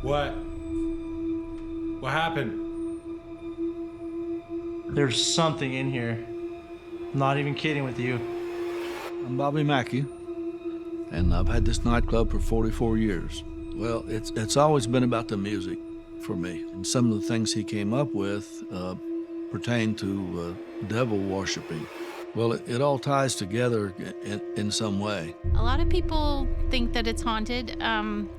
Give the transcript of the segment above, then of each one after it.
What? What happened? There's something in here. I'm not even kidding with you. I'm Bobby Mackey, and I've had this nightclub for 44 years. Well, it's always been about the music for me, and some of the things he came up with pertain to devil worshiping. Well, it all ties together in some way. A lot of people think that it's haunted, and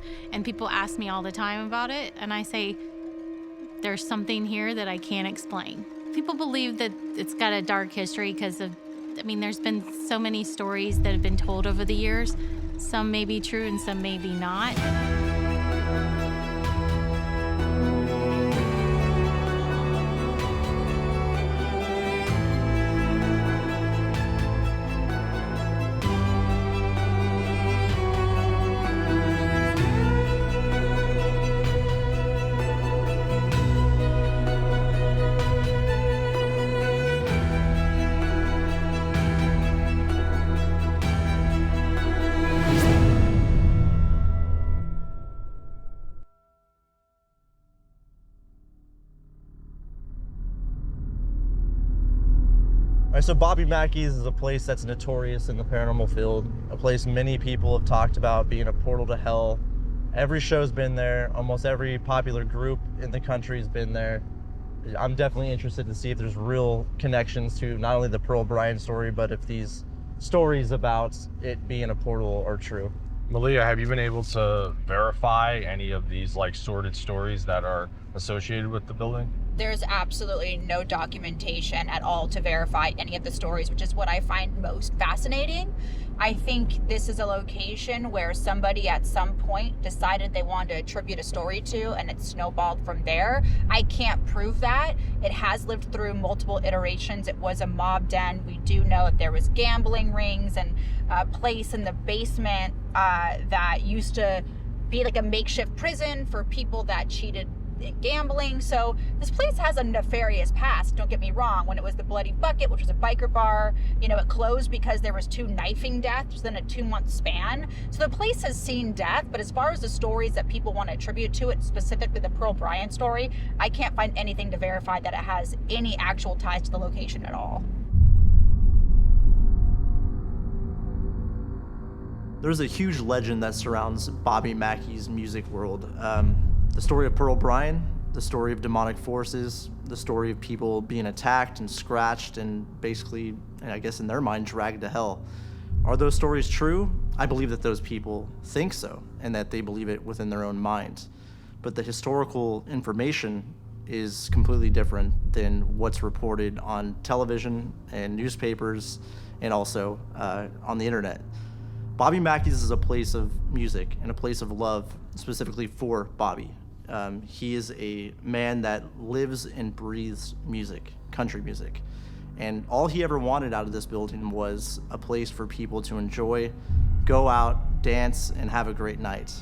people ask me all the time about it, and I say, there's something here that I can't explain. People believe that it's got a dark history because of, there's been so many stories that have been told over the years. Some may be true and some may be not. So Bobby Mackey's is a place that's notorious in the paranormal field, a place many people have talked about being a portal to hell. Every show's been there, almost every popular group in the country has been there. I'm definitely interested to see if there's real connections to not only the Pearl Bryan story, but if these stories about it being a portal are true. Malia, have you been able to verify any of these sordid stories that are associated with the building? There's absolutely no documentation at all to verify any of the stories, which is what I find most fascinating. I think this is a location where somebody at some point decided they wanted to attribute a story to, and it snowballed from there. I can't prove that. It has lived through multiple iterations. It was a mob den. We do know that there was gambling rings and a place in the basement that used to be like a makeshift prison for people that cheated in gambling. So this place has a nefarious past, don't get me wrong. When it was the Bloody Bucket, which was a biker bar, it closed because there was 2 knifing deaths within a 2-month span. So the place has seen death, but as far as the stories that people want to attribute to it, specifically the Pearl Bryan story, I can't find anything to verify that it has any actual ties to the location at all. There's a huge legend that surrounds Bobby Mackey's music world. The story of Pearl Bryan, the story of demonic forces, the story of people being attacked and scratched and basically, I guess in their mind, dragged to hell. Are those stories true? I believe that those people think so, and that they believe it within their own minds. But the historical information is completely different than what's reported on television and newspapers and also on the internet. Bobby Mackey's is a place of music and a place of love specifically for Bobby. He is a man that lives and breathes music, country music. And all he ever wanted out of this building was a place for people to enjoy, go out, dance, and have a great night.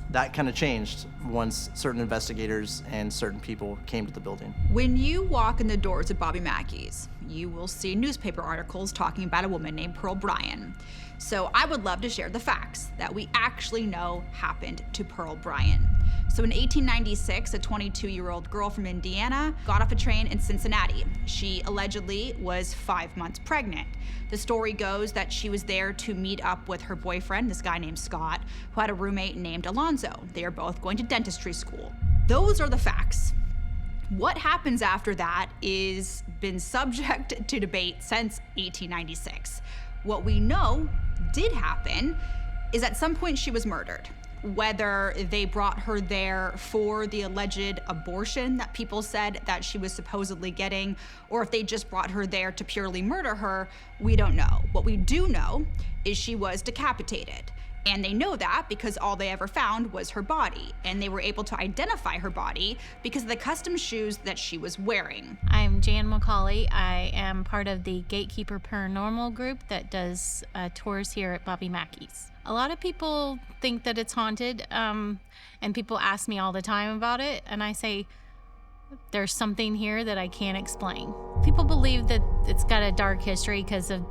That kind of changed once certain investigators and certain people came to the building. When you walk in the doors of Bobby Mackey's, you will see newspaper articles talking about a woman named Pearl Bryan. So I would love to share the facts that we actually know happened to Pearl Bryan. So in 1896, a 22-year-old girl from Indiana got off a train in Cincinnati. She allegedly was 5 months pregnant. The story goes that she was there to meet up with her boyfriend, this guy named Scott, who had a roommate named Alonzo. They are both going to dentistry school. Those are the facts. What happens after that is been subject to debate since 1896. What we know did happen is at some point she was murdered. Whether they brought her there for the alleged abortion that people said that she was supposedly getting, or if they just brought her there to purely murder her, we don't know. What we do know is she was decapitated. And they know that because all they ever found was her body. And they were able to identify her body because of the custom shoes that she was wearing. I'm Jan McCauley. I am part of the Gatekeeper Paranormal group that does tours here at Bobby Mackey's. A lot of people think that it's haunted, and people ask me all the time about it, and I say, there's something here that I can't explain. People believe that it's got a dark history because of,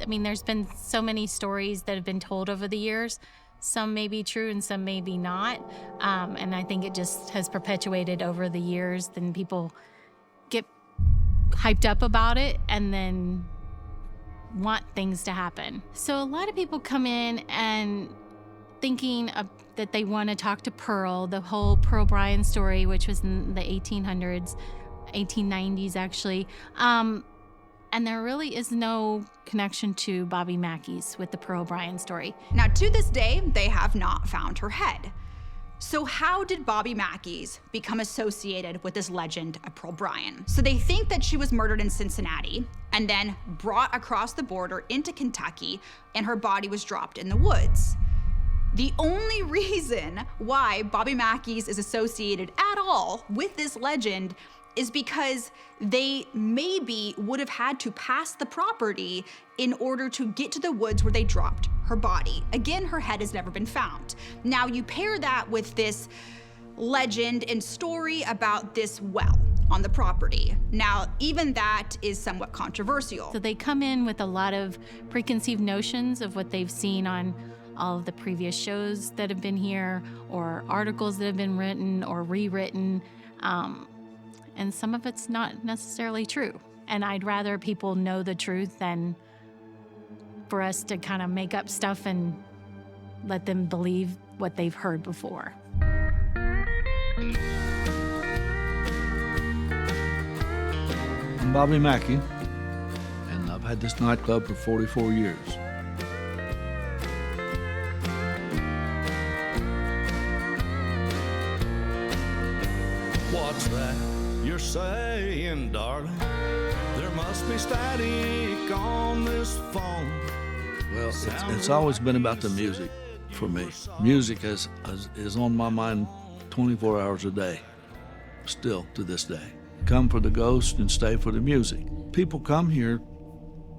there's been so many stories that have been told over the years. Some may be true and some may be not. And I think it just has perpetuated over the years. Then people get hyped up about it and then want things to happen. So a lot of people come in and thinking that they want to talk to Pearl, the whole Pearl Bryan story, which was in the 1800s, 1890s actually. And there really is no connection to Bobby Mackey's with the Pearl Bryan story. Now, to this day, they have not found her head. So how did Bobby Mackey's become associated with this legend of Pearl Bryan? So they think that she was murdered in Cincinnati and then brought across the border into Kentucky, and her body was dropped in the woods. The only reason why Bobby Mackey's is associated at all with this legend is because they maybe would have had to pass the property in order to get to the woods where they dropped her body. Again, her head has never been found. Now you pair that with this legend and story about this well on the property. Now, even that is somewhat controversial. So they come in with a lot of preconceived notions of what they've seen on all of the previous shows that have been here, or articles that have been written or rewritten. And some of it's not necessarily true. And I'd rather people know the truth than for us to kind of make up stuff and let them believe what they've heard before. I'm Bobby Mackey, and I've had this nightclub for 44 years. What's that you're saying, darling? There must be static on this phone. Well, it's always been about the music for me. Music is on my mind 24 hours a day, still to this day. Come for the ghost and stay for the music. People come here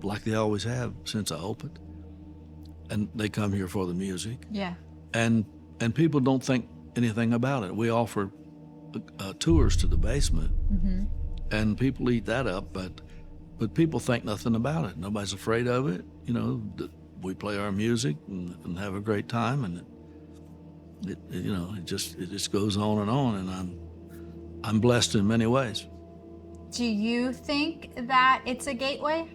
like they always have since I opened, and they come here for the music. Yeah. And people don't think anything about it. We offer tours to the basement, and people eat that up, but people think nothing about it. Nobody's afraid of it. You know, we play our music and have a great time, and it just goes on, and I'm blessed in many ways. Do you think that it's a gateway?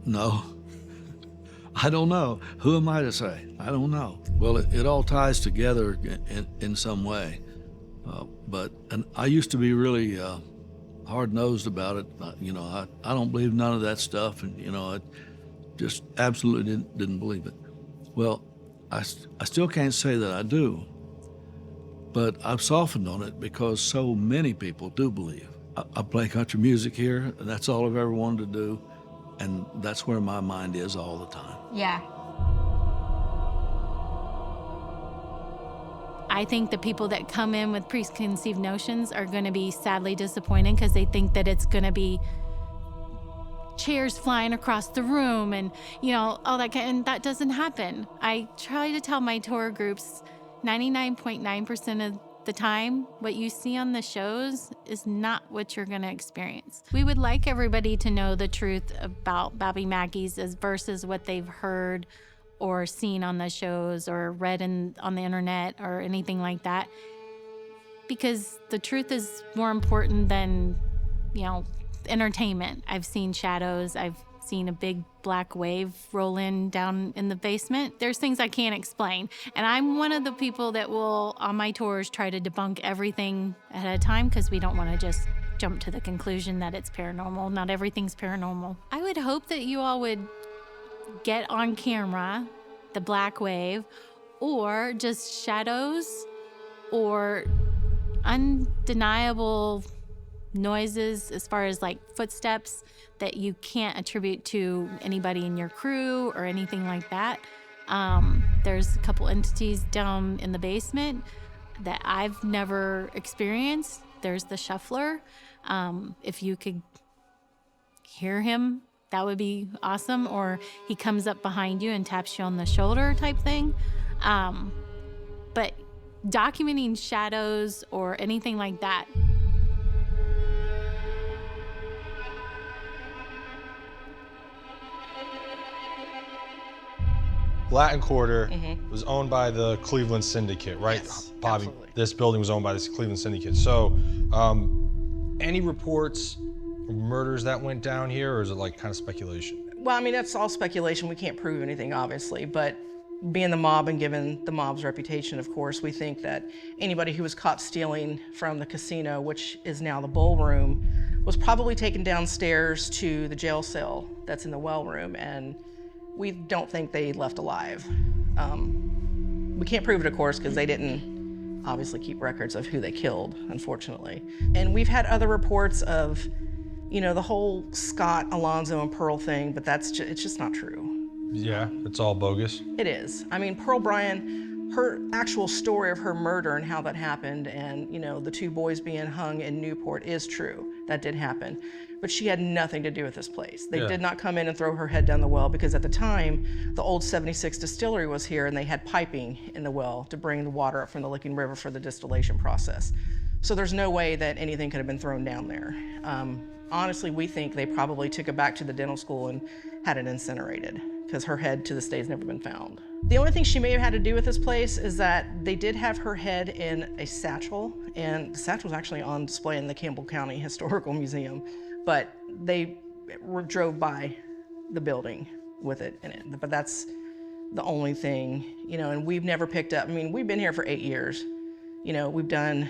No. I don't know. Who am I to say? I don't know. Well, it all ties together in some way. And I used to be really hard-nosed about it. I don't believe none of that stuff, and I just absolutely didn't believe it. Well, I still can't say that I do, but I've softened on it because so many people do believe. I play country music here, and that's all I've ever wanted to do, and that's where my mind is all the time. Yeah. I think the people that come in with preconceived notions are going to be sadly disappointed because they think that it's going to be chairs flying across the room and, all that and that doesn't happen. I try to tell my tour groups 99.9% of the time, what you see on the shows is not what you're going to experience. We would like everybody to know the truth about Bobby Mackey's versus what they've heard or seen on the shows or read on the internet or anything like that, because the truth is more important than, entertainment. I've seen shadows. I've seen a big black wave roll in down in the basement. There's things I can't explain. And I'm one of the people that will, on my tours, try to debunk everything ahead of time because we don't want to just jump to the conclusion that it's paranormal. Not everything's paranormal. I would hope that you all would get on camera the black wave or just shadows or undeniable noises as far as like footsteps that you can't attribute to anybody in your crew or anything like that. There's a couple entities down in the basement that I've never experienced. There's the shuffler. If you could hear him, that would be awesome. Or he comes up behind you and taps you on the shoulder type thing. But documenting shadows or anything like that, Latin Quarter was owned by the Cleveland Syndicate, right? Yes, Bobby, absolutely. this building was owned by the Cleveland Syndicate. So, any reports of murders that went down here, or is it like kind of speculation? Well, I mean, that's all speculation. We can't prove anything, obviously, but being the mob and given the mob's reputation, of course, we think that anybody who was caught stealing from the casino, which is now the ballroom, was probably taken downstairs to the jail cell that's in the well room, and we don't think they left alive. We can't prove it, of course, because they didn't obviously keep records of who they killed, unfortunately. And we've had other reports of, you know, the whole Scott, Alonzo, and Pearl thing, but it's just not true. Yeah, it's all bogus. It is. I mean, Pearl Bryan, her actual story of her murder and how that happened, and, you know, the 2 boys being hung in Newport is true. That did happen. But she had nothing to do with this place. They did not come in and throw her head down the well, because at the time, the old 76 distillery was here and they had piping in the well to bring the water up from the Licking River for the distillation process. So there's no way that anything could have been thrown down there. Honestly, we think they probably took it back to the dental school and had it incinerated, because her head to this day has never been found. The only thing she may have had to do with this place is that they did have her head in a satchel, and the satchel was actually on display in the Campbell County Historical Museum, but they drove by the building with it in it. But that's the only thing, you know, and we've never picked up, I mean, we've been here for 8 years. You know, we've done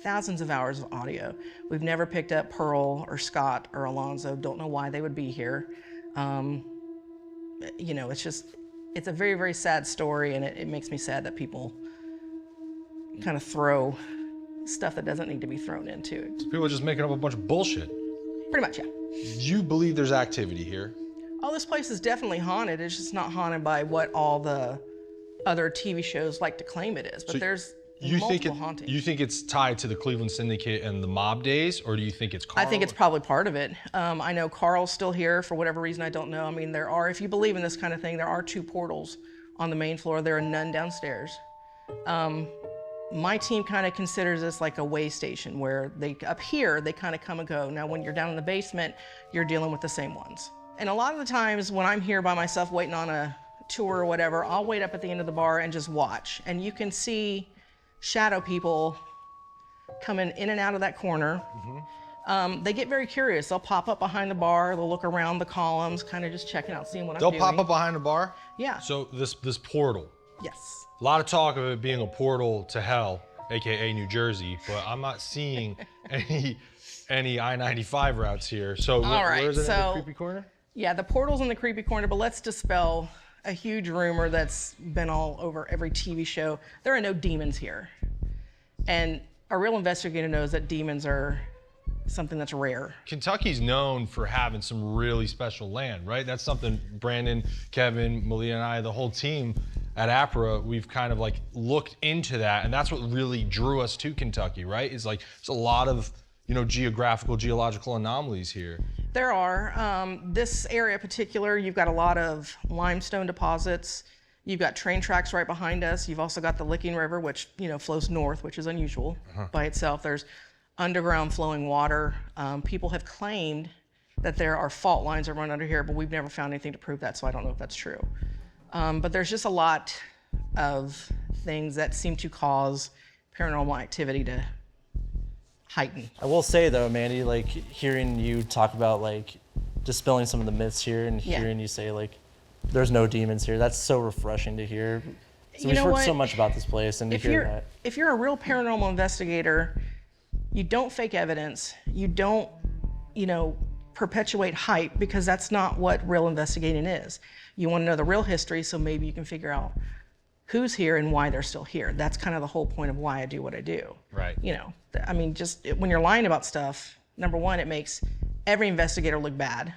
thousands of hours of audio. We've never picked up Pearl or Scott or Alonzo. Don't know why they would be here. You know, it's a very, very sad story, and it makes me sad that people kind of throw stuff that doesn't need to be thrown into it. People are just making up a bunch of bullshit. Pretty much, yeah. You believe there's activity here? Oh, this place is definitely haunted. It's just not haunted by what all the other TV shows like to claim it is, but So there's You multiple hauntings. You think it's tied to the Cleveland Syndicate and the mob days, or do you think it's Carl? I think it's probably part of it. I know Carl's still here for whatever reason, I don't know. I mean, there are, if you believe in this kind of thing, there are 2 portals on the main floor. There are none downstairs. My team kind of considers this like a way station, where up here, they kind of come and go. Now, when you're down in the basement, you're dealing with the same ones. And a lot of the times when I'm here by myself waiting on a tour or whatever, I'll wait up at the end of the bar and just watch. And you can see shadow people coming in and out of that corner. They get very curious. They'll pop up behind the bar. They'll look around the columns, kind of just checking out, seeing what I'm doing. They'll pop up behind the bar? Yeah. So this portal. Yes. A lot of talk of it being a portal to hell, AKA New Jersey, but I'm not seeing any I-95 routes here. So All right, where's it in the so- creepy corner? Yeah, the portal's in the creepy corner, but let's dispel a huge rumor that's been all over every TV show. There are no demons here. And a real investigator knows that demons are something that's rare. Kentucky's known for having some really special land, right? That's something Brandon, Kevin, Malia, and I, the whole team at APRA, we've kind of like looked into that, and that's what really drew us to Kentucky, right? Is like there's a lot of, you know, geological anomalies here. There are. This area in particular, you've got a lot of limestone deposits. You've got train tracks right behind us. You've also got the Licking River, which, you know, flows north, which is unusual by itself. There's underground flowing water. People have claimed that there are fault lines that run under here, but we've never found anything to prove that, so I don't know if that's true. But there's just a lot of things that seem to cause paranormal activity to heighten. I will say though, Mandy, like hearing you talk about like dispelling some of the myths here and Yeah. hearing you say like there's no demons here, that's so refreshing to hear. So You we've know heard what? so much about this place, and to hear that. If you're a real paranormal investigator, you don't fake evidence. You don't, you know, perpetuate hype, because that's not what real investigating is. You want to know the real history, so maybe you can figure out who's here and why they're still here. That's kind of the whole point of why I do what I do. Right. You know, I mean, when you're lying about stuff, number one, it makes every investigator look bad.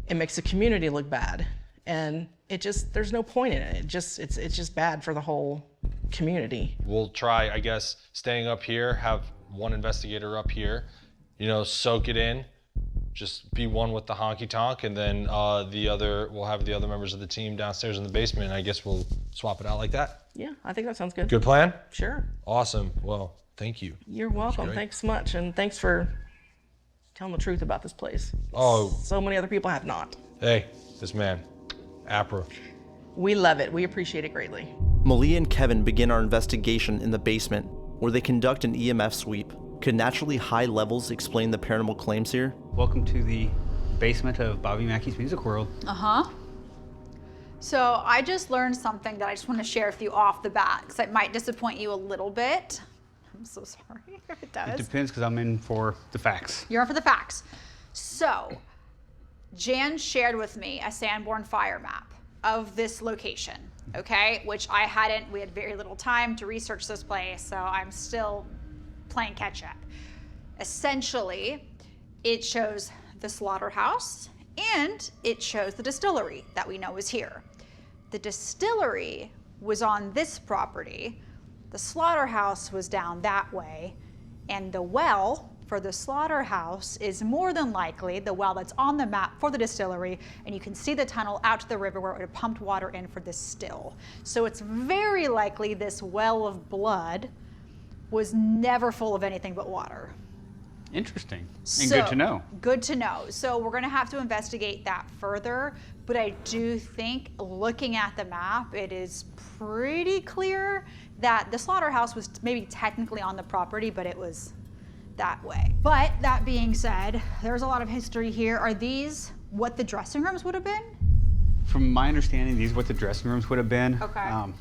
It makes the community look bad. And there's no point in it. It's just bad for the whole community. We'll try, I guess, staying up here, have one investigator up here, you know, soak it in, just be one with the honky tonk, and then we'll have the other members of the team downstairs in the basement, and I guess we'll swap it out like that. Yeah, I think that sounds good. Good plan? Sure. Awesome. Well, thank you. You're welcome. great. Thanks so much. And thanks for telling the truth about this place. Oh. So many other people have not. Hey, this man, APRA. We love it. We appreciate it greatly. Malia and Kevin begin our investigation in the basement, where they conduct an EMF sweep. Could naturally high levels explain the paranormal claims here? Welcome to the basement of Bobby Mackey's Music World. So I just learned something that I just want to share with you off the bat, because it might disappoint you a little bit. I'm so sorry if it does. It depends, because I'm in for the facts. You're in for the facts. So, Jan shared with me a Sanborn fire map of this location, okay? Which we had very little time to research this place, so I'm still playing catch up. Essentially, it shows the slaughterhouse and it shows the distillery that we know is here. The distillery was on this property, the slaughterhouse was down that way, and the well for the slaughterhouse is more than likely the well that's on the map for the distillery, and you can see the tunnel out to the river where it would have pumped water in for this still. So it's very likely this well of blood was never full of anything but water. Interesting, and good to know. Good to know. So we're gonna have to investigate that further, but I do think, looking at the map, it is pretty clear that the slaughterhouse was maybe technically on the property, but it was that way. But that being said, there's a lot of history here. Are these what the dressing rooms would have been? From my understanding, these are what the dressing rooms would have been. Okay. I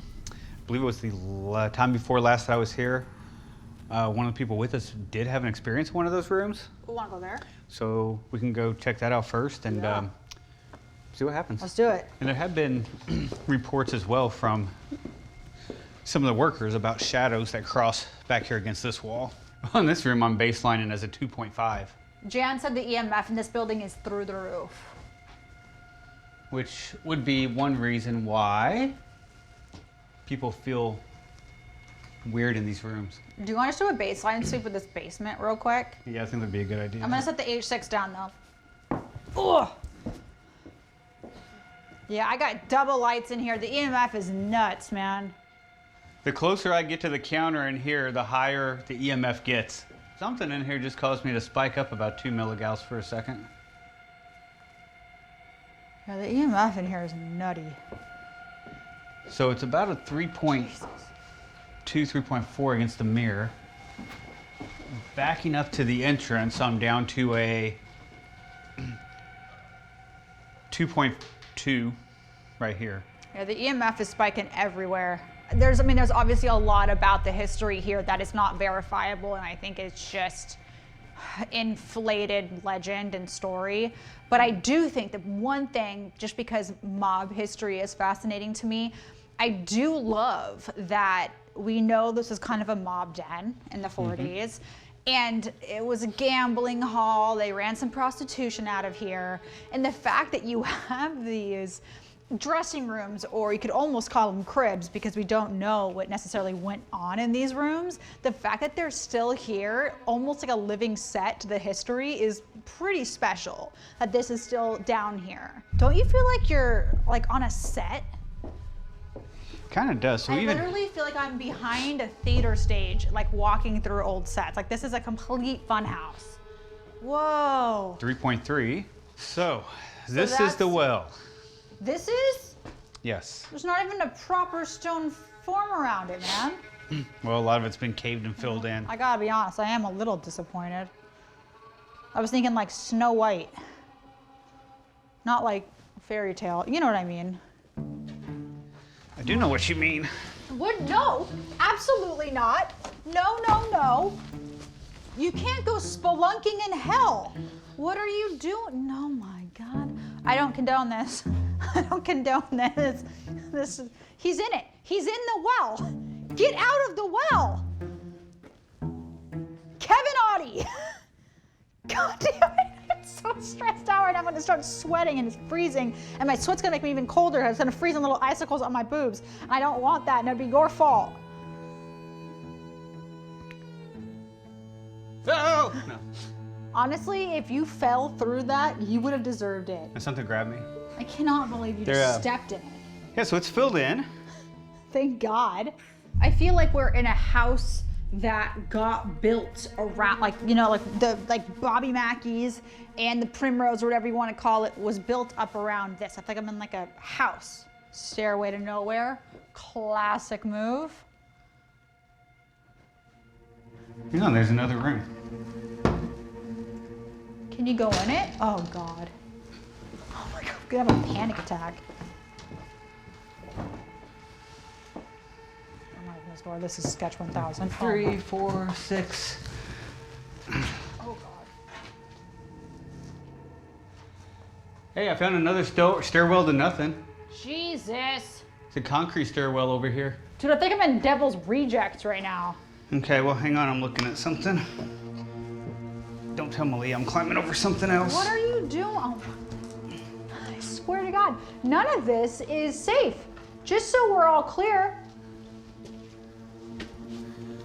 believe it was the time before last that I was here. One of the people with us did have an experience in one of those rooms. We wanna go there? So we can go check that out first and Yeah. See what happens. Let's do it. And there have been reports as well from some of the workers about shadows that cross back here against this wall. In this room, I'm baselining as a 2.5. Jan said the EMF in this building is through the roof. Which would be one reason why people feel weird in these rooms. Do you want us to do a baseline sweep with this basement real quick? Yeah, I think that'd be a good idea. I'm gonna set the H6 down though. Ugh. Yeah, I got double lights in here. The EMF is nuts, man. The closer I get to the counter in here, the higher the EMF gets. Something in here just caused me to spike up about 2 milligauss for a second. Yeah, the EMF in here is nutty. So it's about a 3.2, 3.4 against the mirror. Backing up to the entrance, I'm down to a 2.2 right here. Yeah, the EMF is spiking everywhere. There's obviously a lot about the history here that is not verifiable, and I think it's just inflated legend and story. But I do think that one thing, just because mob history is fascinating to me, I do love that we know this is kind of a mob den in the 40s. And it was a gambling hall. They ran some prostitution out of here. And the fact that you have these dressing rooms, or you could almost call them cribs because we don't know what necessarily went on in these rooms, the fact that they're still here, almost like a living set to the history, is pretty special, that this is still down here. Don't you feel like you're like on a set? Kind of does. So I literally feel like I'm behind a theater stage, like walking through old sets. Like this is a complete fun house. Whoa. 3.3. So this is the well. This is? Yes. There's not even a proper stone form around it, man. Well, a lot of it's been caved and filled in. I gotta be honest, I am a little disappointed. I was thinking like Snow White. Not like fairy tale. You know what I mean. I do know what you mean. What? No, absolutely not. No, no, no. You can't go spelunking in hell. What are you doing? Oh my God. I don't condone this. I don't condone this. He's in it. He's in the well. Get out of the well. Kevin Audie. God damn it. I'm so stressed out right now. I'm gonna start sweating and it's freezing. And my sweat's gonna make me even colder. It's gonna freeze in little icicles on my boobs. I don't want that, and it'd be your fault. Oh! No. Honestly, if you fell through that, you would have deserved it. And something grabbed me. I cannot believe you just stepped in it. Yeah, so it's filled in. Thank God. I feel like we're in a house that got built around, like, you know, like Bobby Mackey's and the Primrose, or whatever you want to call it, was built up around this. I feel like I'm in like a house. Stairway to Nowhere, classic move. No, there's another room. Can you go in it? Oh God. Oh my God, I'm gonna have a panic attack. I'm not in this door, this is sketch 1000. 3, 4, 6. Oh God. Hey, I found another stairwell to nothing. Jesus. It's a concrete stairwell over here. Dude, I think I'm in Devil's Rejects right now. Okay, well, hang on, I'm looking at something. Don't tell Malia I'm climbing over something else. What are you doing? Oh, I swear to God, none of this is safe. Just so we're all clear.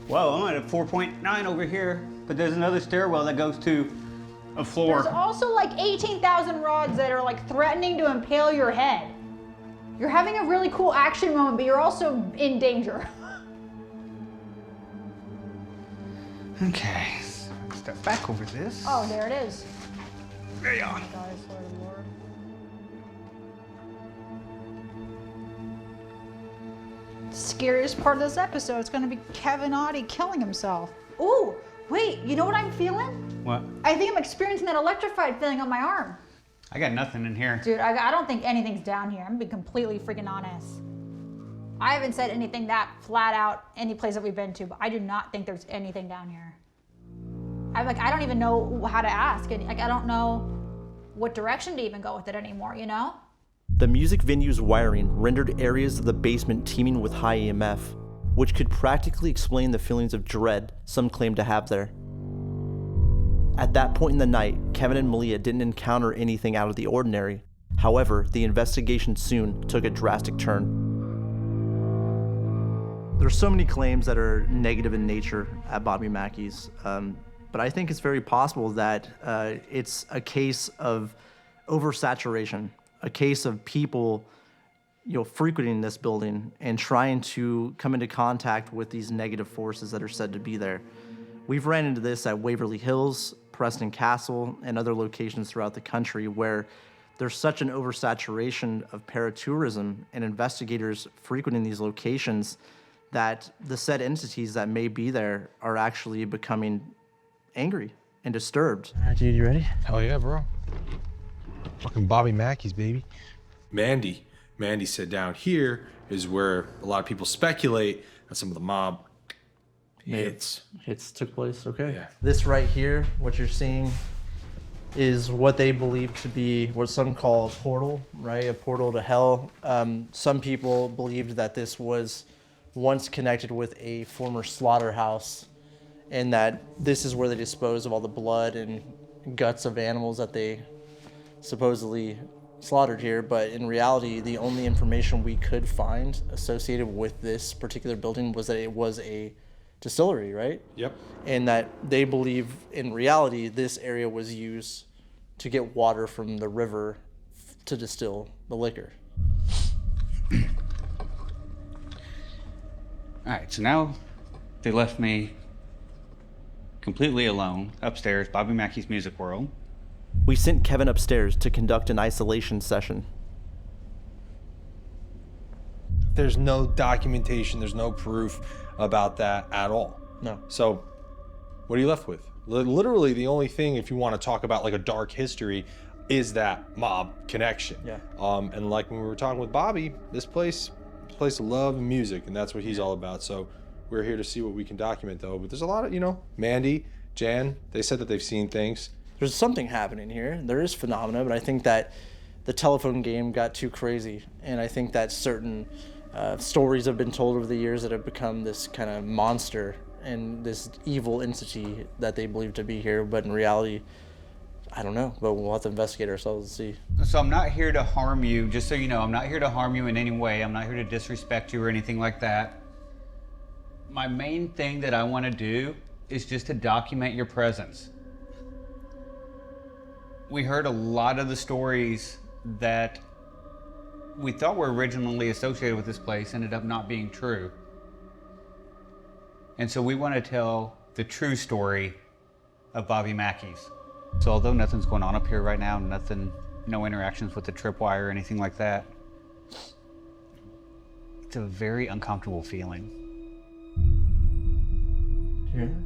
Well, I'm at a 4.9 over here, but there's another stairwell that goes to a floor. There's also like 18,000 rods that are like threatening to impale your head. You're having a really cool action moment, but you're also in danger. Okay, so step back over this. Oh, there it is. There you are. God, I swear to the Lord. The scariest part of this episode is going to be Kevin Audie killing himself. Ooh, wait, you know what I'm feeling? What? I think I'm experiencing that electrified feeling on my arm. I got nothing in here. Dude, I don't think anything's down here. I'm gonna be completely freaking honest. I haven't said anything that flat out any place that we've been to, but I do not think there's anything down here. I don't even know how to ask. Like, I don't know what direction to even go with it anymore, you know? The music venue's wiring rendered areas of the basement teeming with high EMF, which could practically explain the feelings of dread some claim to have there. At that point in the night, Kevin and Malia didn't encounter anything out of the ordinary. However, the investigation soon took a drastic turn. There's so many claims that are negative in nature at Bobby Mackey's, but I think it's very possible that it's a case of oversaturation, a case of people, frequenting this building and trying to come into contact with these negative forces that are said to be there. We've ran into this at Waverly Hills, Preston Castle, and other locations throughout the country where there's such an oversaturation of paratourism and investigators frequenting these locations that the said entities that may be there are actually becoming angry and disturbed. All right, dude, you ready? Hell yeah, bro. Fucking Bobby Mackey's, baby. Mandy said down here is where a lot of people speculate that some of the mob hits took place, okay. Yeah. This right here, what you're seeing, is what they believe to be what some call a portal, right? A portal to hell. Some people believed that this was once connected with a former slaughterhouse, and that this is where they dispose of all the blood and guts of animals that they supposedly slaughtered here. But in reality, the only information we could find associated with this particular building was that it was a distillery, right? Yep. And that they believe in reality this area was used to get water from the river to distill the liquor. All right, so now they left me completely alone upstairs, Bobby Mackey's Music World. We sent Kevin upstairs to conduct an isolation session. There's no documentation, there's no proof about that at all. No. So what are you left with? Literally the only thing, if you want to talk about like a dark history, is that mob connection. Yeah. And like when we were talking with Bobby, this place of love and music, and that's what he's all about. So we're here to see what we can document though. But there's a lot of, Mandy, Jan, they said that they've seen things. There's something happening here. There is phenomena, but I think that the telephone game got too crazy. And I think that certain stories have been told over the years that have become this kind of monster and this evil entity that they believe to be here. But in reality, I don't know, but we'll have to investigate ourselves and see. So I'm not here to harm you, just so you know. I'm not here to harm you in any way. I'm not here to disrespect you or anything like that. My main thing that I want to do is just to document your presence. We heard a lot of the stories that we thought were originally associated with this place ended up not being true. And so we want to tell the true story of Bobby Mackey's. So although nothing's going on up here right now, no interactions with the tripwire or anything like that, It's a very uncomfortable feeling. Do you hear that?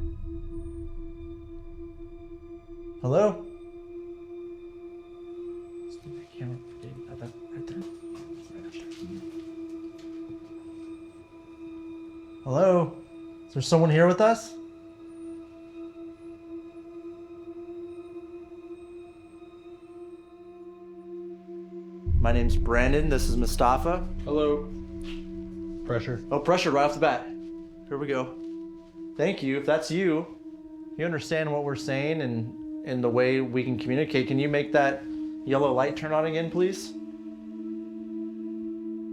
Hello? Right there. Hello? Is there someone here with us? My name's Brandon. This is Mustafa. Hello. Pressure. Oh, pressure right off the bat. Here we go. Thank you. If that's you, you understand what we're saying and the way we can communicate. Can you make that yellow light turn on again, please?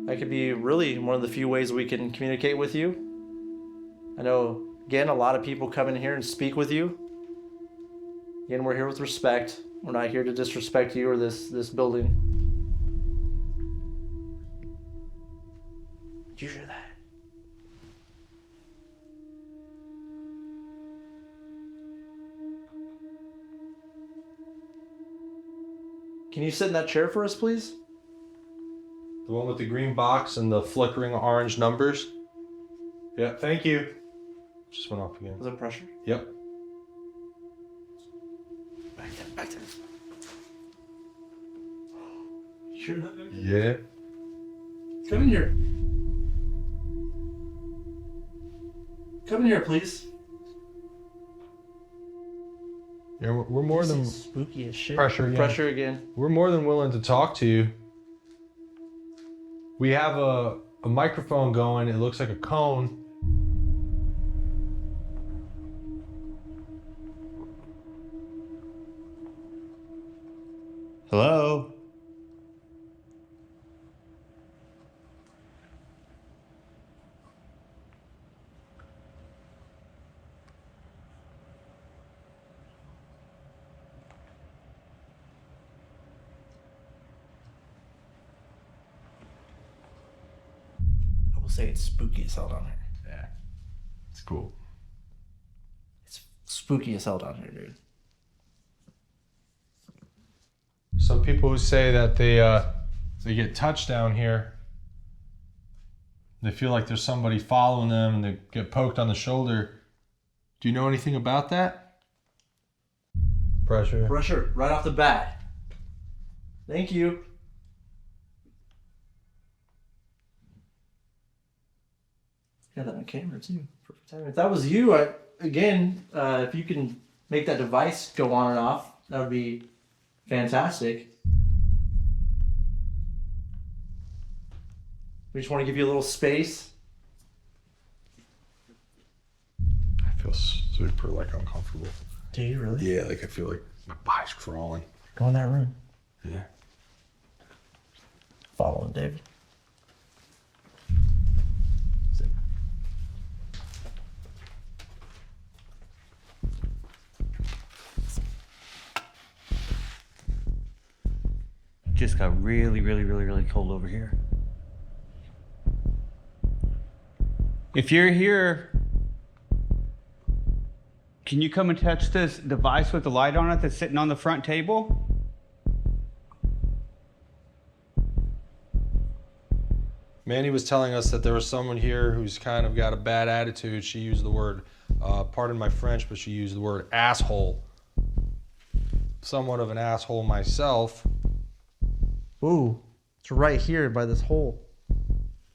That could be really one of the few ways we can communicate with you. I know, again, a lot of people come in here and speak with you. Again, we're here with respect. We're not here to disrespect you or this building. Did you hear that? Can you sit in that chair for us, please? The one with the green box and the flickering orange numbers? Yeah, thank you. Just went off again. Was that pressure? Yep. Back there. You hear that? Yeah. Come in here. Come in here, please. Yeah, we're more This than is spooky as shit. pressure again. Pressure again. We're more than willing to talk to you. We have a microphone going. It looks like a cone. Hello? I will say it's spooky as hell down here. Yeah. It's cool. It's spooky as hell down here, dude. Some people who say that they get touched down here. They feel like there's somebody following them and they get poked on the shoulder. Do you know anything about that? Pressure. Pressure right off the bat. Thank you. Got that on camera too. Perfect timing. If that was you, if you can make that device go on and off, that would be fantastic. We just want to give you a little space. I feel super uncomfortable. Do you really? Yeah, I feel like my body's crawling. Go in that room. Yeah. Follow him, David. Just got really cold over here. If you're here, can you come and touch this device with the light on it that's sitting on the front table? Mandy was telling us that there was someone here who's kind of got a bad attitude. She used the word, pardon my French, but she used the word asshole. Somewhat of an asshole myself. Ooh, it's right here by this hole.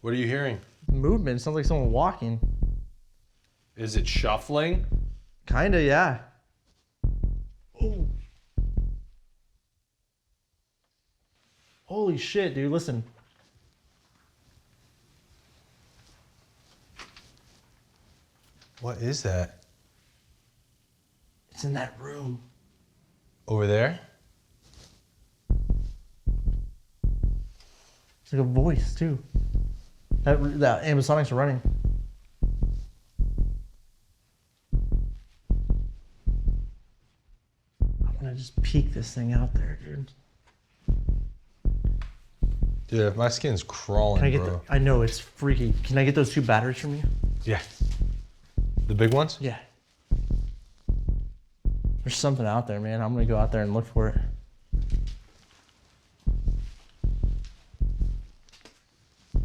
What are you hearing? Movement. It sounds like someone walking. Is it shuffling? Kinda, yeah. Oh. Holy shit, dude. Listen. What is that? It's in that room. Over there? It's like a voice, too. That animatronics are running. I want to just peek this thing out there, dude. Dude, my skin's crawling, Can I get bro. I know, it's freaky. Can I get those 2 batteries from you? Yeah. The big ones? Yeah. There's something out there, man. I'm going to go out there and look for it.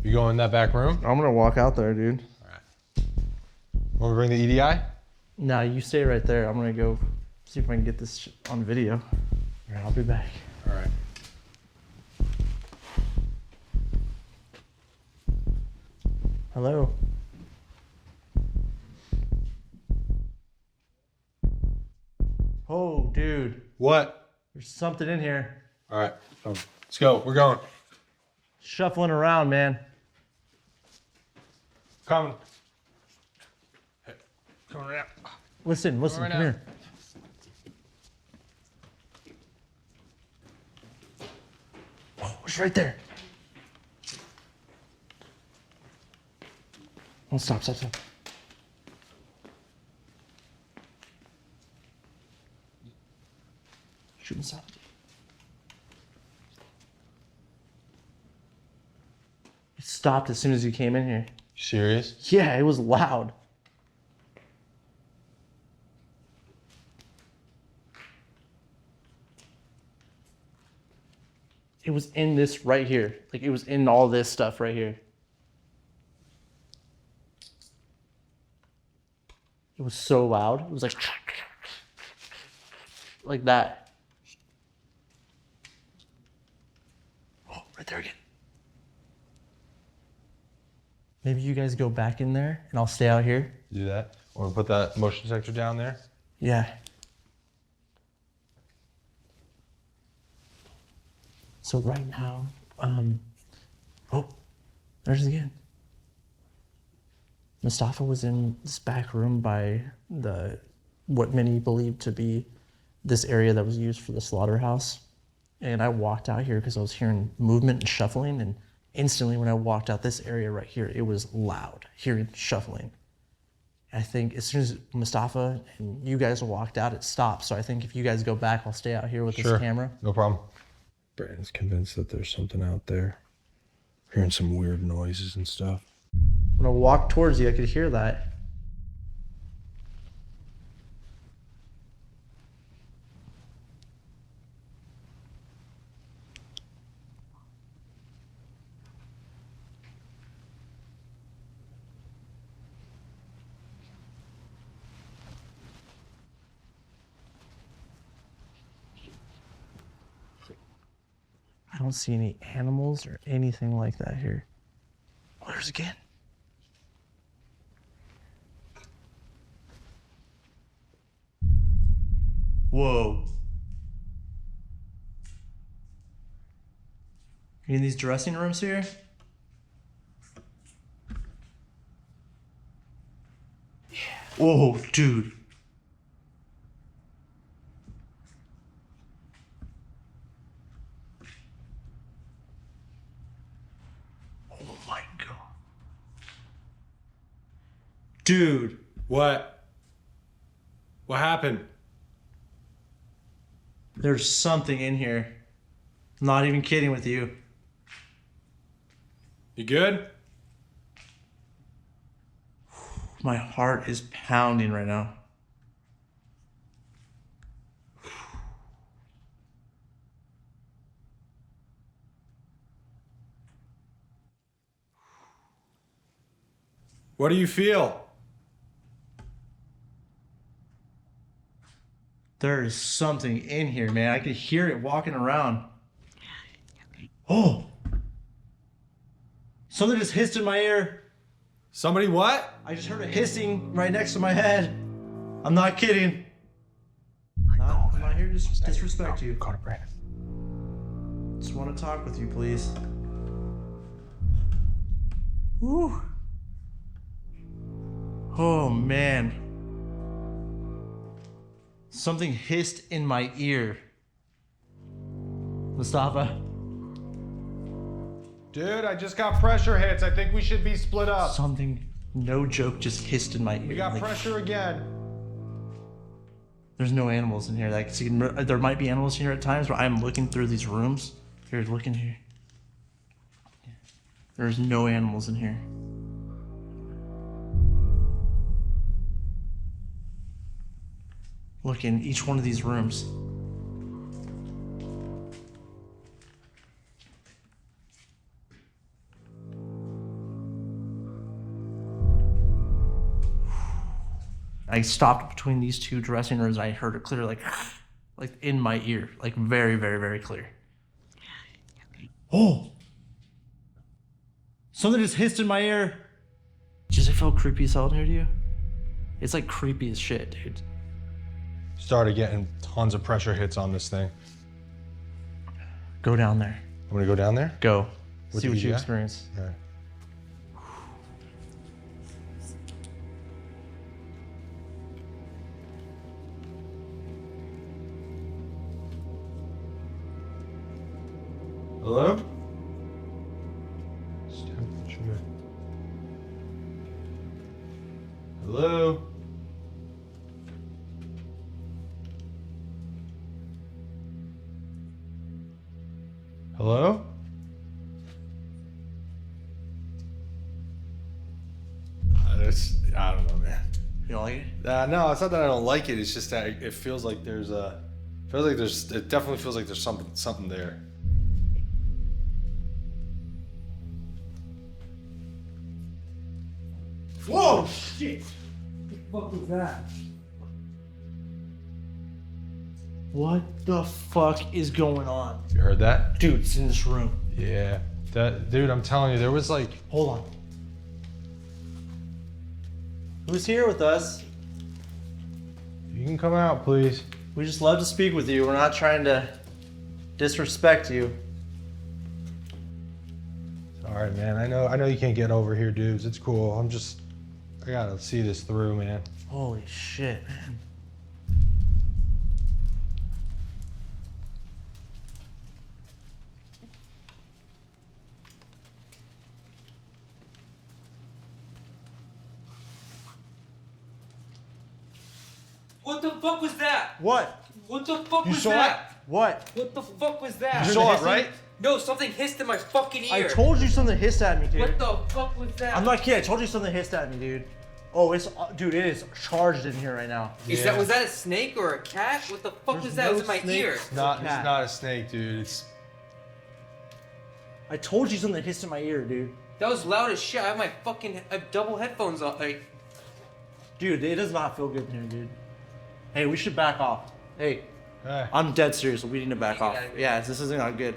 You go in that back room? I'm gonna walk out there, dude. Want to bring the EDI? No, you stay right there. I'm gonna go see if I can get this on video. All right, I'll be back. All right. Hello. Oh, dude. What? There's something in here. All right. Let's go. We're going. Shuffling around, man. Coming. Hey, coming right now. Listen, right come now. here. Oh, it's right there. Oh, stop. Shouldn't stop. It stopped as soon as you came in here. You serious? Yeah, it was loud. It was in this right here. Like, it was in all this stuff right here. It was so loud. It was like that. Oh, right there again. Maybe you guys go back in there and I'll stay out here. Do that. Want to put that motion detector down there? Yeah. So right now, oh, there's it again. Mustafa was in this back room by what many believe to be this area that was used for the slaughterhouse. And I walked out here because I was hearing movement and shuffling, and instantly when I walked out this area right here, it was loud, hearing shuffling. I think as soon as Mustafa and you guys walked out, it stopped. So I think if you guys go back, I'll stay out here with this camera. No problem. Brandon's convinced that there's something out there. Hearing some weird noises and stuff. When I walked towards you, I could hear that. I don't see any animals or anything like that here. Oh, there's again. Whoa. You in these dressing rooms here? Yeah. Whoa, dude. Oh my God. Dude. What? What happened? There's something in here. I'm not even kidding with you. You good? My heart is pounding right now. What do you feel? There is something in here, man. I could hear it walking around. Oh! Something just hissed in my ear. Somebody what? I just heard a hissing right next to my head. I'm not kidding. I'm not here to disrespect you. Call to Brandon. Just want to talk with you, please. Whew. Oh, man. Something hissed in my ear. Mustafa. Dude, I just got pressure hits. I think we should be split up. Something, no joke, just hissed in my ear. We got pressure again. There's no animals in here. Like, see, there might be animals here at times, but I'm looking through these rooms. Here, look in here. There's no animals in here. Look in each one of these rooms. I stopped between these two dressing rooms and I heard it clear, like in my ear, like very, very, very clear. Oh! Something just hissed in my ear. Does it feel creepy as hell in here to you? It's like creepy as shit, dude. Started getting tons of pressure hits on this thing. Go down there. I'm gonna go down there? Go. What See do what you got? experience. All right. Hello? Temperature. Hello? Hello? I don't know, man. You don't like it? No, it's not that I don't like it. It's just that it feels like it definitely feels like there's something there. Whoa, shit! What the fuck was that? What the fuck is going on? You heard that? Dude, it's in this room. Yeah. Dude, I'm telling you, there was like... Hold on. Who's here with us? You can come out, please. We just love to speak with you. We're not trying to disrespect you. All right, man. I know you can't get over here, dudes. It's cool. I gotta see this through, man. Holy shit, man. What the fuck was that? What? What the fuck You was saw that? What? What the fuck was that? You saw it, right? No, something hissed in my fucking ear. I told you something hissed at me, dude. What the fuck was that? I'm not kidding. I told you something hissed at me, dude. Oh, dude, it is charged in here right now. Was that a snake or a cat? What the fuck was that? It was in my ear. It's not a snake, dude. I told you something hissed in my ear, dude. That was loud as shit. I have double headphones on. Dude, it does not feel good in here, dude. Hey, we should back off. Hey, Hey. I'm dead serious. We need to back off. Yeah, this isn't not good.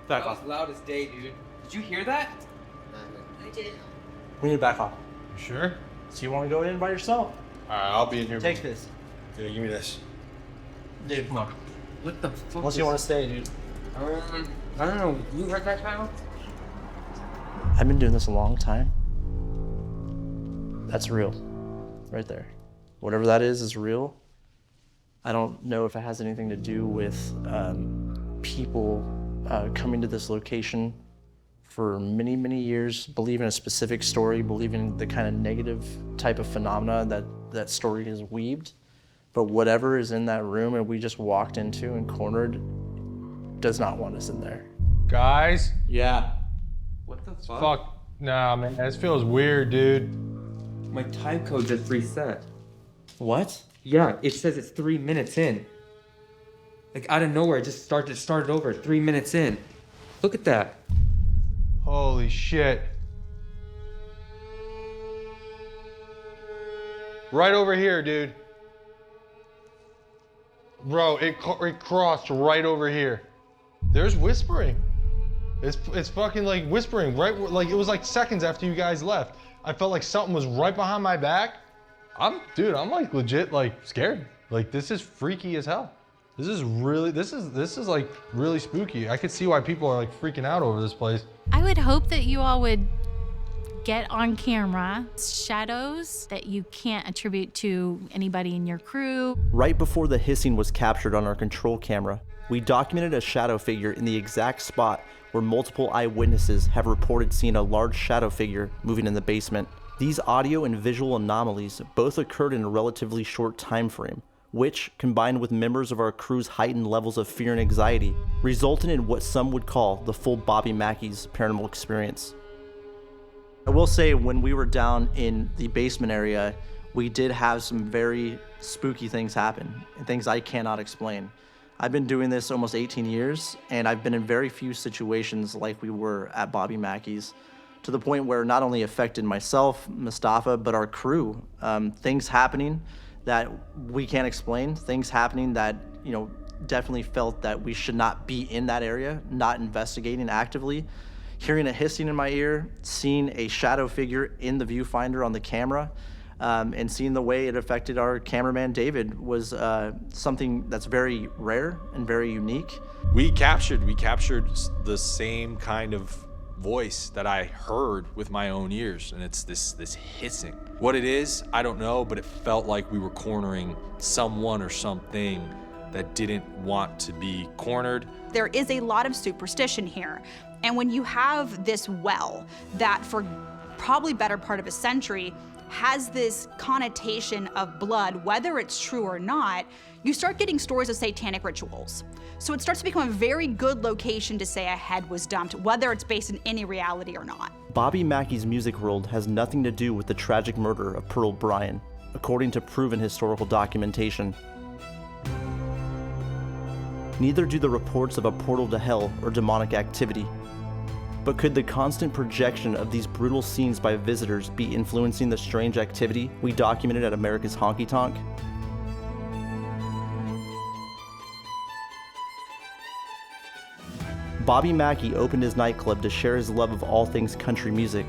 Back That off. was loud as day, dude. Did you hear that? I did. We need to back off. You sure? So you want to go in by yourself? All right, I'll be in here. Take this. Yeah, give me this. Dude, come on. What the fuck? Unless you want to stay, dude. I don't know. You heard that, Kyle? I've been doing this a long time. That's real. Right there. Whatever that is real. I don't know if it has anything to do with people coming to this location for many, many years, believing a specific story, believing the kind of negative type of phenomena that story has weaved. But whatever is in that room and we just walked into and cornered does not want us in there. Guys? Yeah. What the fuck? Fuck. Nah, man. This feels weird, dude. My time code just reset. What? Yeah, it says it's 3 minutes in. Like out of nowhere, it just started over 3 minutes in. Look at that. Holy shit. Right over here, dude. Bro, it crossed right over here. There's whispering. It's fucking like whispering, right? Like it was like seconds after you guys left. I felt like something was right behind my back. I'm like legit like scared. Like this is freaky as hell. This is like really spooky. I could see why people are like freaking out over this place. I would hope that you all would get on camera shadows that you can't attribute to anybody in your crew. Right before the hissing was captured on our control camera, we documented a shadow figure in the exact spot where multiple eyewitnesses have reported seeing a large shadow figure moving in the basement. These audio and visual anomalies both occurred in a relatively short time frame, which, combined with members of our crew's heightened levels of fear and anxiety, resulted in what some would call the full Bobby Mackey's paranormal experience. I will say, when we were down in the basement area, we did have some very spooky things happen, and things I cannot explain. I've been doing this almost 18 years, and I've been in very few situations like we were at Bobby Mackey's, to the point where it not only affected myself, Mustafa, but our crew. Things happening that we can't explain, things happening that, you know, definitely felt that we should not be in that area, not investigating actively. Hearing a hissing in my ear, seeing a shadow figure in the viewfinder on the camera, and seeing the way it affected our cameraman David was something that's very rare and very unique. We captured the same kind of voice that I heard with my own ears, and it's this hissing. What it is, I don't know, but it felt like we were cornering someone or something that didn't want to be cornered. There is a lot of superstition here. And when you have this well that for probably better part of a century has this connotation of blood, whether it's true or not, you start getting stories of satanic rituals. So it starts to become a very good location to say a head was dumped, whether it's based in any reality or not. Bobby Mackey's music world has nothing to do with the tragic murder of Pearl Bryan, according to proven historical documentation. Neither do the reports of a portal to hell or demonic activity. But could the constant projection of these brutal scenes by visitors be influencing the strange activity we documented at America's Honky Tonk? Bobby Mackey opened his nightclub to share his love of all things country music.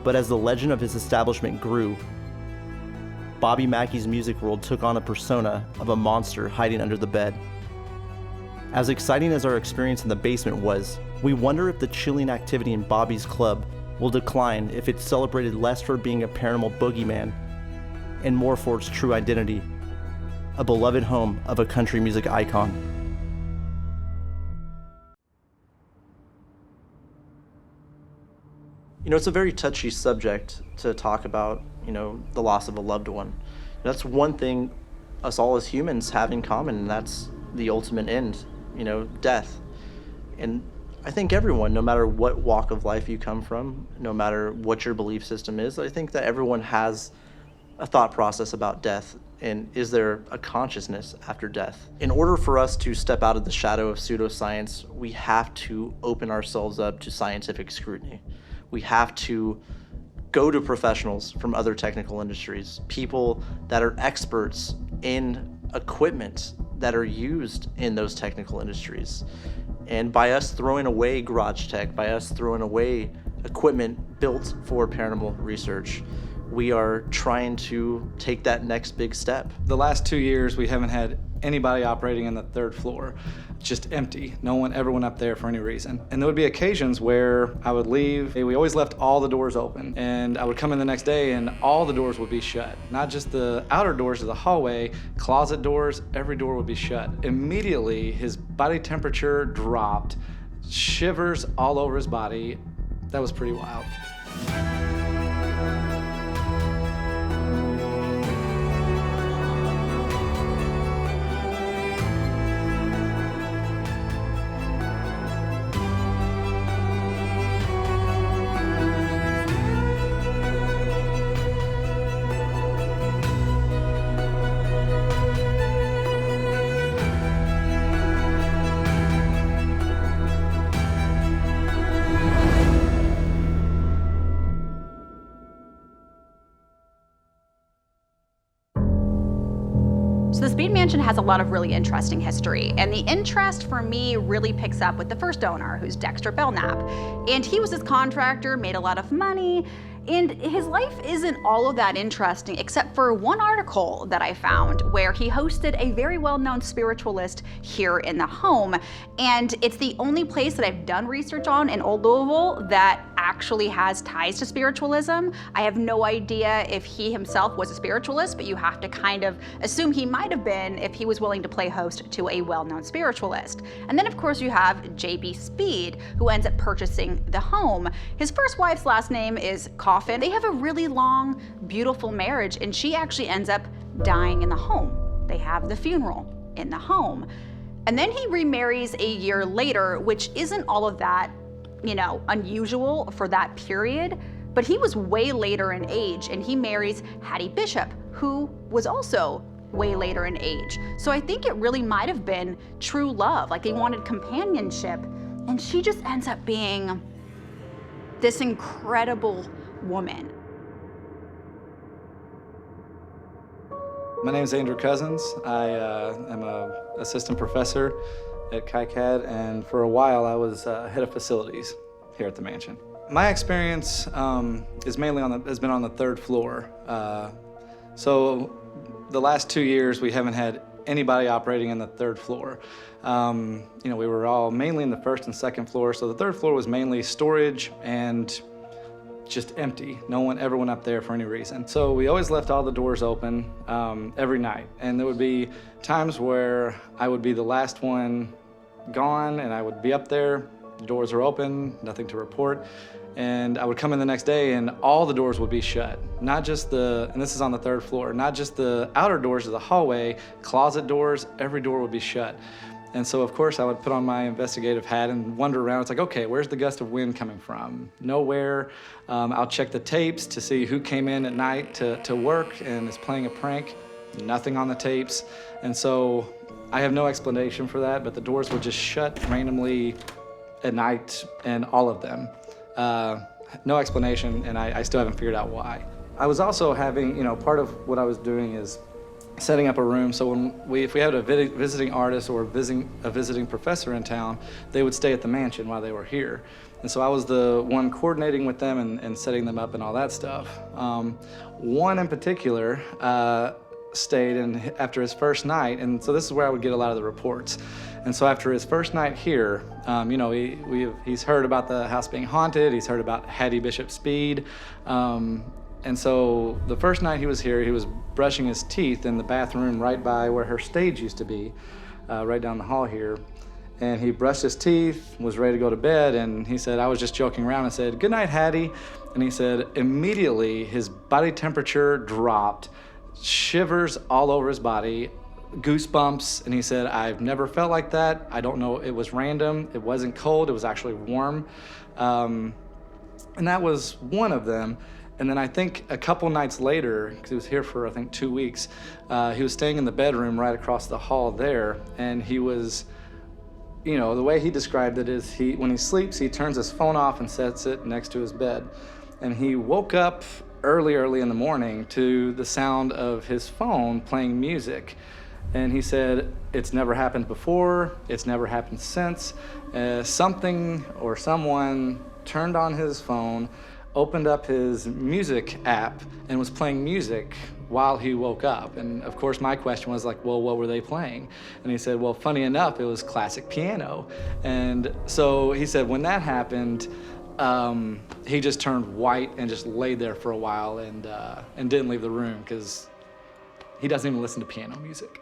But as the legend of his establishment grew, Bobby Mackey's music world took on a persona of a monster hiding under the bed. As exciting as our experience in the basement was, we wonder if the chilling activity in Bobby's club will decline if it's celebrated less for being a paranormal boogeyman and more for its true identity, a beloved home of a country music icon. You know, it's a very touchy subject to talk about, you know, the loss of a loved one. That's one thing us all as humans have in common, and that's the ultimate end, you know, death. And I think everyone, no matter what walk of life you come from, no matter what your belief system is, I think that everyone has a thought process about death. And is there a consciousness after death? In order for us to step out of the shadow of pseudoscience, we have to open ourselves up to scientific scrutiny. We have to go to professionals from other technical industries, people that are experts in equipment that are used in those technical industries. And by us throwing away garage tech, by us throwing away equipment built for paranormal research, we are trying to take that next big step. The last 2 years, we haven't had anybody operating in the third floor. Just empty. No one ever went up there for any reason. And there would be occasions where I would leave. We always left all the doors open. And I would come in the next day and all the doors would be shut. Not just the outer doors of the hallway, closet doors, every door would be shut. Immediately, his body temperature dropped, shivers all over his body. That was pretty wild. The Speed Mansion has a lot of really interesting history, and the interest for me really picks up with the first owner, who's Dexter Belknap. And he was this contractor, made a lot of money, and his life isn't all of that interesting except for one article that I found where he hosted a very well-known spiritualist here in the home. And it's the only place that I've done research on in Old Louisville that actually has ties to spiritualism. I have no idea if he himself was a spiritualist, but you have to kind of assume he might have been if he was willing to play host to a well-known spiritualist. And then of course you have J.B. Speed, who ends up purchasing the home. His first wife's last name is Coffin. They have a really long, beautiful marriage, and she actually ends up dying in the home. They have the funeral in the home. And then he remarries a year later, which isn't all of that, you know, unusual for that period, but he was way later in age, and he marries Hattie Bishop, who was also way later in age. So I think it really might have been true love, like they wanted companionship, and she just ends up being this incredible woman. My name is Andrew Cousins. I am an assistant professor at KICAD, and for a while I was head of facilities here at the mansion. My experience has been on the third floor. So the last 2 years we haven't had anybody operating in the third floor. We were all mainly in the first and second floor, so the third floor was mainly storage and just empty. No one ever went up there for any reason. So we always left all the doors open every night. And there would be times where I would be the last one gone and I would be up there, the doors are open, nothing to report. And I would come in the next day and all the doors would be shut. Not just and this is on the third floor, not just the outer doors of the hallway, closet doors, every door would be shut. And so, of course, I would put on my investigative hat and wander around. It's like, okay, where's the gust of wind coming from? Nowhere. I'll check the tapes to see who came in at night to work and is playing a prank. Nothing on the tapes. And so I have no explanation for that, but the doors would just shut randomly at night, and all of them. No explanation, and I still haven't figured out why. I was also having, part of what I was doing is setting up a room, so if we had a visiting artist or a visiting professor in town, they would stay at the mansion while they were here. And so I was the one coordinating with them and setting them up and all that stuff. One in particular stayed after his first night, and so this is where I would get a lot of the reports. And so after his first night here, he's heard about the house being haunted, he's heard about Hattie Bishop Speed, and so the first night he was here, he was brushing his teeth in the bathroom right by where her stage used to be, right down the hall here. And he brushed his teeth, was ready to go to bed, and he said, I was just joking around and said, "Good night, Hattie." And he said, immediately his body temperature dropped, shivers all over his body, goosebumps, and he said, "I've never felt like that. I don't know, it was random. It wasn't cold, it was actually warm." And that was one of them. And then I think a couple nights later, because he was here for, I think, 2 weeks, he was staying in the bedroom right across the hall there, and he was, the way he described it is when he sleeps, he turns his phone off and sets it next to his bed. And he woke up early in the morning to the sound of his phone playing music. And he said, it's never happened before, it's never happened since. Something or someone turned on his phone, opened up his music app, and was playing music while he woke up. And of course my question was like, well, what were they playing? And he said, well, funny enough, it was classic piano. And so he said when that happened, he just turned white and just laid there for a while and didn't leave the room because he doesn't even listen to piano music.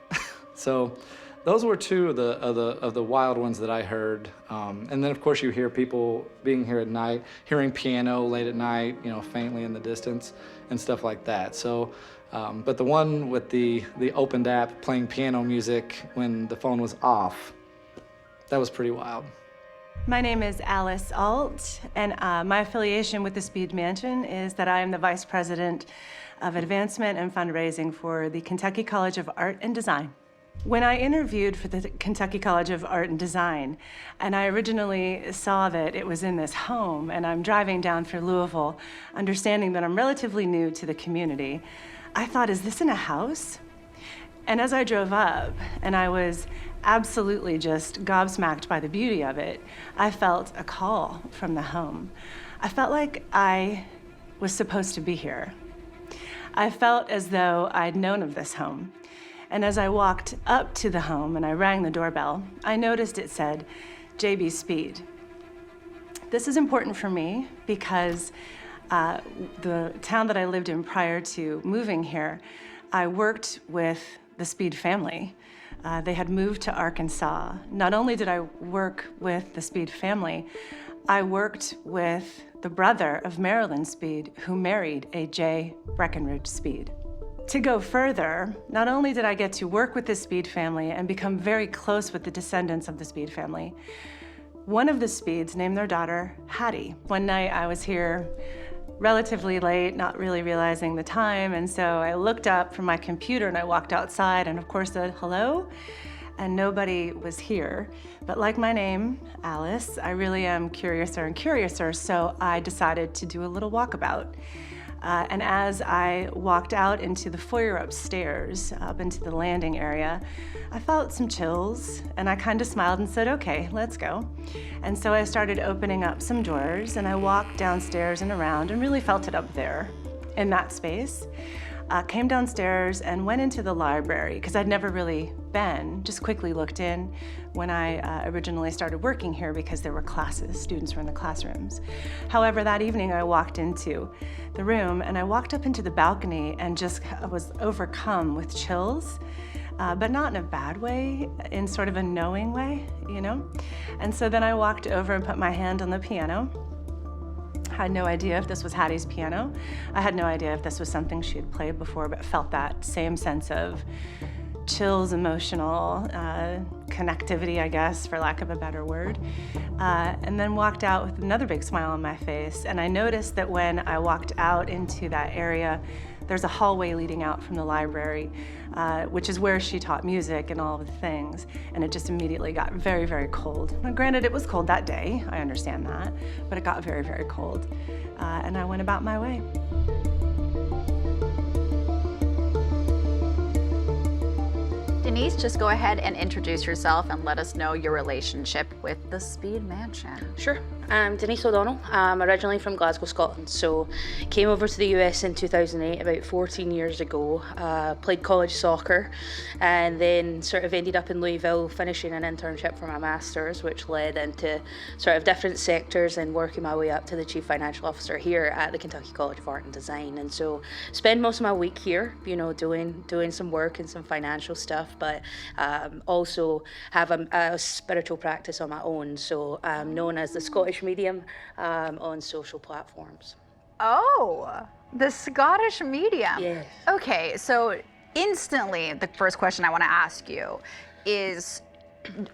So those were two of the wild ones that I heard. And then of course you hear people being here at night, hearing piano late at night, faintly in the distance and stuff like that. So, but the one with the opened app playing piano music when the phone was off, that was pretty wild. My name is Alice Alt, and my affiliation with the Speed Mansion is that I am the Vice President of Advancement and Fundraising for the Kentucky College of Art and Design. When I interviewed for the Kentucky College of Art and Design, and I originally saw that it was in this home, and I'm driving down through Louisville, understanding that I'm relatively new to the community, I thought, is this in a house? And as I drove up, and I was absolutely just gobsmacked by the beauty of it, I felt a call from the home. I felt like I was supposed to be here. I felt as though I'd known of this home. And as I walked up to the home and I rang the doorbell, I noticed it said, JB Speed. This is important for me because the town that I lived in prior to moving here, I worked with the Speed family. They had moved to Arkansas. Not only did I work with the Speed family, I worked with the brother of Marilyn Speed, who married a J. Breckenridge Speed. To go further, not only did I get to work with the Speed family and become very close with the descendants of the Speed family, one of the Speeds named their daughter Hattie. One night I was here relatively late, not really realizing the time, and so I looked up from my computer and I walked outside and of course said hello, and nobody was here. But like my name, Alice, I really am curiouser and curiouser, so I decided to do a little walkabout. And as I walked out into the foyer upstairs, up into the landing area, I felt some chills, and I kind of smiled and said, okay, let's go. And so I started opening up some drawers, and I walked downstairs and around and really felt it up there in that space. Came downstairs and went into the library, because I'd never really been, just quickly looked in when I originally started working here, because there were classes, students were in the classrooms. However, that evening I walked into the room and I walked up into the balcony and just was overcome with chills, but not in a bad way, in sort of a knowing way, you know? And so then I walked over and put my hand on the piano. I had no idea if this was Hattie's piano. I had no idea if this was something she had played before, but felt that same sense of chills, emotional connectivity, I guess, for lack of a better word. And then walked out with another big smile on my face. And I noticed that when I walked out into that area, there's a hallway leading out from the library, which is where she taught music and all of the things. And it just immediately got very, very cold. Now, granted, it was cold that day, I understand that, but it got very, very cold. And I went about my way. Denise, just go ahead and introduce yourself and let us know your relationship with the Speed Mansion. Sure. I'm Denise O'Donnell. I'm originally from Glasgow, Scotland, so came over to the US in 2008, about 14 years ago. Played college soccer, and then sort of ended up in Louisville finishing an internship for my master's, which led into sort of different sectors and working my way up to the Chief Financial Officer here at the Kentucky College of Art and Design. And so spend most of my week here, you know, doing some work and some financial stuff, but also have a spiritual practice on my own. So I'm known as the Scottish medium on social platforms. Oh, the Scottish medium. Yeah. Okay, so instantly, the first question I want to ask you is,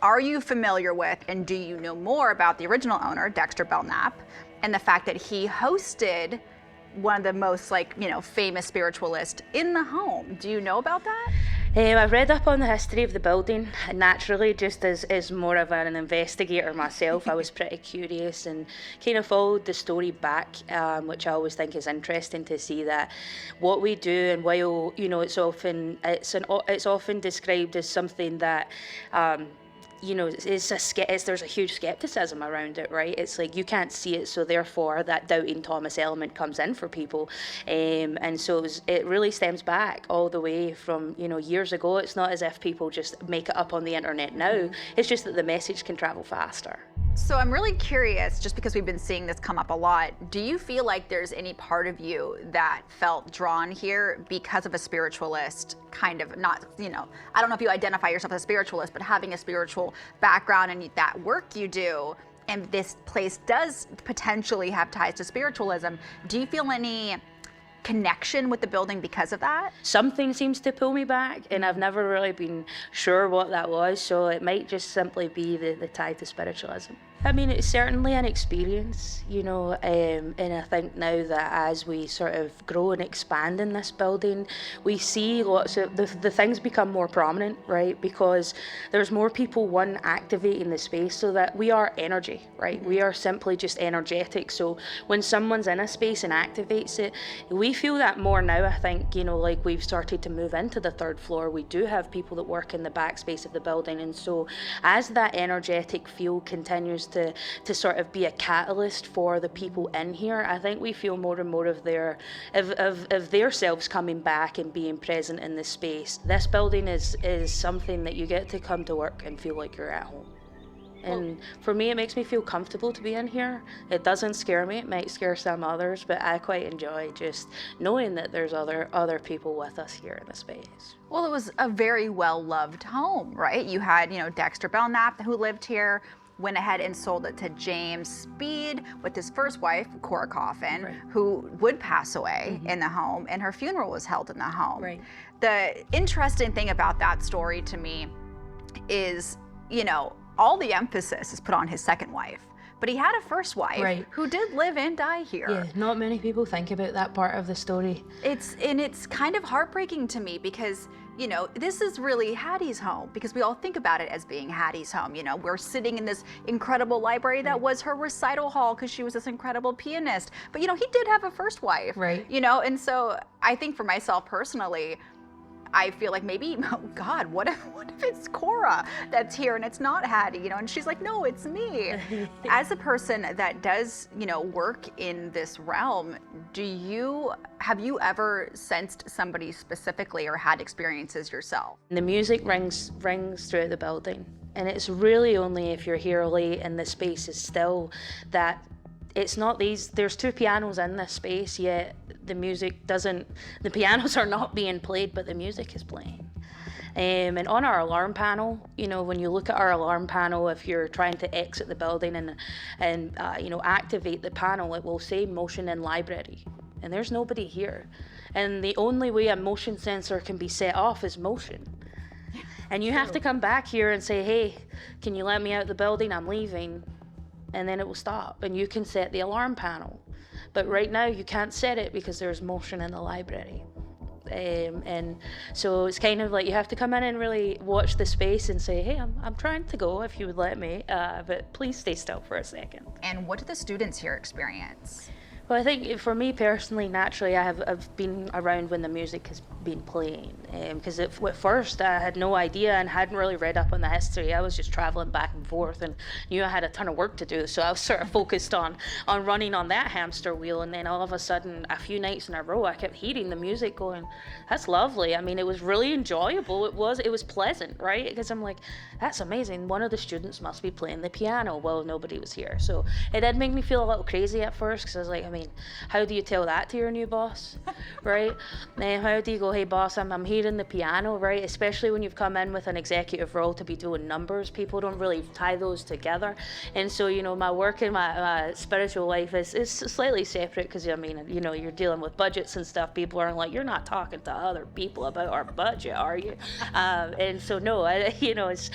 are you familiar with and do you know more about the original owner, Dexter Belknap, and the fact that he hosted one of the most, like, you know, famous spiritualists in the home? Do you know about that? I've read up on the history of the building, and naturally, just as more of an investigator myself, I was pretty curious and kind of followed the story back, which I always think is interesting to see that what we do, and while, you know, it's often described as something that you know, there's a huge skepticism around it, right? It's like you can't see it, so therefore that doubting Thomas element comes in for people, and so it really stems back all the way from, you know, years ago. It's not as if people just make it up on the internet now. It's just that the message can travel faster. So I'm really curious, just because we've been seeing this come up a lot, do you feel like there's any part of you that felt drawn here because of a spiritualist, kind of, not, you know, I don't know if you identify yourself as a spiritualist, but having a spiritual background and that work you do, and this place does potentially have ties to spiritualism, do you feel any connection with the building because of that? Something seems to pull me back, and I've never really been sure what that was, so it might just simply be the tie to spiritualism. I mean, it's certainly an experience, you know, and I think now that as we sort of grow and expand in this building, we see lots of the things become more prominent, right? Because there's more people, activating the space, so that we are energy, right? We are simply just energetic. So when someone's in a space and activates it, we feel that more now, I think, you know, like we've started to move into the third floor. We do have people that work in the back space of the building. And so as that energetic field continues to sort of be a catalyst for the people in here, I think we feel more and more of their selves coming back and being present in this space. This building is something that you get to come to work and feel like you're at home. And for me, it makes me feel comfortable to be in here. It doesn't scare me. It might scare some others, but I quite enjoy just knowing that there's other people with us here in the space. Well, it was a very well-loved home, right? You had, you know, Dexter Belknap, who lived here, went ahead and sold it to James Speed with his first wife, Cora Coffin, right, who would pass away in the home, and her funeral was held in the home. Right. The interesting thing about that story to me is, you know, all the emphasis is put on his second wife, but he had a first wife Right. who did live and die here. Yeah, not many people think about that part of the story. It's kind of heartbreaking to me because, you know, this is really Hattie's home because we all think about it as being Hattie's home. You know, we're sitting in this incredible library that was her recital hall because she was this incredible pianist. But, you know, he did have a first wife. Right. You know, and so I think for myself personally, I feel like maybe, oh God, what if it's Cora that's here and it's not Hattie, you know? And she's like, no, it's me. As a person that does, you know, work in this realm, have you ever sensed somebody specifically or had experiences yourself? The music rings throughout the building, and it's really only if you're here late and the space is still that it's not there's two pianos in this space, yet the pianos are not being played, but the music is playing. And on our alarm panel, you know, when you look at our alarm panel, if you're trying to exit the building and you know, activate the panel, it will say motion in library. And there's nobody here. And the only way a motion sensor can be set off is motion. And you have to come back here and say, hey, can you let me out the building? I'm leaving. And then it will stop, and you can set the alarm panel. But right now you can't set it because there's motion in the library. And so it's kind of like you have to come in and really watch the space and say, hey, I'm trying to go if you would let me, but please stay still for a second. And what do the students here experience? Well, I think for me personally, naturally, I've been around when the music has been playing. Because at first I had no idea and hadn't really read up on the history. I was just traveling back and forth and knew I had a ton of work to do. So I was sort of focused on running on that hamster wheel. And then all of a sudden, a few nights in a row, I kept hearing the music going, that's lovely. I mean, it was really enjoyable. It was pleasant, right? Because I'm like, that's amazing. One of the students must be playing the piano. Well, nobody was here. So it did make me feel a little crazy at first because I was like, I mean, how do you tell that to your new boss, right? And how do you go, hey boss, I'm hearing the piano, right? Especially when you've come in with an executive role to be doing numbers, people don't really tie those together. And so, you know, my work and my spiritual life is slightly separate because, I mean, you know, you're dealing with budgets and stuff. People are like, you're not talking to other people about our budget, are you? And so, no, you know, it's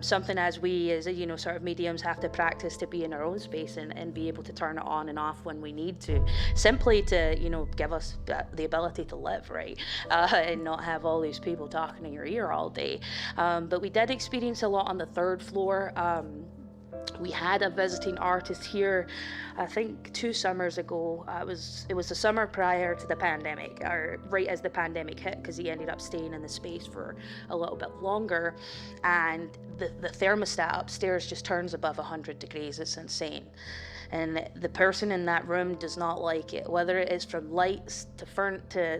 something as we, as you know, sort of mediums have to practice to be in our own space and be able to turn it on and off when we need to, simply to, you know, give us the ability to live, right? And not have all these people talking in your ear all day. But we did experience a lot on the third floor. We had a visiting artist here, I think 2 summers ago. It was the summer prior to the pandemic, or right as the pandemic hit, because he ended up staying in the space for a little bit longer. And the thermostat upstairs just turns above 100 degrees. It's insane. And the person in that room does not like it, whether it is from lights to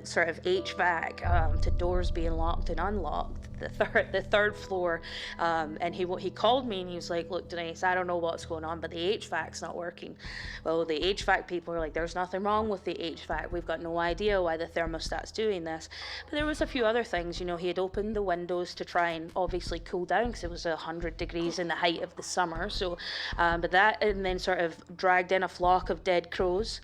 sort of HVAC, to doors being locked and unlocked. The third floor, and he called me and he was like, look, Denise, I don't know what's going on, but the HVAC's not working. Well, the HVAC people are like, there's nothing wrong with the HVAC. We've got no idea why the thermostat's doing this. But there was a few other things. You know, he had opened the windows to try and obviously cool down because it was 100 degrees in the height of the summer. So, but that, and then sort of dragged in a flock of dead crows.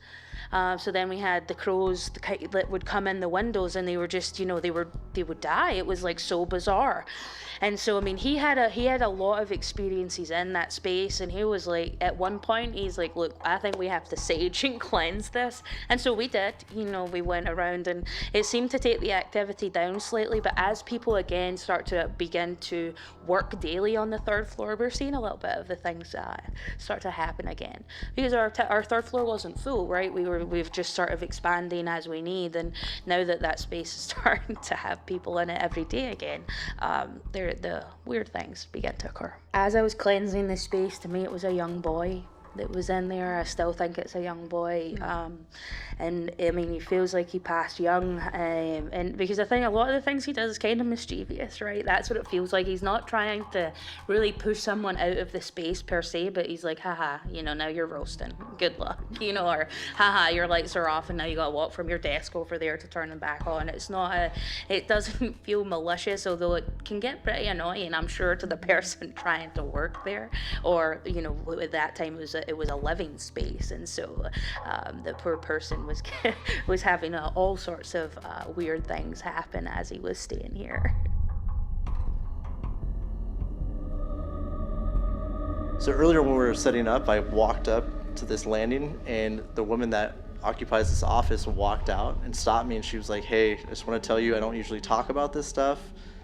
So then we had the crows that would come in the windows, and they were just, you know, they would die. It was like so bizarre. And so, I mean, he had a lot of experiences in that space, and he was like, at one point, he's like, look, I think we have to sage and cleanse this. And so we did, you know, we went around, and it seemed to take the activity down slightly, but as people again start to begin to work daily on the third floor, we're seeing a little bit of the things start to happen again. Because our third floor wasn't full, right? We've just sort of expanding as we need, and now that space is starting to have people in it every day again, the weird things begin to occur. As I was cleansing the space, to me it was a young boy that was in there. I still think it's a young boy, and I mean, he feels like he passed young, and because I think a lot of the things he does is kind of mischievous, right? That's what it feels like. He's not trying to really push someone out of the space per se, but he's like, haha, you know, now you're roasting, good luck, you know, or haha, your lights are off and now you gotta walk from your desk over there to turn them back on. It's not it doesn't feel malicious, although it can get pretty annoying, I'm sure, to the person trying to work there, or, you know, at that time it was a living space, and so the poor person was having all sorts of weird things happen as he was staying here. So earlier when we were setting up, I walked up to this landing, and the woman that occupies this office walked out and stopped me, and she was like, hey, I just want to tell you, I don't usually talk about this stuff,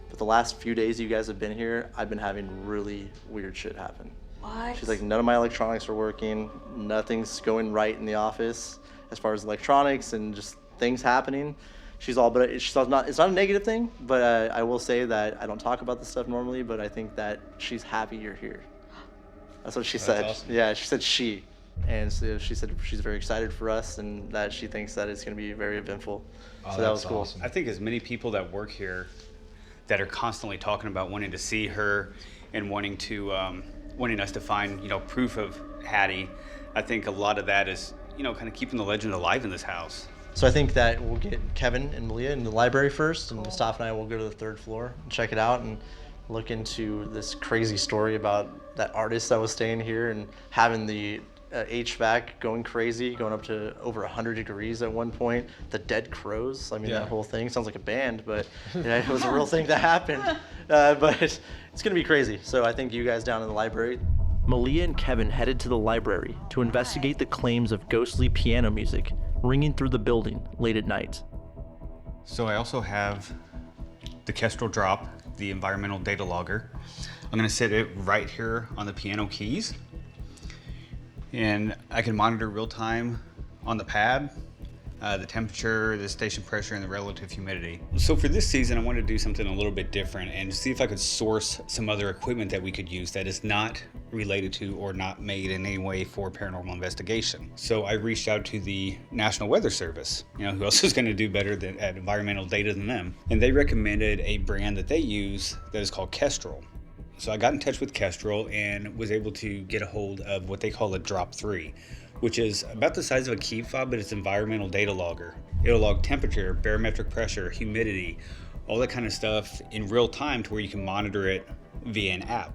but the last few days you guys have been here, I've been having really weird shit happen. What? She's like, none of my electronics are working, nothing's going right in the office as far as electronics and just things happening. She's all, but it's not a negative thing, but I will say that I don't talk about this stuff normally, but I think that she's happy you're here. That's what she said. Awesome. Yeah, she said she. And so she said she's very excited for us and that she thinks that it's going to be very eventful. So that was cool. Awesome. I think as many people that work here that are constantly talking about wanting to see her and wanting us to find, proof of Hattie, I think a lot of that is, kind of keeping the legend alive in this house. So I think that we'll get Kevin and Malia in the library first, and Mustafa and I will go to the 3rd floor and check it out and look into this crazy story about that artist that was staying here and having the HVAC going crazy, going up to over 100 degrees at one point. The dead crows, I mean, that whole thing sounds like a band, but it was a real thing that happened. But it's gonna be crazy. So I think you guys down in the library. Malia and Kevin headed to the library to investigate the claims of ghostly piano music ringing through the building late at night. So I also have the Kestrel drop, the environmental data logger. I'm gonna set it right here on the piano keys, and I can monitor real time on the pad, the temperature, the station pressure, and the relative humidity. So for this season, I wanted to do something a little bit different and see if I could source some other equipment that we could use that is not related to or not made in any way for paranormal investigation. So I reached out to the National Weather Service, who else is going to do better at environmental data than them? And they recommended a brand that they use that is called Kestrel. So I got in touch with Kestrel and was able to get a hold of what they call a Drop 3, which is about the size of a key fob, but it's environmental data logger. It'll log temperature, barometric pressure, humidity, all that kind of stuff in real time to where you can monitor it via an app.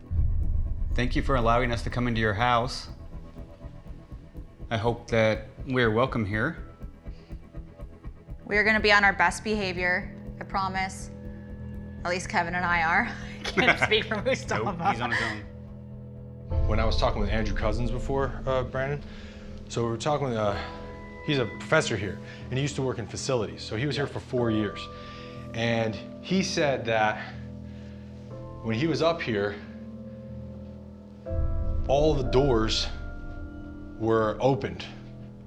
Thank you for allowing us to come into your house. I hope that we're welcome here. We're gonna be on our best behavior, I promise. At least Kevin and I are. I can't speak for Mustafa. Nope, he's on his own. When I was talking with Andrew Cousins before, Brandon, so we were talking with, he's a professor here, and he used to work in facilities. So he was here for 4 years. And he said that when he was up here, all the doors were opened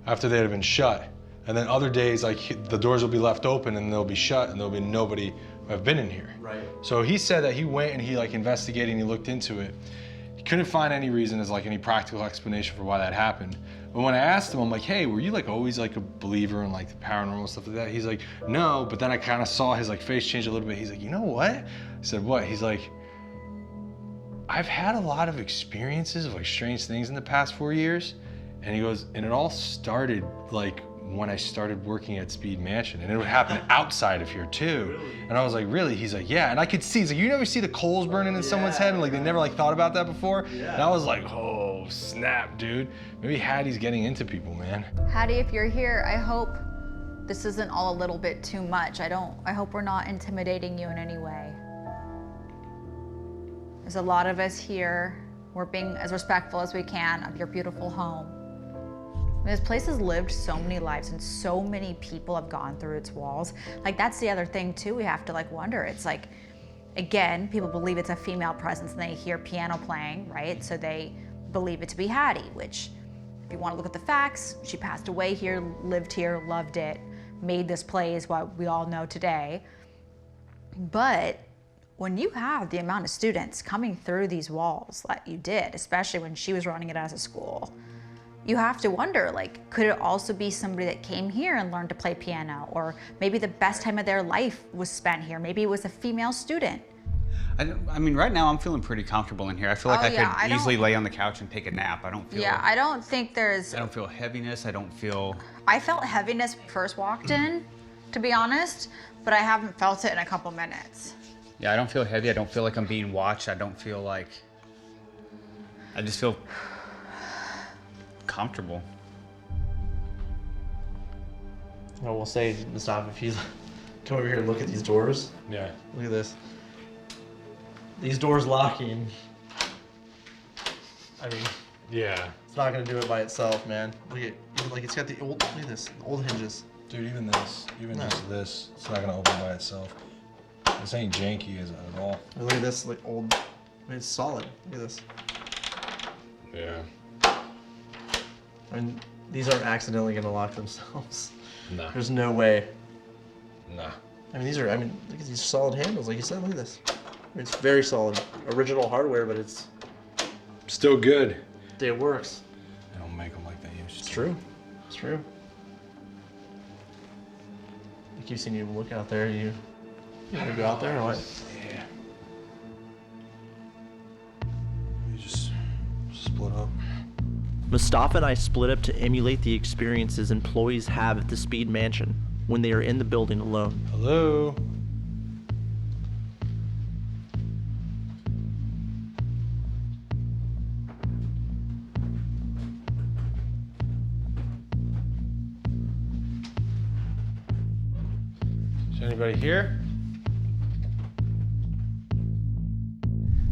after they had been shut. And then other days, like the doors will be left open and they'll be shut and there'll be nobody who have been in here. Right. So he said that he went and he investigated and he looked into it. He couldn't find any reason as any practical explanation for why that happened. But when I asked him, I'm like, hey, were you always a believer in the paranormal stuff like that? He's like, no, but then I kind of saw his face change a little bit. He's like, you know what? I said, what? He's like, I've had a lot of experiences of strange things in the past 4 years. And he goes, and it all started when I started working at Speed Mansion, and it would happen outside of here too. Really? And I was like, really? He's like, yeah. And I could see, he's like, you never see the coals burning in someone's head, and they never thought about that before? Yeah. And I was like, oh, snap, dude. Maybe Hattie's getting into people, man. Hattie, if you're here, I hope this isn't all a little bit too much. I hope we're not intimidating you in any way. There's a lot of us here. We're being as respectful as we can of your beautiful home. This place has lived so many lives and so many people have gone through its walls. That's the other thing too, we have to wonder. It's again, people believe it's a female presence and they hear piano playing, right? So they believe it to be Hattie, which if you want to look at the facts, she passed away here, lived here, loved it, made this place what we all know today. But when you have the amount of students coming through these walls that you did, especially when she was running it as a school, you have to wonder, could it also be somebody that came here and learned to play piano? Or maybe the best time of their life was spent here. Maybe it was a female student. I mean, right now I'm feeling pretty comfortable in here. I feel like I could easily lay on the couch and take a nap. I don't feel... Yeah, I don't think there's... I don't feel heaviness. I don't feel... I felt heaviness first walked in, to be honest, but I haven't felt it in a couple minutes. Yeah, I don't feel heavy. I don't feel like I'm being watched. I don't feel like... I just feel... comfortable. I will say, Mustafa, if you come over here and look at these doors. Yeah. Look at this. These doors locking. I mean, yeah, it's not gonna do it by itself, man. Look at, like it's got the old, look at this, the old hinges. Dude, even this, just this, it's not gonna open by itself. This ain't janky at all. Look at this, like old, I mean, it's solid. Look at this. Yeah. I mean, these aren't accidentally gonna lock themselves. Nah. There's no way. Nah. I mean, look at these solid handles, like you said, look at this. I mean, it's very solid. Original hardware, but it's still good. It works. They don't make them like they used to. It's true. It's true. I keep seeing you look out there. You wanna go out there or what? Yeah. We just split up. Mustafa and I split up to emulate the experiences employees have at the Speed Mansion when they are in the building alone. Hello? Is anybody here?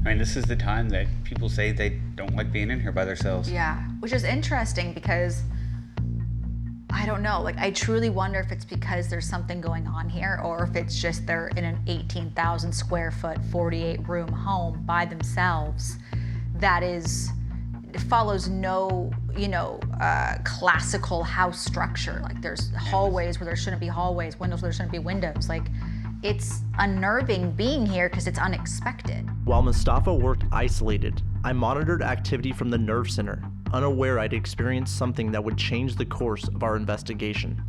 I mean, this is the time that people say they don't like being in here by themselves. Yeah, which is interesting because I don't know, like I truly wonder if it's because there's something going on here or if it's just they're in an 18,000 square foot, 48 room home by themselves that follows no, classical house structure. Like there's hallways where there shouldn't be hallways, windows where there shouldn't be windows. Like it's unnerving being here because it's unexpected. While Mustafa worked isolated, I monitored activity from the nerve center, unaware I'd experienced something that would change the course of our investigation.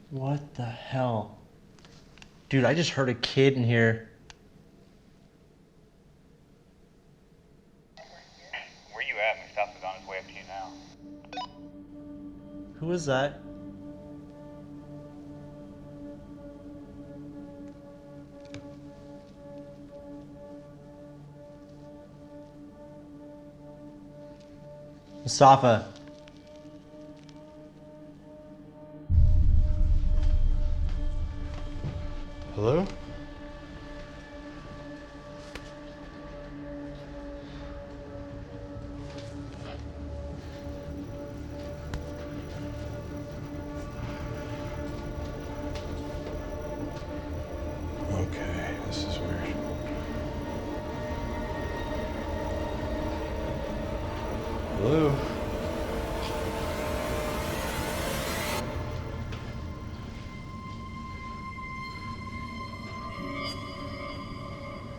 What the hell? Dude, I just heard a kid in here. Where you at? Mustafa's on his way up to you now. Who is that? Mustafa. Hello? Okay, this is weird. Hello?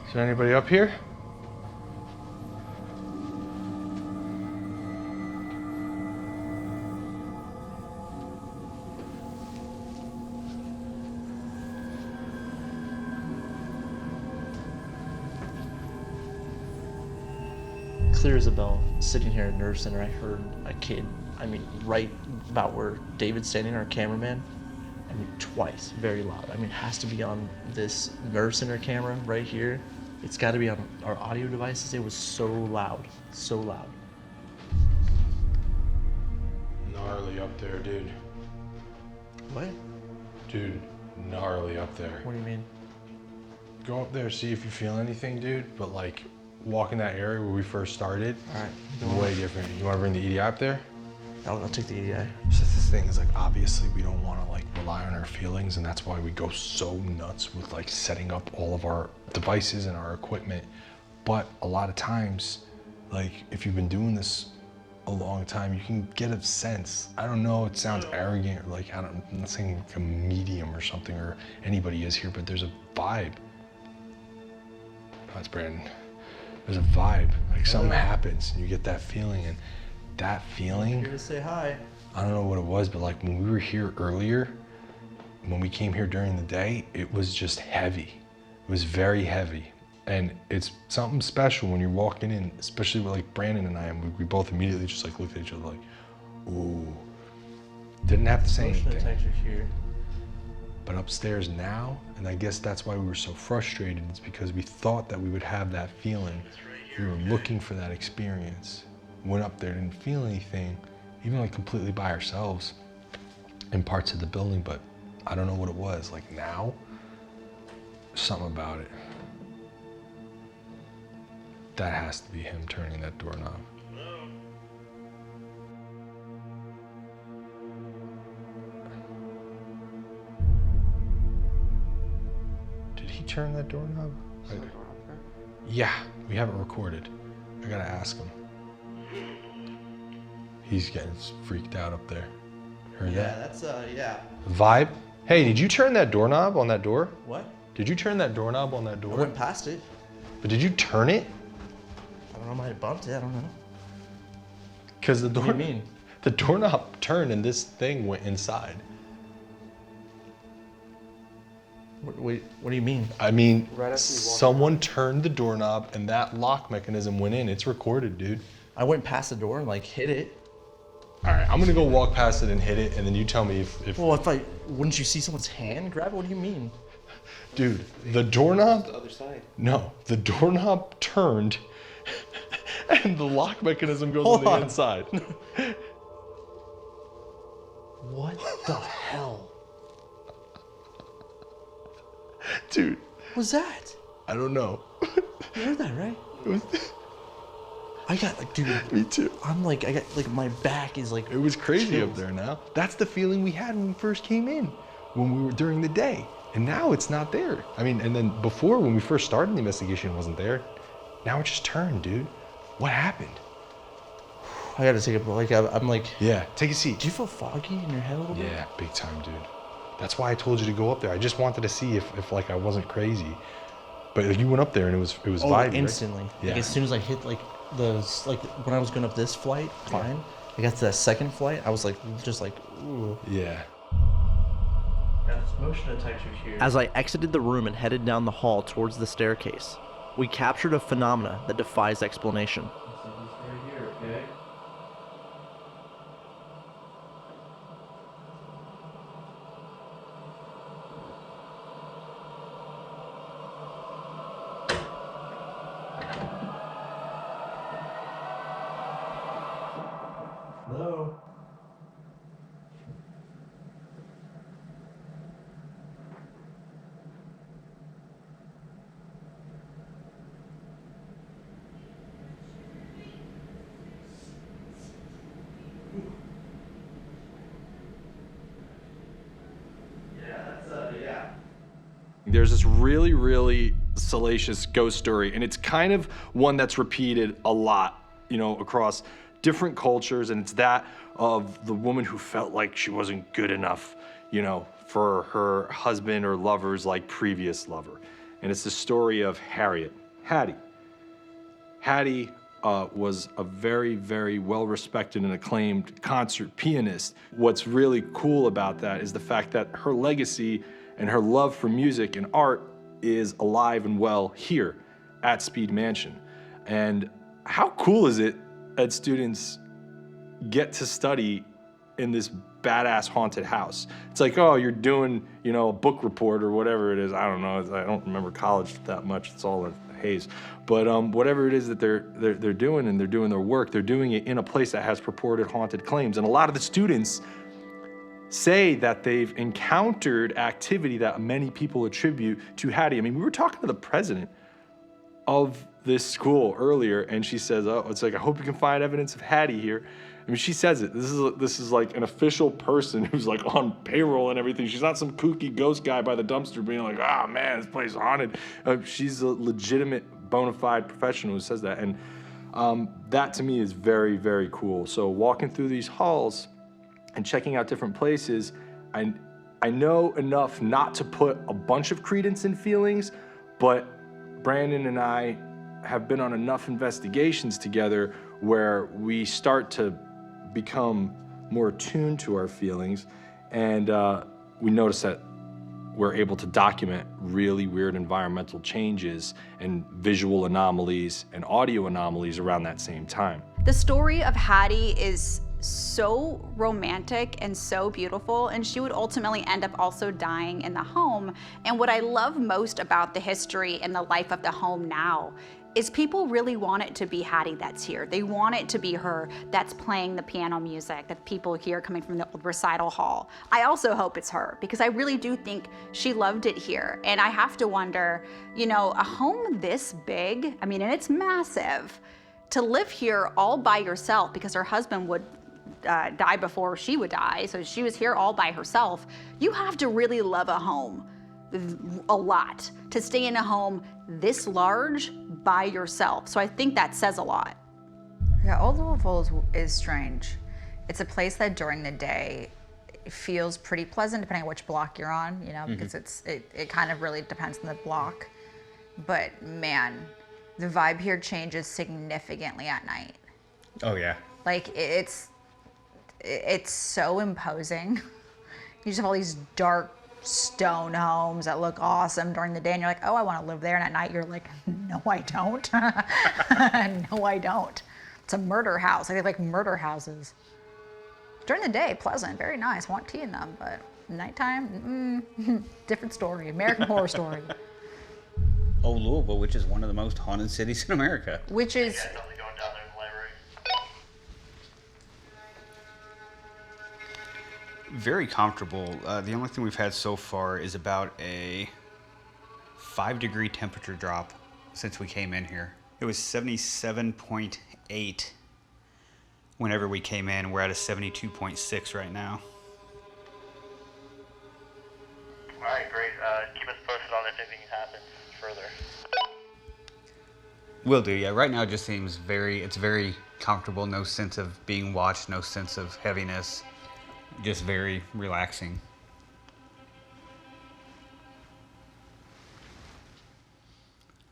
Is there anybody up here? Clear as a bell, sitting here at Nerve Center, I heard a kid, right about where David's standing, our cameraman, twice, very loud. It has to be on this Nerve Center camera right here. It's got to be on our audio devices. It was so loud, so loud. Gnarly up there, dude. What? Dude, gnarly up there. What do you mean? Go up there, see if you feel anything, dude. But like, walk in that area where we first started. All right. Way different. You want to bring the EDI up there? I'll take the EDI. So this thing is like, obviously we don't want to like rely on our feelings, and that's why we go so nuts with like setting up all of our devices and our equipment. But a lot of times, like if you've been doing this a long time, you can get a sense. I don't know, it sounds arrogant, or like, I'm not saying like a medium or something, or anybody is here, but there's a vibe. That's Brandon. There's a vibe, like something happens, and you get that feeling, and that feeling. Here to say hi. I don't know what it was, but like when we were here earlier, when we came here during the day, it was just heavy. It was very heavy. And it's something special when you're walking in, especially with like Brandon and I, and we both immediately just like looked at each other like, ooh. Didn't have to say anything. Here. But upstairs now, and I guess that's why we were so frustrated, it's because we thought that we would have that feeling. We were looking for that experience. went up there, didn't feel anything, even like completely by ourselves in parts of the building, but I don't know what it was. Like now, something about it. That has to be him turning that doorknob. Did he turn that doorknob? Yeah, we have it recorded. I gotta ask him. He's getting freaked out up there. Heard that? That's yeah. Vibe? Hey, did you turn that doorknob on that door? What? Did you turn that doorknob on that door? I went past it. But did you turn it? I don't know, I might have bumped it, I don't know. Because the door. What do you mean? The doorknob turned and this thing went inside. Wait, what do you mean? I mean, Right after you walked someone turned the doorknob and that lock mechanism went in. It's recorded, dude. I went past the door and like hit it. All right, I'm gonna go walk past it and hit it, and then you tell me if Well, wouldn't you see someone's hand grab it? What do you mean? Dude, the doorknob. The other side. No, the doorknob turned, and the lock mechanism goes Hold on the on. inside. What the hell? Dude. What was that? I don't know. You heard that, right? It was. I got like, dude. Me too. I'm like, I got like, my back is like. It was crazy chills. up there now. That's the feeling we had when we first came in, when we were during the day. And now it's not there. I mean, and then before, when we first started the investigation, it wasn't there. Now it just turned, dude. What happened? I gotta take a break. I'm like. Yeah, take a seat. Do you feel foggy in your head a little bit? Yeah, big time, dude. That's why I told you to go up there. I just wanted to see if like I wasn't crazy. But you went up there and it was vibey, instantly. Right? Yeah. Like as soon as I hit like when I was going up this flight, fine. I got to that second flight, I was like, just like, ooh. Yeah. Motion detector here. As I exited the room and headed down the hall towards the staircase, we captured a phenomena that defies explanation. Right here, okay? Hello? There's this really, really salacious ghost story, and it's kind of one that's repeated a lot, you know, across different cultures, and it's that of the woman who felt like she wasn't good enough, you know, for her husband or lover's like previous lover. And it's the story of Hattie. Hattie was a very, very well-respected and acclaimed concert pianist. What's really cool about that is the fact that her legacy and her love for music and art is alive and well here at Speed Mansion. And how cool is it that students get to study in this badass haunted house? It's like, oh, you're doing, you know, a book report or whatever it is. I don't know. I don't remember college that much. It's all a haze. But whatever it is that they're doing, and they're doing their work, they're doing it in a place that has purported haunted claims. And a lot of the students say that they've encountered activity that many people attribute to Hattie. I mean, we were talking to the president of this school earlier, and she says, oh, it's like, I hope you can find evidence of Hattie here. I mean, she says it. This is like an official person who's like on payroll and everything. She's not some kooky ghost guy by the dumpster being like, oh man, this place is haunted. She's a legitimate, bona fide professional who says that. And that to me is very, very cool. So walking through these halls and checking out different places, I know enough not to put a bunch of credence in feelings, but Brandon and I have been on enough investigations together where we start to become more attuned to our feelings, and we notice that we're able to document really weird environmental changes and visual anomalies and audio anomalies around that same time. The story of Hattie is so romantic and so beautiful, and she would ultimately end up also dying in the home. And what I love most about the history and the life of the home now is people really want it to be Hattie that's here. They want it to be her that's playing the piano music that people hear coming from the old recital hall. I also hope it's her, because I really do think she loved it here. And I have to wonder, you know, a home this big, I mean, and it's massive, to live here all by yourself because her husband would die before she would die, so she was here all by herself. You have to really love a home a lot to stay in a home this large by yourself. So I think that says a lot. Yeah, Old Louisville is strange. It's a place that during the day feels pretty pleasant depending on which block you're on, you know, because it kind of really depends on the block. But man, the vibe here changes significantly at night. Oh yeah. Like it's so imposing. You just have all these dark stone homes that look awesome during the day, and you're like, oh, I want to live there. And at night, you're like, no, I don't. No, I don't. It's a murder house. I like murder houses. During the day, pleasant, very nice. Want tea in them, but nighttime, different story. American Horror Story. Old Louisville, which is one of the most haunted cities in America. Which is. Very comfortable. The only thing we've had so far is about a 5-degree temperature drop since we came in here. It was 77.8 whenever we came in. We're at a 72.6 right now. All right, great. Keep us posted on if anything happens further. Will do, yeah. Right now it just seems it's very comfortable. No sense of being watched, no sense of heaviness. Just very relaxing.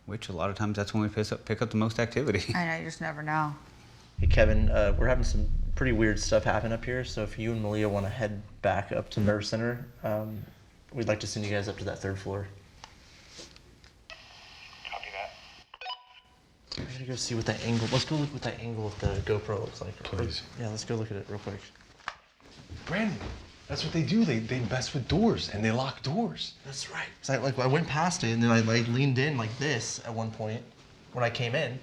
Which a lot of times that's when we pick up the most activity. I know, you just never know. Hey Kevin, we're having some pretty weird stuff happen up here, so if you and Malia want to head back up to Nerve Center, we'd like to send you guys up to that 3rd floor. Copy that. I'm gonna go see what that angle, let's go look what that angle of the GoPro looks like. Please. Yeah, let's go look at it real quick. Brandon, that's what they do. They mess with doors and they lock doors. That's right. So I went past it and then I leaned in like this at one point when I came in.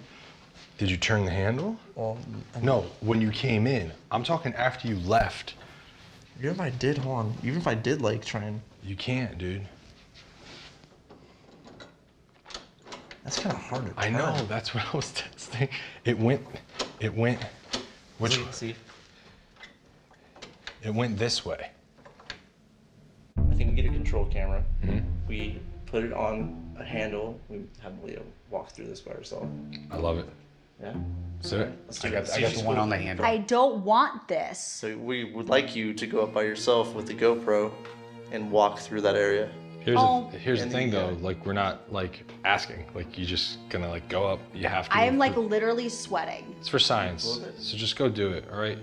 Did you turn the handle? Well, no, when you came in. I'm talking after you left. Even if I did, hold on. Even if I did like try and. You can't, dude. That's kind of hard to turn. I know, that's what I was testing. It went. Which? See? It went this way. I think we get a control camera. Mm-hmm. We put it on a handle. We have Malia walk through this by herself. I love it. Yeah? So Let's do I it. got the one on the handle. I don't want this. So we would like you to go up by yourself with the GoPro and walk through that area. Here's the thing though, like we're not like asking, like you're just gonna like go up, you have to. I am like literally sweating. It's for science, so just go do it, all right?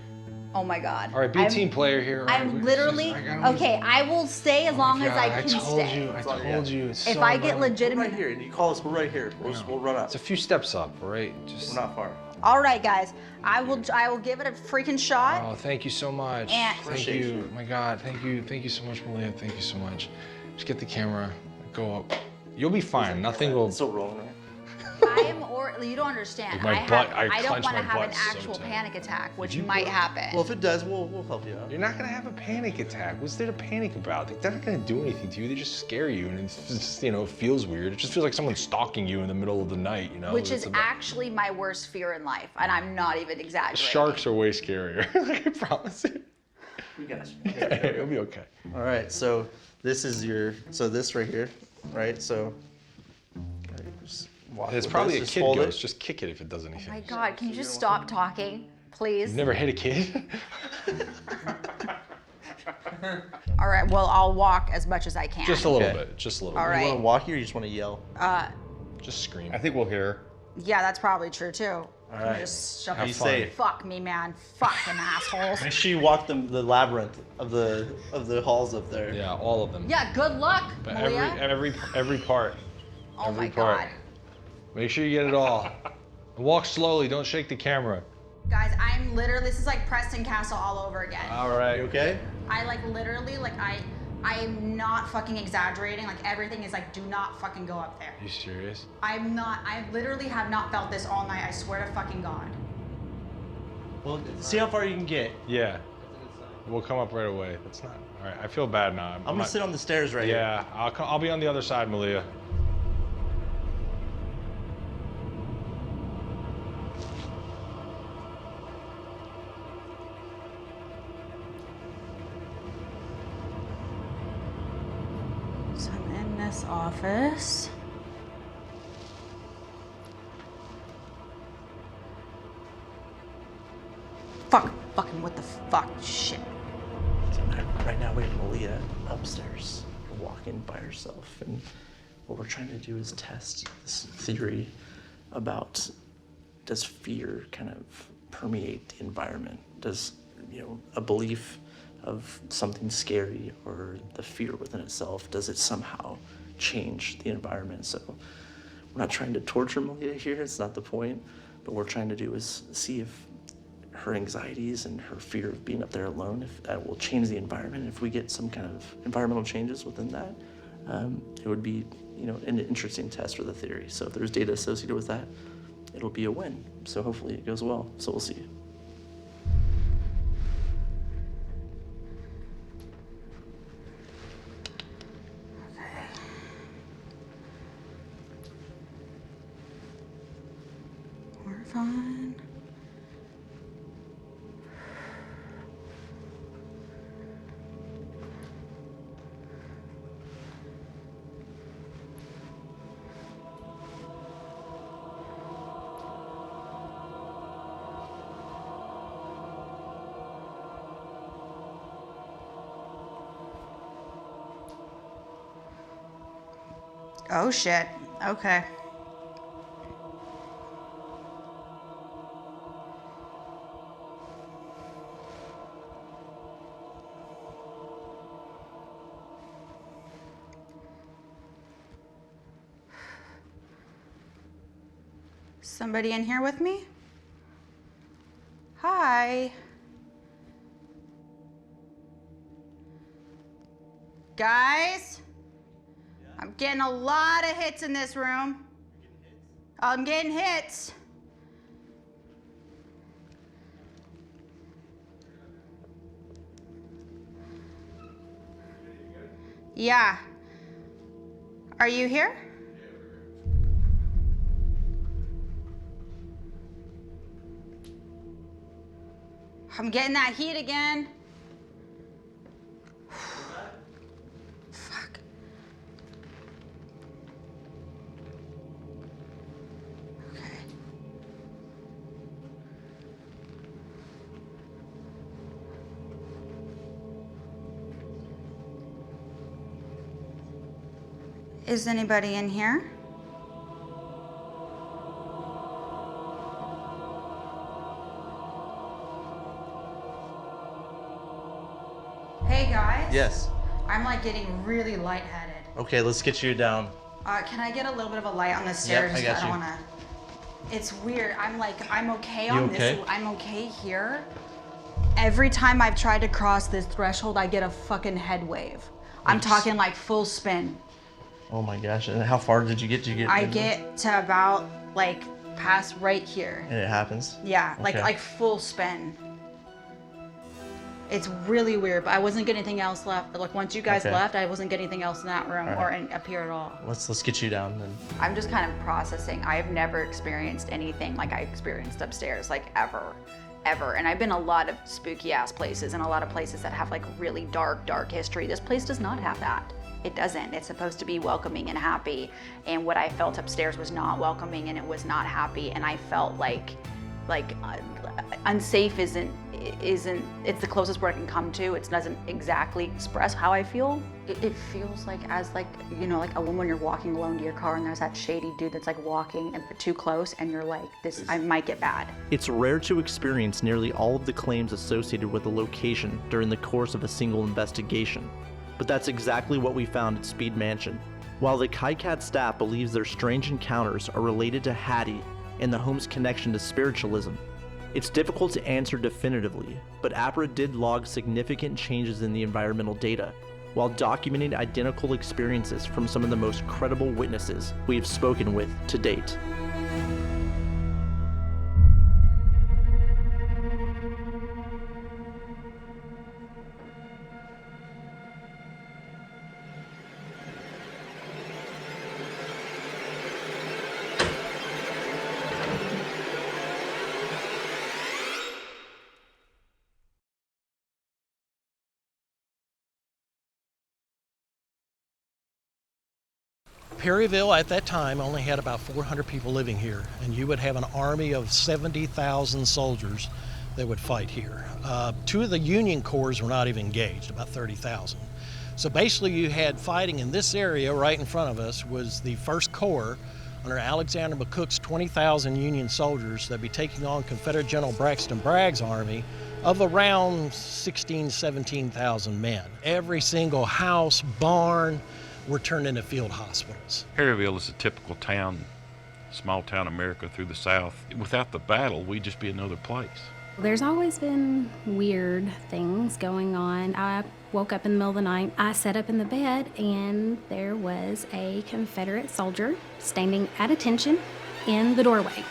Oh my God. All right, be a team player here. All I'm right? literally, okay, I will stay as long as I can stay. I told you. It's If so I get annoying. legitimate. Right here, and you call us, we're right here. We'll run up. It's a few steps up, all right? We're not far. All right, guys, I will give it a freaking shot. Oh, thank you so much. And- Thank you. My God, thank you so much, Malia. Thank you so much. Just get the camera, go up. You'll be fine. Nothing will. It's still rolling, right? You don't understand. My butt, I I don't clenched want to my have an butt so actual tight. panic attack, which you might happen. Well, if it does, we'll help you out. You're not gonna have a panic attack. What's there to panic about? They're not gonna do anything to you. They just scare you, and it's just, it feels weird. It just feels like someone's stalking you in the middle of the night, Which is actually my worst fear in life, and I'm not even exaggerating. Sharks are way scarier. I promise you. We got you. It'll be okay. All right, so this is this right here, right? So just walk It's with probably us, a just kid hold ghost. it. Just kick it if it does anything. Oh my God, can you just stop talking, please? You've never hit a kid? All right, well, I'll walk as much as I can. Just a little bit. Just a little All bit. right. You want to walk here or you just want to yell? Just scream. I think we'll hear her. Yeah, that's probably true too. All right. Just shove Be it. safe. Fuck me, man. Fucking assholes. Make sure you walk the labyrinth of the halls up there. Yeah, all of them. Yeah, good luck, But Malia. every part. Oh every my part. God. Make sure you get it all. And walk slowly. Don't shake the camera. Guys, I'm literally, this is like Preston Castle all over again. All right. You okay? I like literally, like I I am not fucking exaggerating. Like everything is like, do not fucking go up there. You serious? I'm not, I literally have not felt this all night. I swear to fucking God. Well, see how far you can get. Yeah. We'll come up right away. That's not, all right, I feel bad now. I'm gonna sit on the stairs right here. Yeah, I'll be on the other side, Malia. So I'm in this office. Fucking what the fuck? Shit. So right now we have Malia upstairs, walking by herself, and what we're trying to do is test this theory about, does fear kind of permeate the environment? Does, a belief of something scary or the fear within itself, does it somehow change the environment? So we're not trying to torture Malia here, it's not the point, but what we're trying to do is see if her anxieties and her fear of being up there alone, if that will change the environment. If we get some kind of environmental changes within that, it would be, an interesting test for the theory. So if there's data associated with that, it'll be a win. So hopefully it goes well. So we'll see. We're fine. Oh shit. Okay. Somebody in here with me? Hi. Guys? I'm getting a lot of hits in this room. I'm getting hits. Yeah. Are you here? I'm getting that heat again. Fuck. Okay. Is anybody in here? Hey guys. Yes. I'm like getting really lightheaded. Okay, let's get you down. Can I get a little bit of a light on the stairs? Yep, I got don't you. wanna. It's weird. I'm okay You on okay? this. I'm okay here. Every time I've tried to cross this threshold, I get a fucking head wave. I'm talking like full spin. Oh my gosh, and how far did you get? I get to about like past right here. And it happens? Yeah, Okay. like full spin. It's really weird, but I wasn't getting anything else left. Like once you guys Okay. left, I wasn't getting anything else in that room All or right. up here at all. Let's get you down then. I'm just kind of processing. I've never experienced anything like I experienced upstairs, like ever. And I've been a lot of spooky ass places and a lot of places that have like really dark history. This place does not have that. It doesn't. It's supposed to be welcoming and happy. And what I felt upstairs was not welcoming and it was not happy. And I felt like unsafe isn't, it's the closest word I can come to. It doesn't exactly express how I feel. It feels like as like a woman when you're walking alone to your car and there's that shady dude that's like walking too close and you're like, I might get bad. It's rare to experience nearly all of the claims associated with a location during the course of a single investigation, but that's exactly what we found at Speed Mansion. While the KiCad staff believes their strange encounters are related to Hattie and the home's connection to spiritualism, it's difficult to answer definitively, but APRA did log significant changes in the environmental data, while documenting identical experiences from some of the most credible witnesses we've spoken with to date. Perryville at that time only had about 400 people living here, and you would have an army of 70,000 soldiers that would fight here. Two of the Union Corps were not even engaged, about 30,000. So basically you had fighting in this area right in front of us was the 1st Corps under Alexander McCook's 20,000 Union soldiers that would be taking on Confederate General Braxton Bragg's army of around 16,000, 17,000 men. Every single house, barn, were turned into field hospitals. Perryville is a typical town, small town America through the South. Without the battle, we'd just be another place. There's always been weird things going on. I woke up in the middle of the night. I sat up in the bed and there was a Confederate soldier standing at attention in the doorway.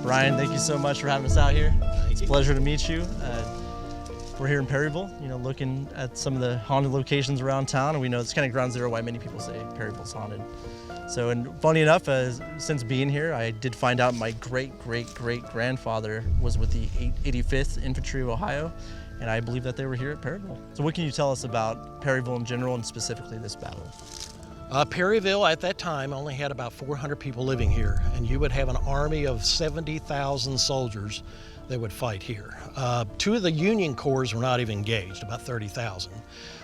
Brian, thank you so much for having us out here. It's a pleasure to meet you. We're here in Perryville, looking at some of the haunted locations around town, and we know it's kind of ground zero why many people say Perryville's haunted. So, and funny enough, since being here, I did find out my great-great-great-grandfather was with the 85th Infantry of Ohio, and I believe that they were here at Perryville. So what can you tell us about Perryville in general and specifically this battle? Perryville at that time only had about 400 people living here, and you would have an army of 70,000 soldiers that would fight here. Two of the Union Corps were not even engaged, about 30,000.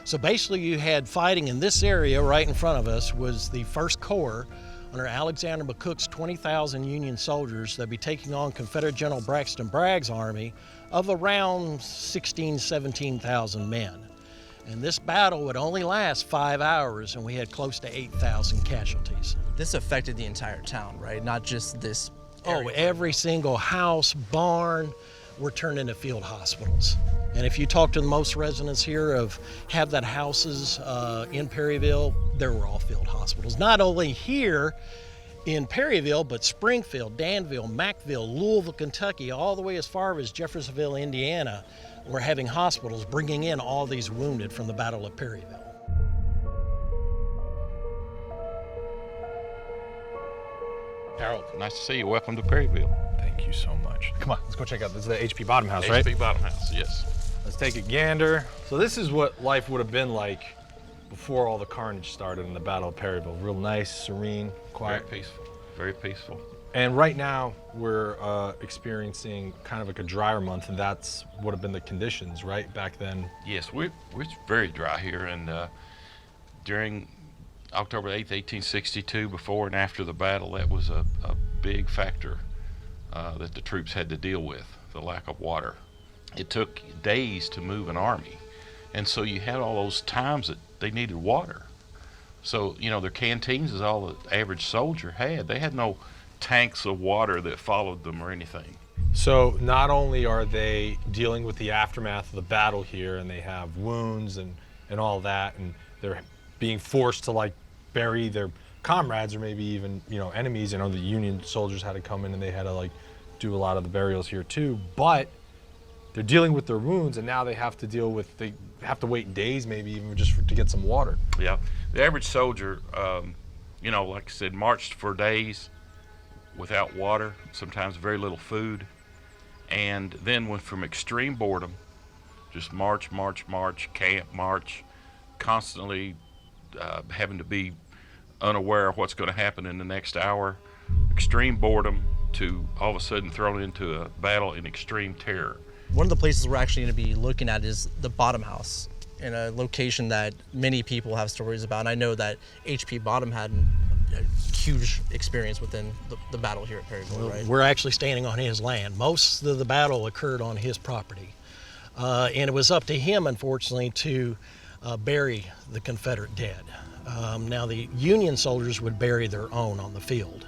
So basically you had fighting in this area right in front of us was the 1st Corps under Alexander McCook's 20,000 Union soldiers that would be taking on Confederate General Braxton Bragg's army of around 16,000, 17,000 men. And this battle would only last 5 hours, and we had close to 8,000 casualties. This affected the entire town, right? Not just this area. Oh, every single house, barn were turned into field hospitals. And if you talk to most residents here have that houses in Perryville, they were all field hospitals. Not only here in Perryville, but Springfield, Danville, Mackville, Louisville, Kentucky, all the way as far as Jeffersonville, Indiana, were having hospitals bringing in all these wounded from the Battle of Perryville. Harold, nice to see you. Welcome to Perryville. Thank you so much. Come on, let's go check out. This is the HP Bottom House, right? HP Bottom House, yes. Let's take a gander. So this is what life would have been like before all the carnage started in the Battle of Perryville. Real nice, serene, quiet. Very peaceful, very peaceful. And right now we're experiencing kind of like a drier month, and that's would have been the conditions, right, back then? Yes, we're very dry here, and during October 8th, 1862, before and after the battle, that was a big factor that the troops had to deal with, the lack of water. It took days to move an army, and so you had all those times that they needed water. So, their canteens is all the average soldier had. They had no tanks of water that followed them or anything. So not only are they dealing with the aftermath of the battle here, and they have wounds and all that, and they're being forced to bury their comrades or maybe even enemies. The Union soldiers had to come in and they had to do a lot of the burials here too, but they're dealing with their wounds, and now they have to wait days maybe even just to get some water. Yeah, the average soldier, like I said, marched for days without water, sometimes very little food, and then went from extreme boredom, just march, camp, march, constantly having to be unaware of what's going to happen in the next hour, extreme boredom, to all of a sudden thrown into a battle in extreme terror. One of the places we're actually going to be looking at is the Bottom House, in a location that many people have stories about. And I know that H.P. Bottom had a huge experience within the battle here at Perryville, right? We're actually standing on his land. Most of the battle occurred on his property. And it was up to him, unfortunately, to bury the Confederate dead. Now, the Union soldiers would bury their own on the field.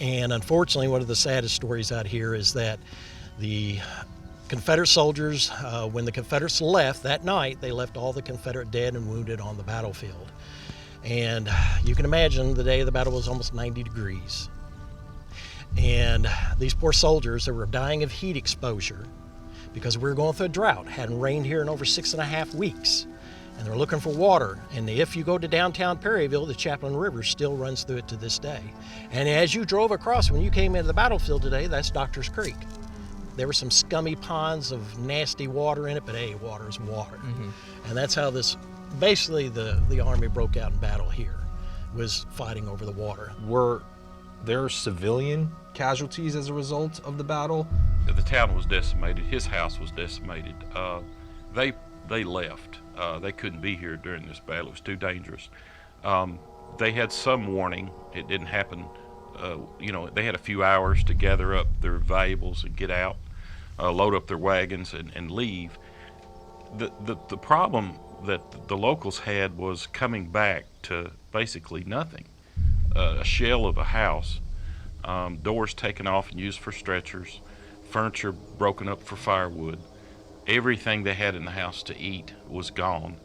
And unfortunately, one of the saddest stories out here is that the Confederate soldiers, when the Confederates left that night, they left all the Confederate dead and wounded on the battlefield. And you can imagine the day of the battle was almost 90 degrees. And these poor soldiers, they were dying of heat exposure because we were going through a drought. Hadn't rained here in over 6.5 weeks. And they're looking for water. And if you go to downtown Perryville, the Chaplain River still runs through it to this day. And as you drove across, when you came into the battlefield today, that's Doctor's Creek. There were some scummy ponds of nasty water in it, but hey, water is water. And that's how this, basically the Army broke out in battle here, was fighting over the water. Were there civilian casualties as a result of the battle? The town was decimated. His house was decimated. They left. They couldn't be here during this battle. It was too dangerous. They had some warning. It didn't happen. They had a few hours to gather up their valuables and get out, load up their wagons and leave. The problem that the locals had was coming back to basically nothing. A shell of a house, doors taken off and used for stretchers, furniture broken up for firewood. Everything they had in the house to eat was gone.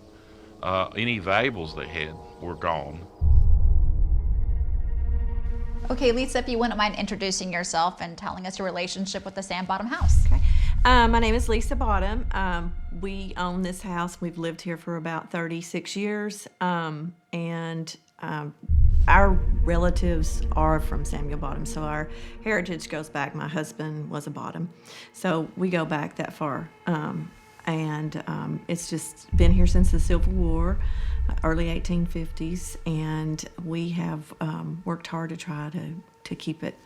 Any valuables they had were gone. Okay, Lisa, if you wouldn't mind introducing yourself and telling us your relationship with the Sam Bottom House. Okay. My name is Lisa Bottom. We own this house. We've lived here for about 36 years. Our relatives are from Samuel Bottom, so our heritage goes back. My husband was a Bottom, so we go back that far. It's just been here since the Civil War, early 1850s, and we have worked hard to try to keep it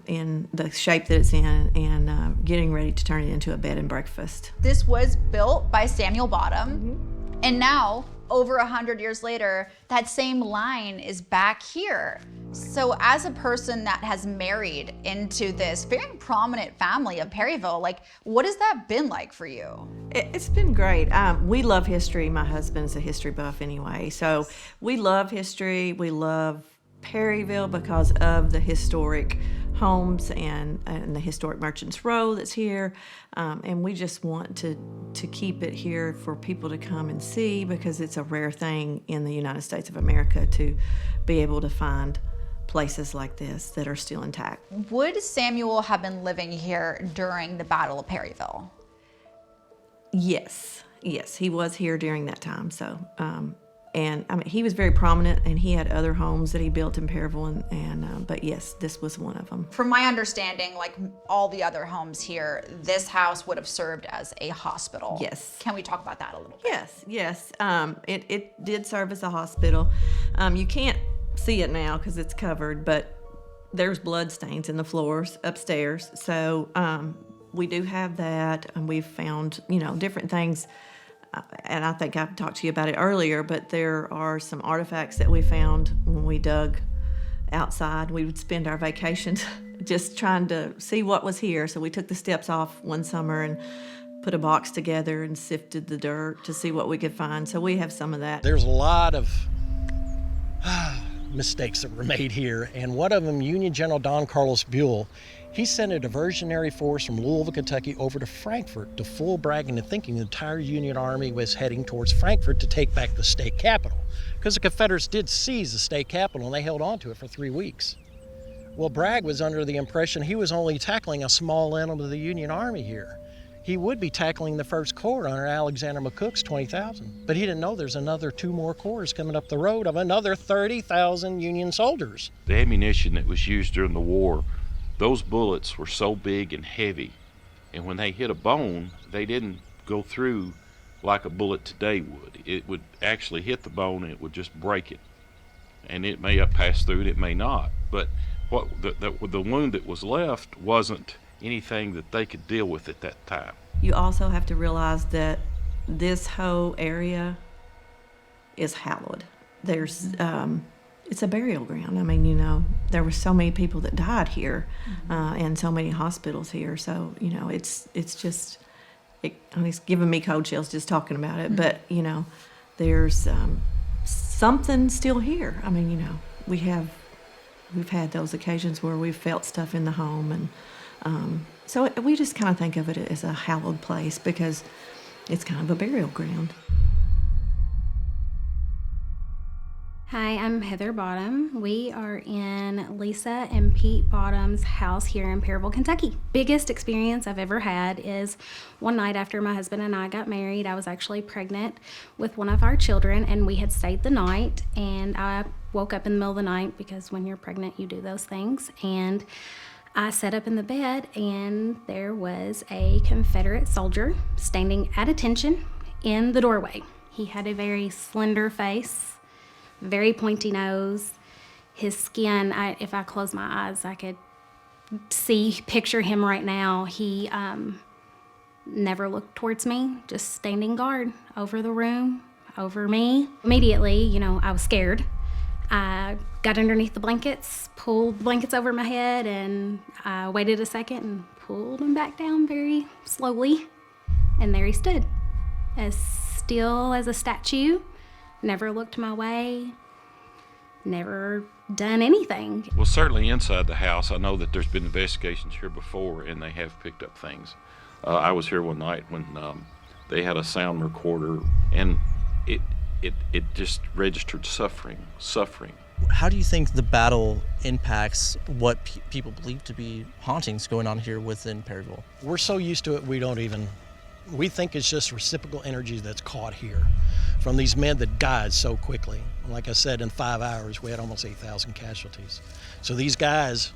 in the shape that it's in, and getting ready to turn it into a bed and breakfast. This was built by Samuel Bottom, and now, over 100 years later, that same line is back here. So as a person that has married into this very prominent family of Perryville, like, what has that been like for you? It's been great. We love history. My husband's a history buff anyway. So we love history. We love Perryville because of the historic homes and the historic Merchants Row that's here. And we just want to keep it here for people to come and see, because it's a rare thing in the United States of America to be able to find places like this that are still intact. Would Samuel have been living here during the Battle of Perryville? Yes, he was here during that time. So, he was very prominent, and he had other homes that he built in Perryville, but yes, this was one of them. From my understanding, like all the other homes here, this house would have served as a hospital. Yes. Can we talk about that a little bit? Yes. It did serve as a hospital. You can't see it now because it's covered, but there's blood stains in the floors upstairs. So we do have that, and we've found, different things. And I think I've talked to you about it earlier, but there are some artifacts that we found when we dug outside. We would spend our vacations just trying to see what was here. So we took the steps off one summer and put a box together and sifted the dirt to see what we could find. So we have some of that. There's a lot of mistakes that were made here, and one of them, Union General Don Carlos Buell, he sent a diversionary force from Louisville, Kentucky over to Frankfort to fool bragging and thinking the entire Union Army was heading towards Frankfort to take back the state capital, because the Confederates did seize the state capital and they held on to it for 3 weeks. Well, Bragg was under the impression he was only tackling a small element of the Union Army here. He would be tackling the First Corps under Alexander McCook's 20,000, but he didn't know there's another 2 more corps coming up the road of another 30,000 Union soldiers. The ammunition that was used during the war, those bullets were so big and heavy, and when they hit a bone, they didn't go through like a bullet today would. It would actually hit the bone and it would just break it. And it may have passed through it, it may not. But what the wound that was left wasn't anything that they could deal with at that time. You also have to realize that this whole area is hallowed. There's, it's a burial ground. I mean, you know, there were so many people that died here, and so many hospitals here. So, you know, it's just, it's giving me cold chills just talking about it. But, you know, there's something still here. I mean, you know, we've had those occasions where we've felt stuff in the home, and so we just kind of think of it as a hallowed place because it's kind of a burial ground. Hi, I'm Heather Bottom. We are in Lisa and Pete Bottom's house here in Perryville, Kentucky. Biggest experience I've ever had is one night after my husband and I got married. I was actually pregnant with one of our children, and we had stayed the night, and I woke up in the middle of the night because when you're pregnant you do those things, and I sat up in the bed and there was a Confederate soldier standing at attention in the doorway. He had a very slender face, very pointy nose. His skin, if I close my eyes, I could picture him right now. He never looked towards me, just standing guard over the room, over me. Immediately, you know, I was scared. I got underneath the blankets, pulled the blankets over my head, and I waited a second and pulled them back down very slowly. And there he stood, as still as a statue. Never looked my way, never done anything. Well, certainly inside the house, I know that there's been investigations here before, and they have picked up things. I was here one night when they had a sound recorder, and it just registered suffering. How do you think the battle impacts what people believe to be hauntings going on here within Perryville? We're so used to it, we think it's just reciprocal energy that's caught here from these men that died so quickly. Like I said, in 5 hours, we had almost 8,000 casualties. So these guys,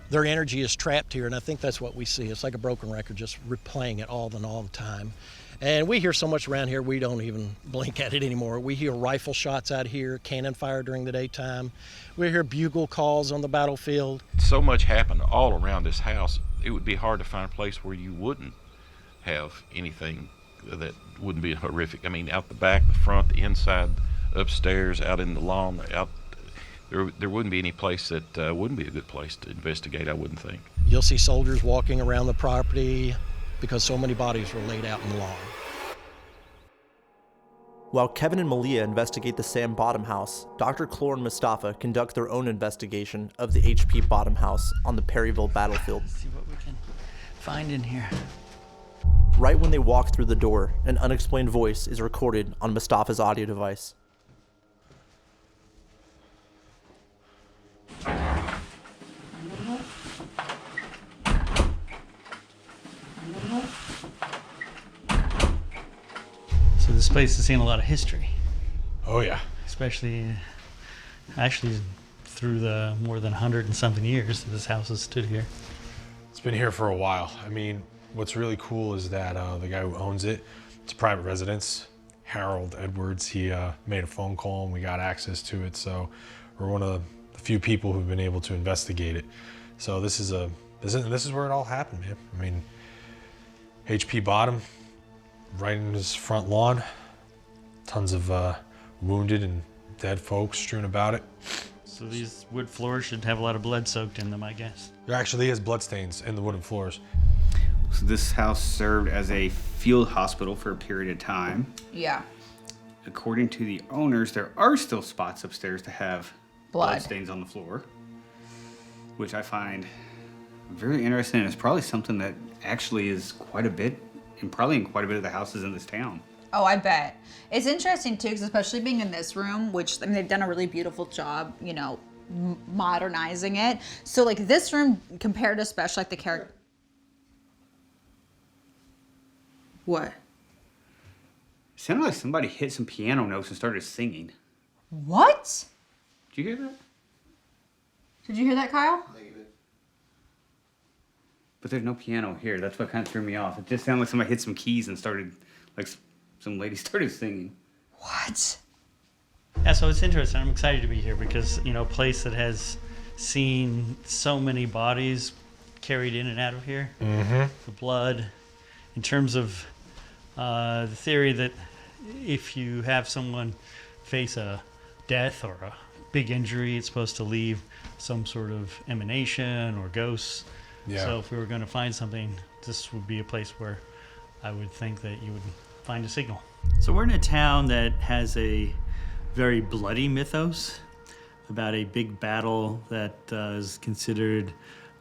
their energy is trapped here, and I think that's what we see. It's like a broken record, just replaying it all the time. And we hear so much around here, we don't even blink at it anymore. We hear rifle shots out here, cannon fire during the daytime. We hear bugle calls on the battlefield. So much happened all around this house, it would be hard to find a place where you wouldn't have anything that wouldn't be horrific. I mean, out the back, the front, the inside, upstairs, out in the lawn, there wouldn't be any place that wouldn't be a good place to investigate, I wouldn't think. You'll see soldiers walking around the property because so many bodies were laid out in the lawn. While Kevin and Malia investigate the Sam Bottom house, Dr. Clore and Mustafa conduct their own investigation of the HP Bottom house on the Perryville battlefield. Let's see what we can find in here. Right when they walk through the door, an unexplained voice is recorded on Mustafa's audio device. So this place has seen a lot of history. Oh yeah. Especially, actually, through the more than 100 and something years that this house has stood here. It's been here for a while. I mean, what's really cool is that the guy who owns it, it's a private residence, Harold Edwards. He made a phone call and we got access to it. So we're one of the few people who've been able to investigate it. So this is where it all happened, man. I mean, HP Bottom, right in his front lawn, tons of wounded and dead folks strewn about it. So these wood floors should have a lot of blood soaked in them, I guess. There actually is bloodstains in the wooden floors. So this house served as a field hospital for a period of time. Yeah. According to the owners, there are still spots upstairs to have blood stains on the floor, which I find very interesting. And it's probably something that actually is quite a bit, and probably in quite a bit of the houses in this town. Oh, I bet. It's interesting too, because especially being in this room, which I mean, they've done a really beautiful job, you know, modernizing it. So like this room compared to especially like the character. What? It sounded like somebody hit some piano notes and started singing. What? Did you hear that? Did you hear that, Kyle? But there's no piano here. That's what kind of threw me off. It just sounded like somebody hit some keys and started like some lady started singing. What? Yeah, so it's interesting. I'm excited to be here because, you know, a place that has seen so many bodies carried in and out of here, the blood, in terms of the theory that if you have someone face a death or a big injury, it's supposed to leave some sort of emanation or ghosts. Yeah. So if we were going to find something, this would be a place where I would think that you would find a signal. So we're in a town that has a very bloody mythos about a big battle that is considered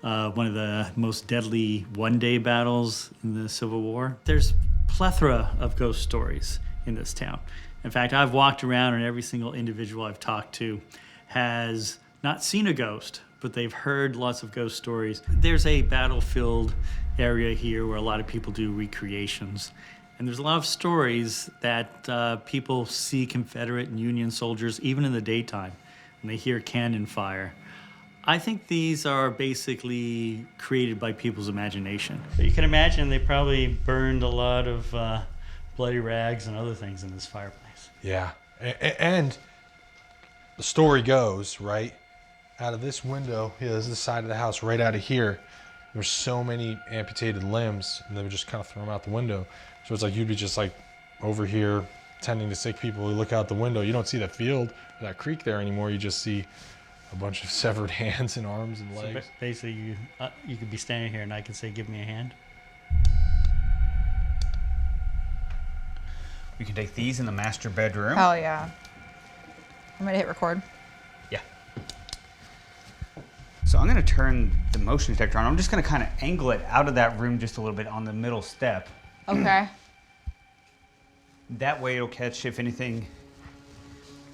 one of the most deadly one-day battles in the Civil War. There's plethora of ghost stories in this town. In fact, I've walked around and every single individual I've talked to has not seen a ghost, but they've heard lots of ghost stories. There's a battlefield area here where a lot of people do recreations. And there's a lot of stories that people see Confederate and Union soldiers, even in the daytime, and they hear cannon fire. I think these are basically created by people's imagination. But you can imagine they probably burned a lot of bloody rags and other things in this fireplace. Yeah, and the story goes, right, out of this window, this is the side of the house, right out of here, there's so many amputated limbs, and they would just kind of throw them out the window. So it's like you'd be just like over here tending to sick people. You look out the window, you don't see that field or that creek there anymore. You just see a bunch of severed hands and arms and legs. So basically, you could be standing here and I could say, "Give me a hand." We can take these in the master bedroom. Hell yeah. I'm gonna hit record. Yeah. So I'm gonna turn the motion detector on. I'm just gonna kind of angle it out of that room just a little bit on the middle step. Okay. That way it'll catch if anything,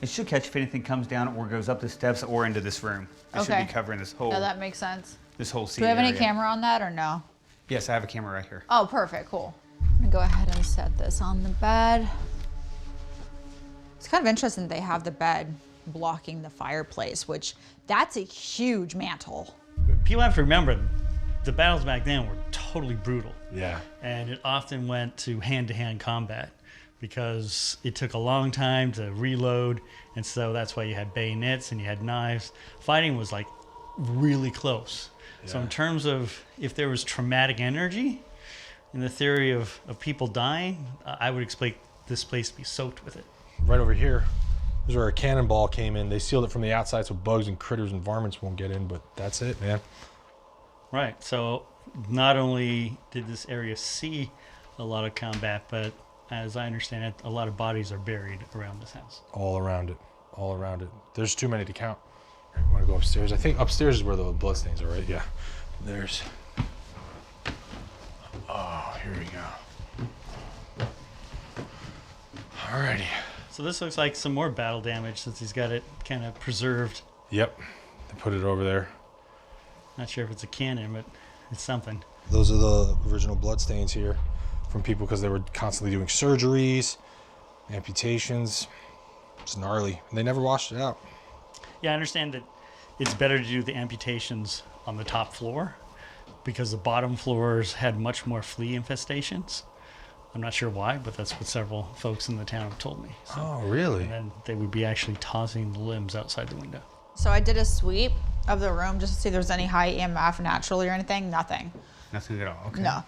it should catch if anything comes down or goes up the steps or into this room. It should be covering this whole, No, that makes sense. this whole Do seat we have any area. camera on that or no? Yes, I have a camera right here. Oh, perfect, cool. I'm gonna go ahead and set this on the bed. It's kind of interesting that they have the bed blocking the fireplace, which that's a huge mantle. People have to remember, the battles back then were totally brutal. Yeah. And it often went to hand-to-hand combat because it took a long time to reload, and so that's why you had bayonets and you had knives. Fighting was like really close. So Yeah. in terms of if there was traumatic energy in the theory of people dying, I would expect this place to be soaked with it. Right over here, this is where a cannonball came in. They sealed it from the outside so bugs and critters and varmints won't get in, but that's it, man. Right, so not only did this area see a lot of combat, but as I understand it, a lot of bodies are buried around this house. All around it, all around it. There's too many to count. I want to go upstairs. I think upstairs is where the bloodstains are, right? Yeah. There's. Oh, here we go. Alrighty. So this looks like some more battle damage since he's got it kind of preserved. Yep. They put it over there. Not sure if it's a cannon, but it's something. Those are the original bloodstains here from people because they were constantly doing surgeries, amputations. It's gnarly. And they never washed it out. Yeah, I understand that it's better to do the amputations on the top floor because the bottom floors had much more flea infestations. I'm not sure why, but that's what several folks in the town have told me. So, oh, really? And then they would be actually tossing the limbs outside the window. So I did a sweep of the room just to see if there's any high EMF naturally or anything. Nothing. Nothing at all, okay. No.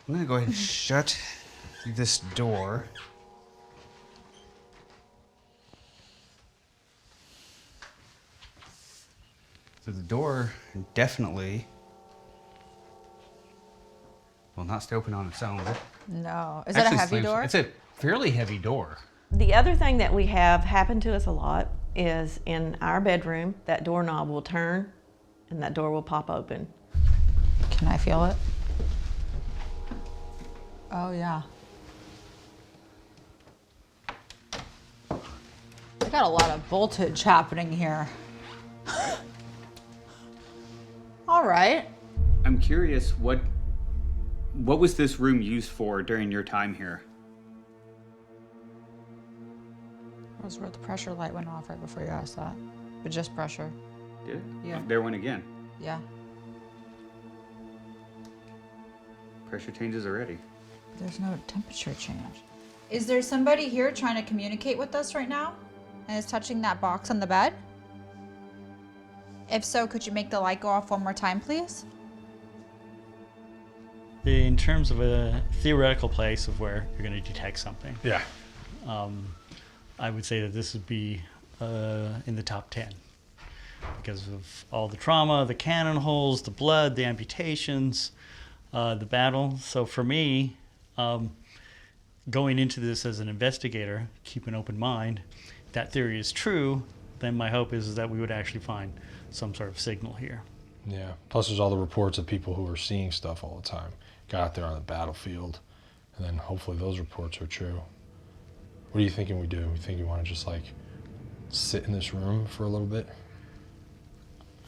I'm gonna go ahead and shut this door. So the door definitely will not stay open on its own. No. Is that a heavy door? It's a fairly heavy door. The other thing that we have happen to us a lot is in our bedroom, that doorknob will turn and that door will pop open. Can I feel it? Oh, yeah. I got a lot of voltage happening here. All right. I'm curious, what was this room used for during your time here? That was where the pressure light went off right before you asked that. But just pressure. Did it? Yeah. Oh, there went again. Yeah. Pressure changes already. There's no temperature change. Is there somebody here trying to communicate with us right now and is touching that box on the bed? If so, could you make the light go off one more time, please? In terms of a theoretical place of where you're going to detect something, Yeah. I would say that this would be in the top 10 because of all the trauma, the cannon holes, the blood, the amputations, the battle. So for me, going into this as an investigator, keep an open mind, if that theory is true, then my hope is that we would actually find some sort of signal here. Yeah. Plus, there's all the reports of people who are seeing stuff all the time. Got out there on the battlefield, and then hopefully those reports are true. What are you thinking we do? You think you want to just like sit in this room for a little bit?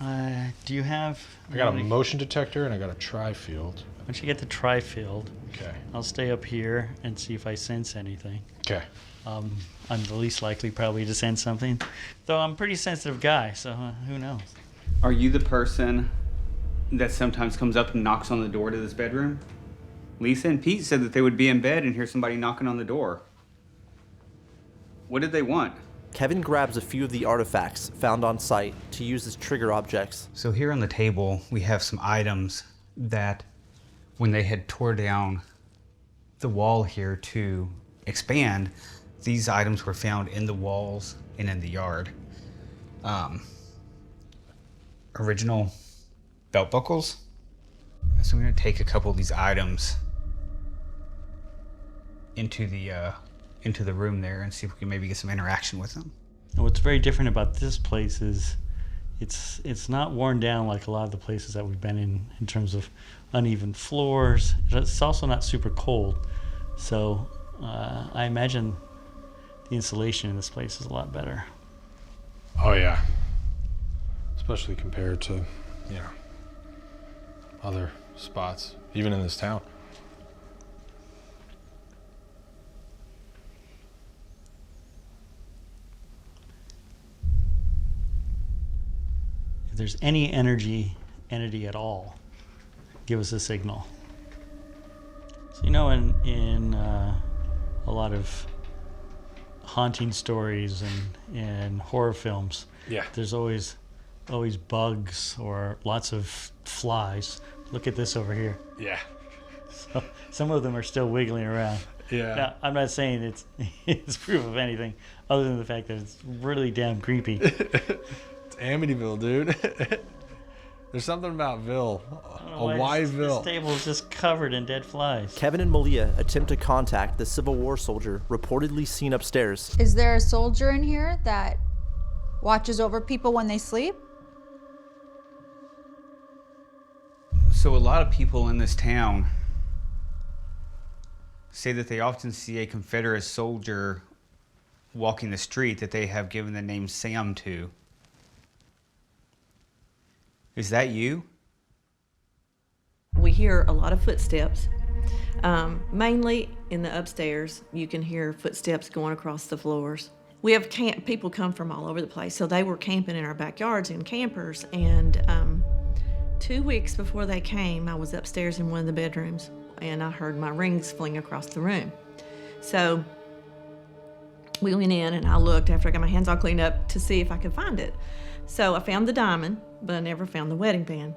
Do you have... I got a motion detector and I got a tri-field. Once you get the tri-field, okay, I'll stay up here and see if I sense anything. Okay. I'm the least likely probably to sense something, though I'm a pretty sensitive guy, so who knows? Are you the person that sometimes comes up and knocks on the door to this bedroom? Lisa and Pete said that they would be in bed and hear somebody knocking on the door. What did they want? Kevin grabs a few of the artifacts found on site to use as trigger objects. So here on the table, we have some items that when they had tore down the wall here to expand, these items were found in the walls and in the yard. Original belt buckles. So I'm gonna take a couple of these items into the room there and see if we can maybe get some interaction with them. And what's very different about this place is it's not worn down like a lot of the places that we've been in terms of uneven floors. It's also not super cold. So I imagine the insulation in this place is a lot better. Oh yeah. Especially compared to, other spots, even in this town. If there's any entity at all, give us a signal. So in a lot of haunting stories and horror films, there's always bugs or lots of flies. Look at this over here. Yeah. So some of them are still wiggling around. Yeah. Now, I'm not saying it's proof of anything other than the fact that it's really damn creepy. It's Amityville, dude. There's something about Ville. A wide Ville. This table is just covered in dead flies. Kevin and Malia attempt to contact the Civil War soldier reportedly seen upstairs. Is there a soldier in here that watches over people when they sleep? So a lot of people in this town say that they often see a Confederate soldier walking the street that they have given the name Sam to. Is that you? We hear a lot of footsteps. Mainly in the upstairs, you can hear footsteps going across the floors. We have people come from all over the place, so they were camping in our backyards in campers, and 2 weeks before they came, I was upstairs in one of the bedrooms, and I heard my rings fling across the room. So we went in, and I looked after I got my hands all cleaned up to see if I could find it. So I found the diamond, but I never found the wedding band.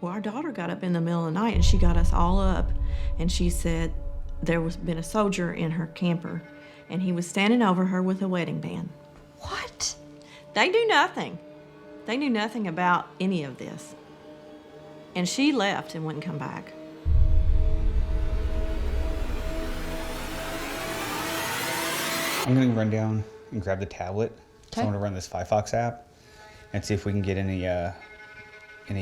Well, our daughter got up in the middle of the night, and she got us all up, and she said there was been a soldier in her camper, and he was standing over her with a wedding band. What? They knew nothing. They knew nothing about any of this. And she left and wouldn't come back. I'm gonna run down and grab the tablet. So Okay. I'm gonna run this Firefox app and see if we can get any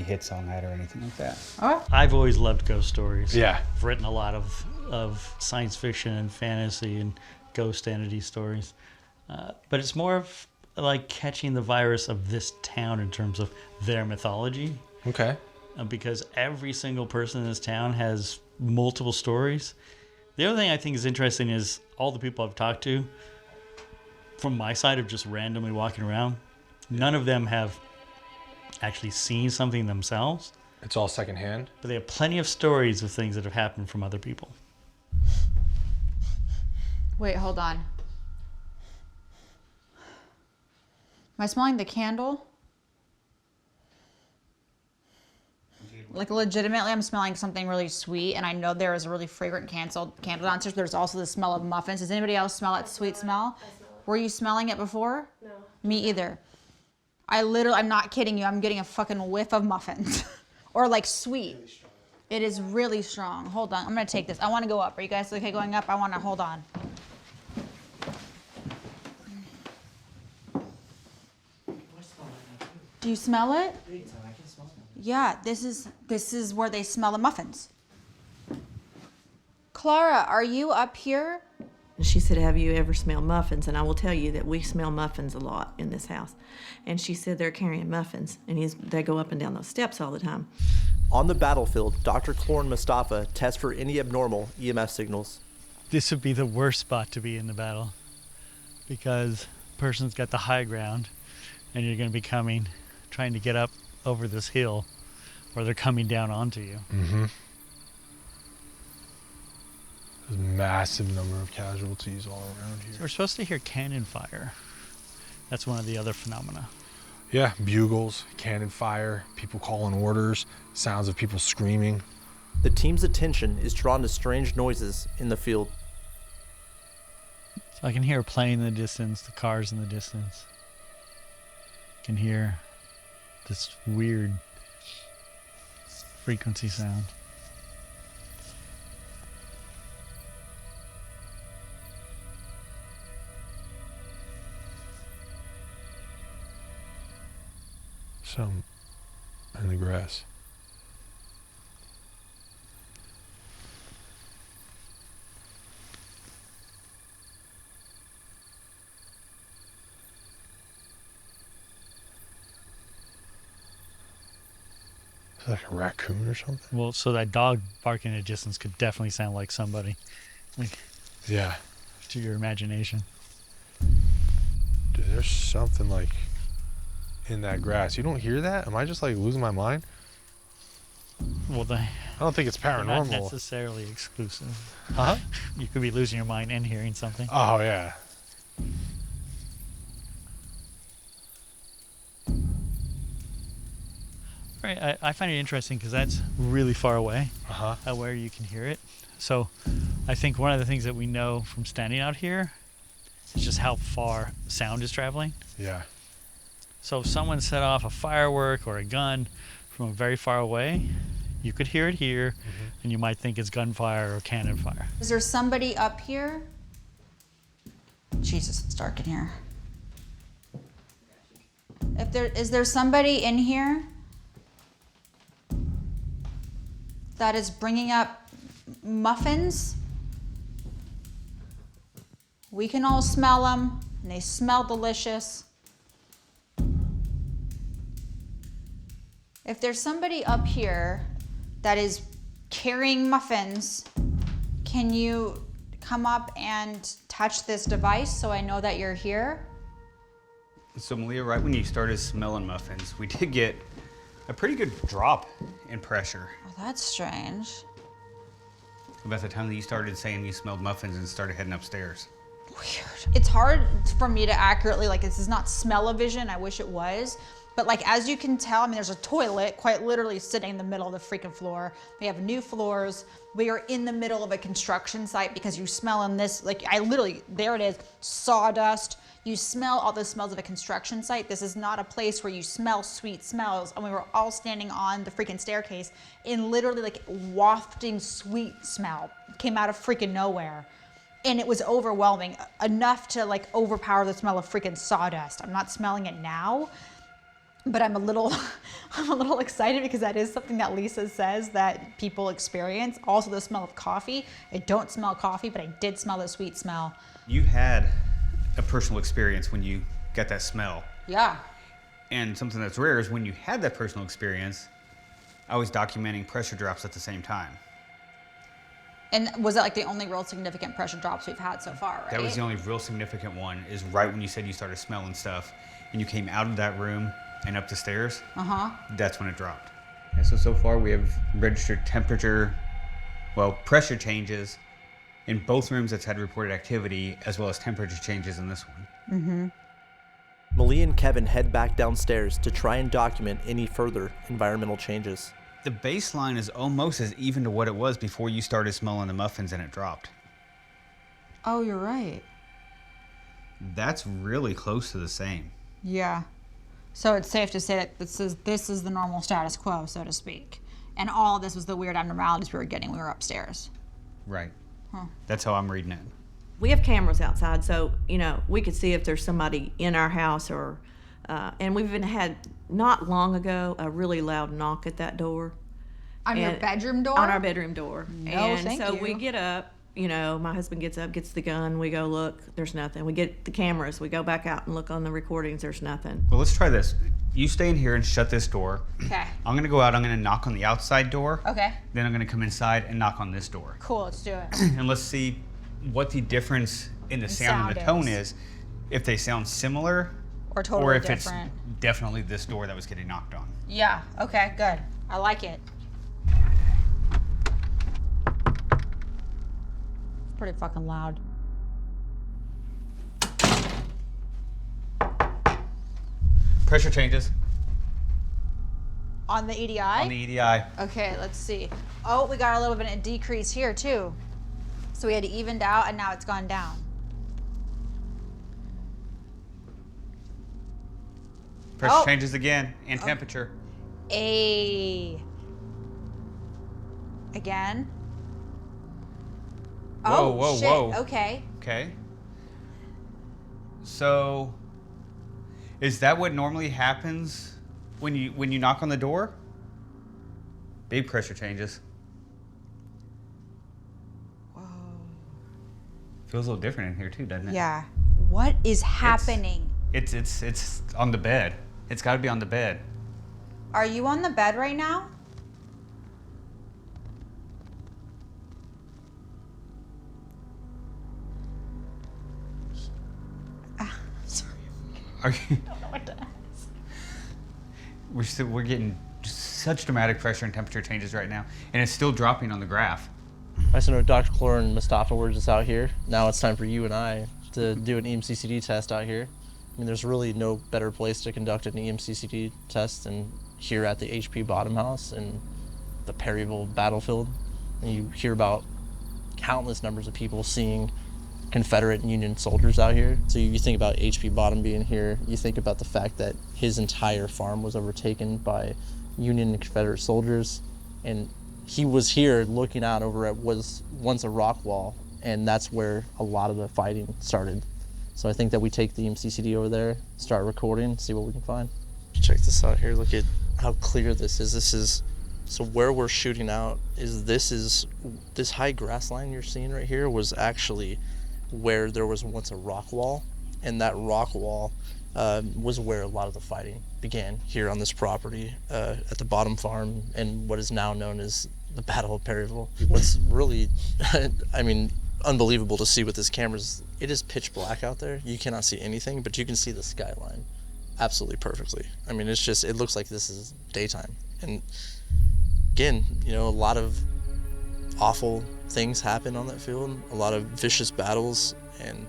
hits on that or anything like that. All right. I've always loved ghost stories. Yeah. I've written a lot of science fiction and fantasy and ghost entity stories. But it's more of like catching the virus of this town in terms of their mythology. Okay. Because every single person in this town has multiple stories. The other thing I think is interesting is all the people I've talked to, from my side of just randomly walking around, none of them have actually seen something themselves. It's all secondhand. But they have plenty of stories of things that have happened from other people. Wait, hold on. Am I smelling the candle? Like legitimately, I'm smelling something really sweet, and I know there is a really fragrant candle downstairs. There's also the smell of muffins. Does anybody else smell that sweet smell? Were you smelling it before? No. Me either. I'm not kidding you. I'm getting a fucking whiff of muffins, or like sweet. It is really strong. Hold on, I'm gonna take this. I want to go up. Are you guys okay going up? I want to hold on. Do you smell it? Yeah, this is where they smell the muffins. Clara, are you up here? She said, have you ever smelled muffins? And I will tell you that we smell muffins a lot in this house. And she said they're carrying muffins, and they go up and down those steps all the time. On the battlefield, Dr. Clore and Mustafa test for any abnormal EMF signals. This would be the worst spot to be in the battle because the person's got the high ground and you're going to be trying to get up over this hill, or they're coming down onto you. Mm-hmm. There's a massive number of casualties all around here. So we're supposed to hear cannon fire. That's one of the other phenomena. Yeah, bugles, cannon fire, people calling orders, sounds of people screaming. The team's attention is drawn to strange noises in the field. So I can hear a plane in the distance, the cars in the distance. I can hear this weird frequency sound. Some in the grass. Is that like a raccoon or something? Well, so that dog barking in the distance could definitely sound like somebody. Like, yeah. To your imagination. Dude, there's something like in that grass. You don't hear that? Am I just like losing my mind? Well, I don't think it's paranormal. Not necessarily exclusive. Huh? You could be losing your mind and hearing something. Oh, yeah. Right, I find it interesting because that's really far away, Uh-huh. where you can hear it. So I think one of the things that we know from standing out here is just how far sound is traveling. Yeah. So if someone set off a firework or a gun from very far away, you could hear it here, and you might think it's gunfire or cannon fire. Is there somebody up here? Jesus, it's dark in here. Is there somebody in here that is bringing up muffins? We can all smell them, and they smell delicious. If there's somebody up here that is carrying muffins, can you come up and touch this device so I know that you're here? So Malia, right when you started smelling muffins, we did get a pretty good drop in pressure. Oh, that's strange. About the time that you started saying you smelled muffins and started heading upstairs. Weird. It's hard for me to accurately, this is not smell-o-vision, I wish it was. But as you can tell, there's a toilet quite literally sitting in the middle of the freaking floor. We have new floors. We are in the middle of a construction site because you smell in this, there it is, sawdust. You smell all the smells of a construction site. This is not a place where you smell sweet smells. And we were all standing on the freaking staircase and literally wafting sweet smell came out of freaking nowhere. And it was overwhelming, enough to overpower the smell of freaking sawdust. I'm not smelling it now. But I'm a little excited because that is something that Lisa says that people experience. Also the smell of coffee. I don't smell coffee, but I did smell the sweet smell. You had a personal experience when you got that smell. Yeah. And something that's rare is when you had that personal experience, I was documenting pressure drops at the same time. And was that the only real significant pressure drops we've had so far, right? That was the only real significant one, is right when you said you started smelling stuff and you came out of that room and up the stairs, that's when it dropped. And so far we have registered temperature, pressure changes In both rooms, it's had reported activity as well as temperature changes in this one. Malia and Kevin head back downstairs to try and document any further environmental changes. The baseline is almost as even to what it was before you started smelling the muffins and it dropped. Oh, you're right. That's really close to the same. Yeah. So it's safe to say that this is the normal status quo, so to speak. And all this was the weird abnormalities we were getting when we were upstairs. Right. Huh. That's how I'm reading it. We have cameras outside, so, you know, we could see if there's somebody in our house or, and we've even had, not long ago, a really loud knock at that door. On your bedroom door? On our bedroom door. No, and thank so you. we get up, you know, my husband gets up, gets the gun, we go look, there's nothing. We get the cameras, we go back out and look on the recordings, there's nothing. Well, let's try this. You stay in here and shut this door. Okay. I'm gonna go out, I'm gonna knock on the outside door. Okay. Then I'm gonna come inside and knock on this door. Cool, let's do it. And let's see what the difference in the sound and the tone is. If they sound similar Or totally or if different. it's definitely this door that was getting knocked on. Yeah, okay, good. I like it. It's pretty fucking loud. Pressure changes On the EDI? on the EDI. Okay, let's see. Oh, we got a little bit of a decrease here too. So we had it evened out and now it's gone down. Pressure Oh. changes again and temperature. Again. Whoa, Oh, whoa, shit. whoa. Okay. Okay. So, is that what normally happens when you knock on the door? Big pressure changes. Whoa. Feels a little different in here too, doesn't it? Yeah. What is happening? It's on the bed. It's got to be on the bed. Are you on the bed right now? Sorry. Are you? I don't know what to ask. We're getting such dramatic pressure and temperature changes right now, and it's still dropping on the graph. I know Dr. Clore and Mustafa were just out here. Now it's time for you and I to do an EMCCD test out here. I mean, there's really no better place to conduct an EMCCD test than here at the HP Bottom House in the Perryville battlefield. And you hear about countless numbers of people seeing Confederate and Union soldiers out here. So you think about HP Bottom being here, you think about the fact that his entire farm was overtaken by Union and Confederate soldiers, and he was here looking out over at what was once a rock wall, and that's where a lot of the fighting started. So I think that we take the MCCD over there, start recording, see what we can find. Check this out here, look at how clear this is. So where we're shooting out is this high grass line you're seeing right here was actually where there was once a rock wall, and that rock wall was where a lot of the fighting began here on this property at the Bottom Farm and what is now known as the Battle of Perryville. What's really, I mean, unbelievable to see with this camera is it is pitch black out there. You cannot see anything, but you can see the skyline absolutely perfectly. I mean, it looks like this is daytime. And again, you know, a lot of awful things happen on that field, a lot of vicious battles, and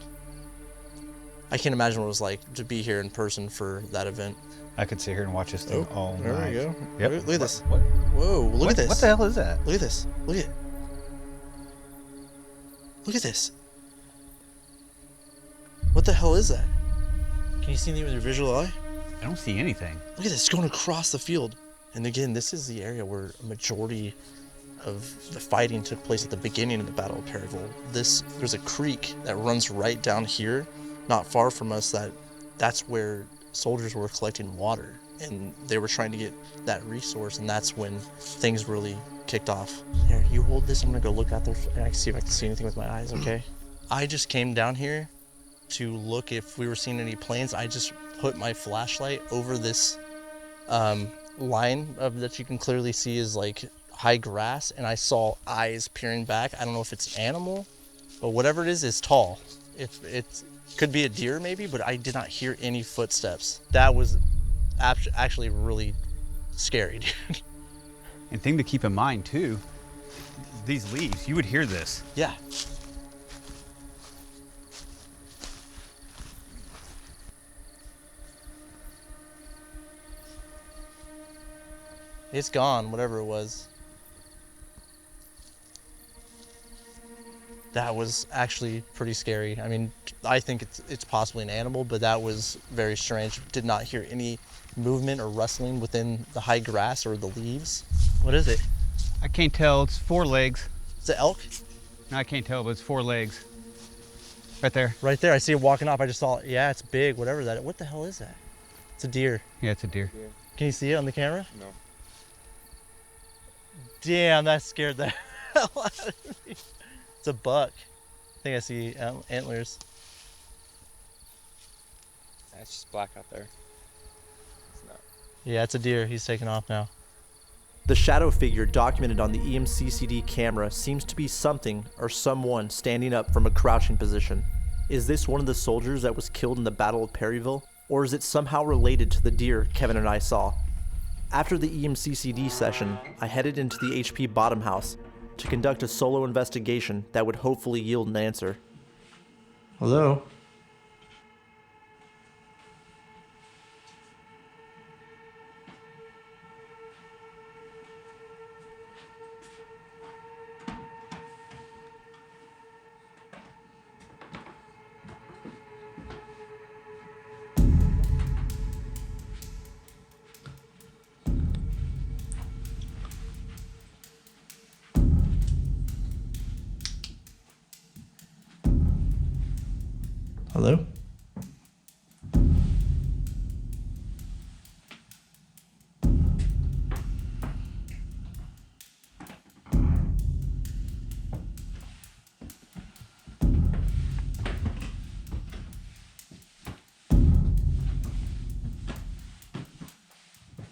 I can't imagine what it was like to be here in person for that event. I could sit here and watch this thing all night. There we go. Yep. Look at this. What? Whoa, look at this. What the hell is that? Look at this. Look at this. What the hell is that? Can you see anything with your visual eye? I don't see anything. Look at this, it's going across the field. And again, this is the area where a majority of the fighting took place at the beginning of the Battle of Perryville. There's a creek that runs right down here, not far from us, that's where soldiers were collecting water. And they were trying to get that resource, and that's when things really kicked off. Here, you hold this, I'm gonna go look out there and I can see if I can see anything with my eyes, okay? I just came down here to look if we were seeing any planes. I just put my flashlight over this line that you can clearly see is like high grass, and I saw eyes peering back. I don't know if it's animal, but whatever it is tall. It could be a deer maybe, but I did not hear any footsteps. That was actually really scary, dude. And thing to keep in mind too, these leaves, you would hear this. Yeah. It's gone, whatever it was. That was actually pretty scary. I mean, I think it's possibly an animal, but that was very strange. Did not hear any movement or rustling within the high grass or the leaves. What is it? I can't tell. It's 4 legs. Is it elk? No, I can't tell, but it's 4 legs. Right there. Right there. I see it walking off. I just saw it. Yeah, it's big, whatever that is. What the hell is that? It's a deer. Yeah, it's a deer. Can you see it on the camera? No. Damn, that scared the hell out of me. It's a buck. I think I see antlers. That's just black out there. It's not. Yeah, it's a deer. He's taking off now. The shadow figure documented on the EMCCD camera seems to be something or someone standing up from a crouching position. Is this one of the soldiers that was killed in the Battle of Perryville, or is it somehow related to the deer Kevin and I saw? After the EMCCD session, I headed into the HP Bottom House to conduct a solo investigation that would hopefully yield an answer. Hello? Hello?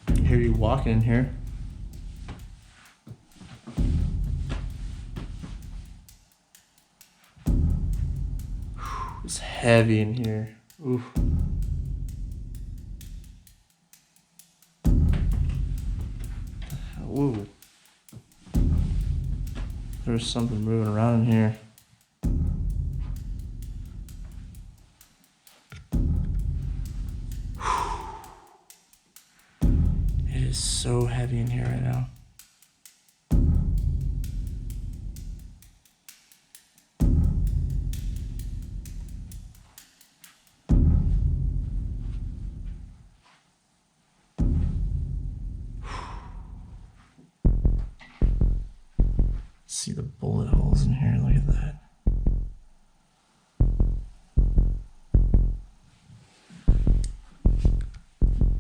I hear you walking in here. It's heavy in here. Oof. Ooh. There's something moving around in here. It is so heavy in here right now. See the bullet holes in here, look at that.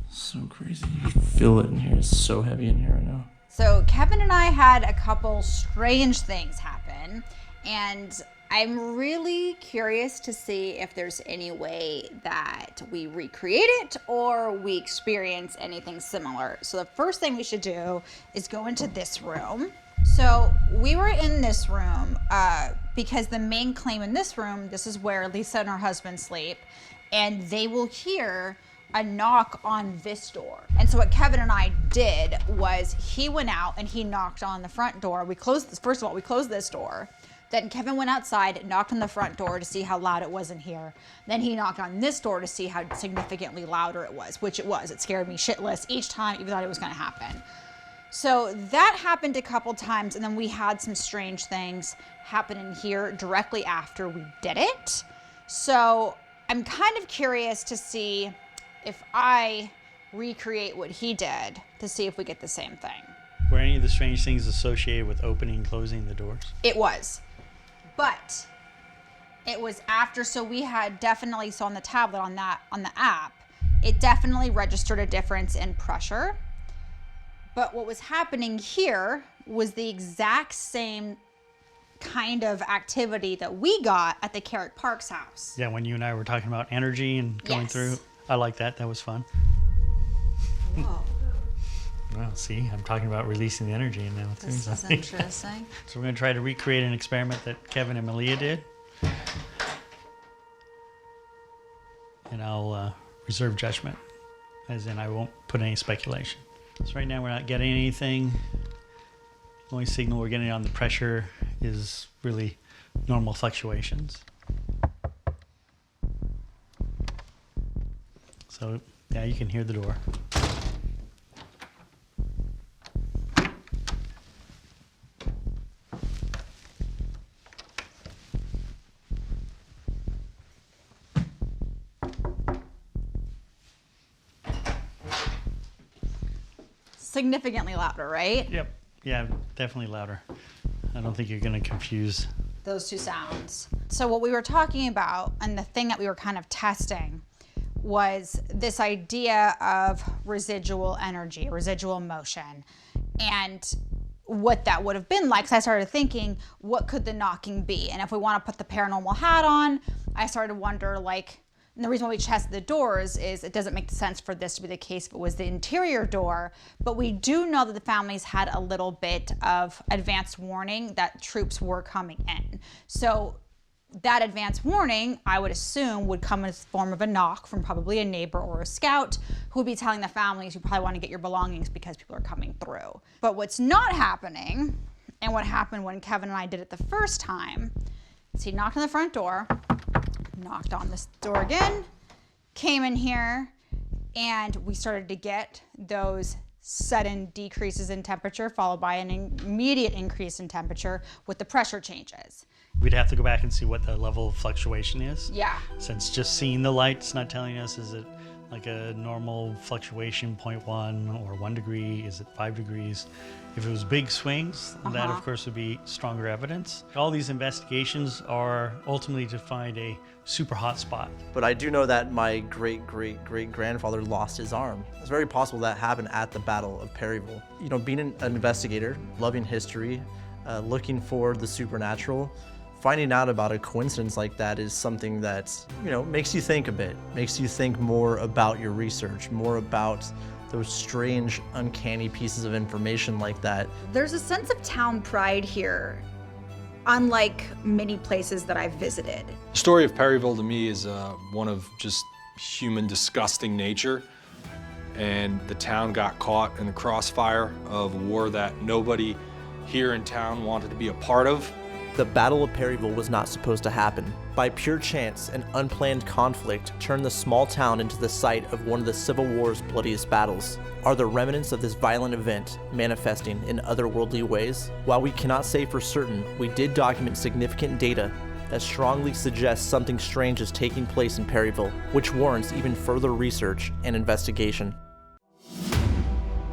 So crazy. You can feel it in here. It's so heavy in here right now. So Kevin and I had a couple strange things happen, and I'm really curious to see if there's any way that we recreate it or we experience anything similar. So the first thing we should do is go into this room. So we were in this room because the main claim in this room, this is where Lisa and her husband sleep, and they will hear a knock on this door. And so what Kevin and I did was he went out and he knocked on the front door. We closed this, first of all, we closed this door. Then Kevin went outside, knocked on the front door to see how loud it was in here. Then he knocked on this door to see how significantly louder it was, which it was. It scared me shitless each time, even though it was gonna happen. So that happened a couple times, and then we had some strange things happen in here directly after we did it. So I'm kind of curious to see if I recreate what he did to see if we get the same thing. Were any of the strange things associated with opening and closing the doors? It was, but it was after, so we had definitely, so on the tablet, on the app, it definitely registered a difference in pressure. But what was happening here was the exact same kind of activity that we got at the Carrick Parks house. Yeah, when you and I were talking about energy and going Yes. through. I like that. That was fun. Whoa. Well, see, I'm talking about releasing the energy and now it's This is interesting. So we're going to try to recreate an experiment that Kevin and Malia did. And I'll reserve judgment, as in I won't put any speculation. So right now we're not getting anything. The only signal we're getting on the pressure is really normal fluctuations. So yeah, you can hear the door. significantly louder, right? Yep. Yeah, definitely louder. I don't think you're going to confuse those two sounds. So what we were talking about, and the thing that we were kind of testing, was this idea of residual energy, residual motion, and what that would have been like. So I started thinking, what could the knocking be? And if we want to put the paranormal hat on, I started to wonder, like, and the reason why we tested the doors is it doesn't make sense for this to be the case if it was the interior door, but we do know that the families had a little bit of advance warning that troops were coming in. So that advance warning, I would assume, would come in the form of a knock from probably a neighbor or a scout who would be telling the families, you probably want to get your belongings because people are coming through. But what's not happening, and what happened when Kevin and I did it the first time, is he knocked on the front door, knocked on this door again, came in here, and we started to get those sudden decreases in temperature followed by an immediate increase in temperature with the pressure changes. We'd have to go back and see what the level of fluctuation is. Yeah. Since just seeing the light's not telling us, is it like a normal fluctuation, 0.1 or 1 degree? Is it 5 degrees? If it was big swings, that of course would be stronger evidence. All these investigations are ultimately to find a super hot spot. But I do know that my great-great-great-grandfather lost his arm. It's very possible that happened at the Battle of Perryville. You know, being an investigator, loving history, looking for the supernatural, finding out about a coincidence like that is something that, you know, makes you think a bit, makes you think more about your research, more about those strange, uncanny pieces of information like that. There's a sense of town pride here, unlike many places that I've visited. The story of Perryville to me is one of just human disgusting nature, and the town got caught in the crossfire of a war that nobody here in town wanted to be a part of. The Battle of Perryville was not supposed to happen. By pure chance, an unplanned conflict turned the small town into the site of one of the Civil War's bloodiest battles. Are the remnants of this violent event manifesting in otherworldly ways? While we cannot say for certain, we did document significant data that strongly suggests something strange is taking place in Perryville, which warrants even further research and investigation.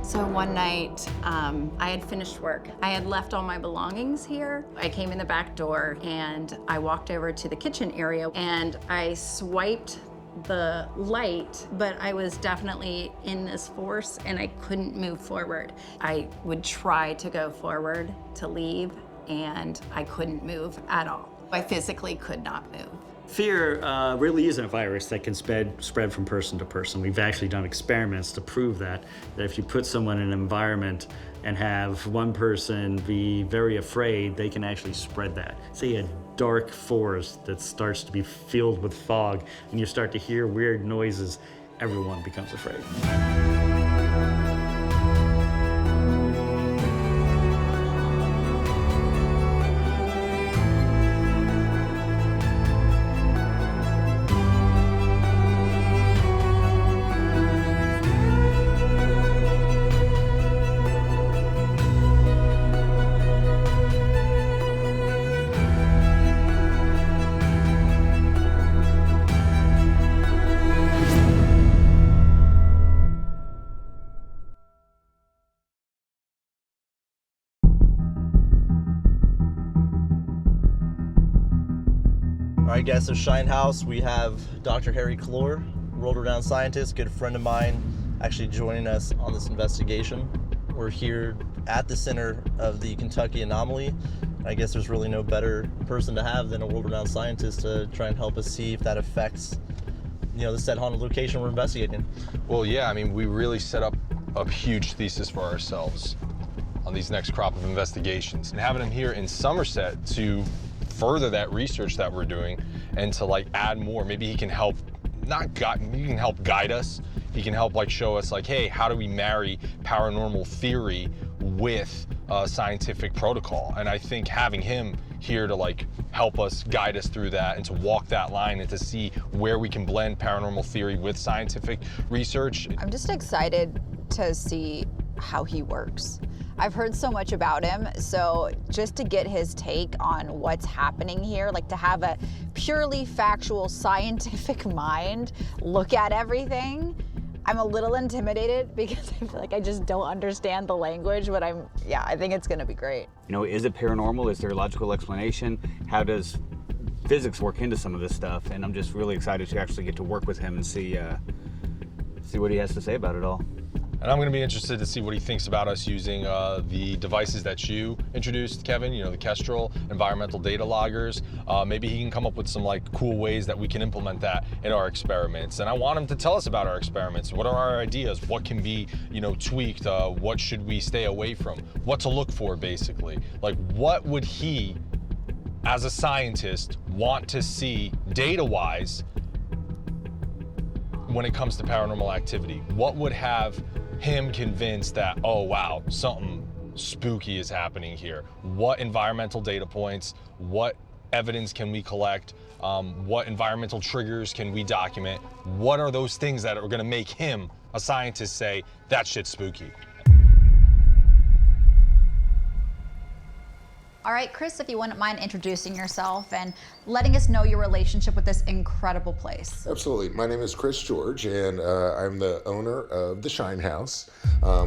So one night, I had finished work. I had left all my belongings here. I came in the back door and I walked over to the kitchen area and I swiped the light, but I was definitely in this force and I couldn't move forward. I would try to go forward to leave and I couldn't move at all. I physically could not move. Fear really is a virus that can spread from person to person. We've actually done experiments to prove that if you put someone in an environment and have one person be very afraid, they can actually spread that. Say a dark forest that starts to be filled with fog and you start to hear weird noises, everyone becomes afraid. All right, guys, so Shine House, we have Dr. Harry Clore, world-renowned scientist, good friend of mine, actually joining us on this investigation. We're here at the center of the Kentucky anomaly. I guess there's really no better person to have than a world-renowned scientist to try and help us see if that affects, you know, the said haunted location we're investigating. Well, yeah, I mean, we really set up a huge thesis for ourselves on these next crop of investigations. And having him here in Somerset to further that research that we're doing and to like add more, maybe he can help, he can help guide us. He can help like show us like, hey, how do we marry paranormal theory with scientific protocol? And I think having him here to like help us guide us through that and to walk that line and to see where we can blend paranormal theory with scientific research. I'm just excited to see how he works. I've heard so much about him, so just to get his take on what's happening here, like to have a purely factual scientific mind look at everything, I'm a little intimidated because I feel like I just don't understand the language, but I think it's gonna be great. You know, is it paranormal? Is there a logical explanation? How does physics work into some of this stuff? And I'm just really excited to actually get to work with him and see what he has to say about it all. And I'm going to be interested to see what he thinks about us using the devices that you introduced, Kevin, you know, the Kestrel, environmental data loggers. Maybe he can come up with some like cool ways that we can implement that in our experiments. And I want him to tell us about our experiments. What are our ideas? What can be, you know, tweaked? What should we stay away from? What to look for, basically. Like, what would he, as a scientist, want to see data-wise when it comes to paranormal activity? What would have him convinced that, oh wow, something spooky is happening here? What environmental data points, what evidence can we collect, what environmental triggers can we document? What are those things that are gonna make him, a scientist, say, that shit's spooky? All right, Chris, if you wouldn't mind introducing yourself and letting us know your relationship with this incredible place. Absolutely. My name is Chris George, and I'm the owner of the Shine House.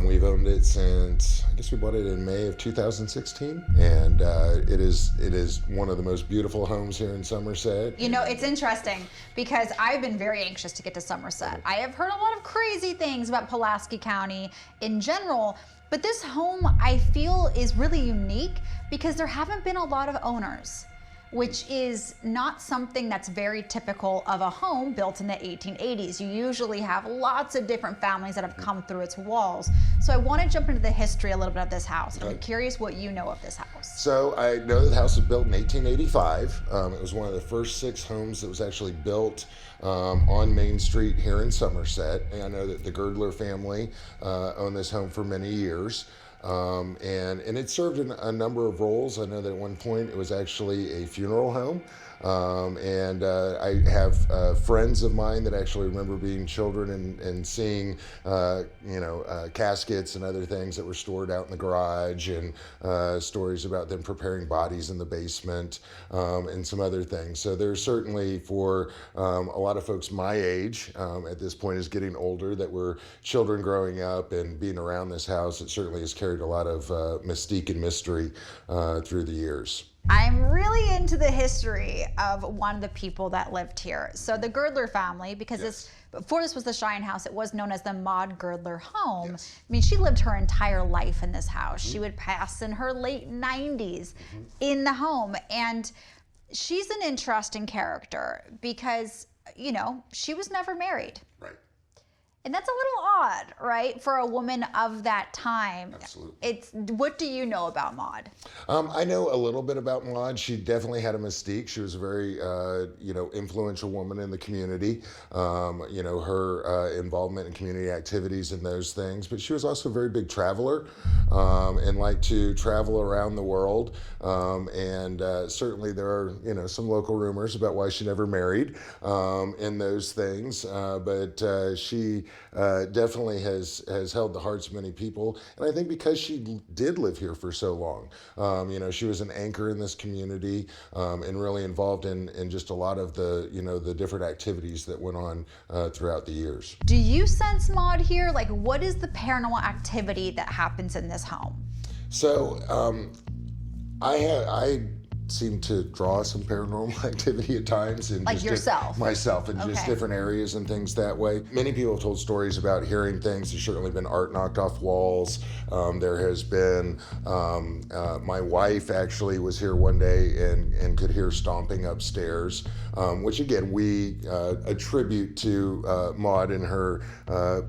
We've owned it since, I guess we bought it in May of 2016, and it is one of the most beautiful homes here in Somerset. You know, it's interesting because I've been very anxious to get to Somerset. I have heard a lot of crazy things about Pulaski County in general, but this home I feel is really unique because there haven't been a lot of owners, which is not something that's very typical of a home built in the 1880s. You usually have lots of different families that have come through its walls. So I want to jump into the history a little bit of this house. I'm curious what you know of this house. So I know that the house was built in 1885. It was one of the first 6 homes that was actually built on Main Street here in Somerset. And I know that the Girdler family owned this home for many years. And it served in a number of roles. I know that at one point it was actually a funeral home. I have friends of mine that actually remember being children and seeing, caskets and other things that were stored out in the garage, and stories about them preparing bodies in the basement, and some other things. So there's certainly, for a lot of folks my age, at this point is getting older, that were children growing up and being around this house, it certainly has carried a lot of mystique and mystery through the years. I'm really into the history of one of the people that lived here. So the Girdler family, because before this was the Shine House, it was known as the Maud Girdler home. I mean, she lived her entire life in this house. She would pass in her late 90s in the home. And she's an interesting character because, you know, she was never married. Right. And that's a little odd, right, for a woman of that time. Absolutely. What do you know about Maud? I know a little bit about Maud. She definitely had a mystique. She was a very, influential woman in the community. Her involvement in community activities and those things. But she was also a very big traveler and liked to travel around the world. Certainly there are, some local rumors about why she never married in those things. But she definitely has held the hearts of many people. And I think because she did live here for so long, she was an anchor in this community and really involved in just a lot of the, the different activities that went on throughout the years. Do you sense Maud here? Like, what is the paranormal activity that happens in this home? So I seem to draw some paranormal activity at times, and like just yourself. Myself, and just different areas and things that way. Many people have told stories about hearing things. There's certainly been art knocked off walls. There has been, my wife actually was here one day and could hear stomping upstairs, which again, we attribute to Maud in her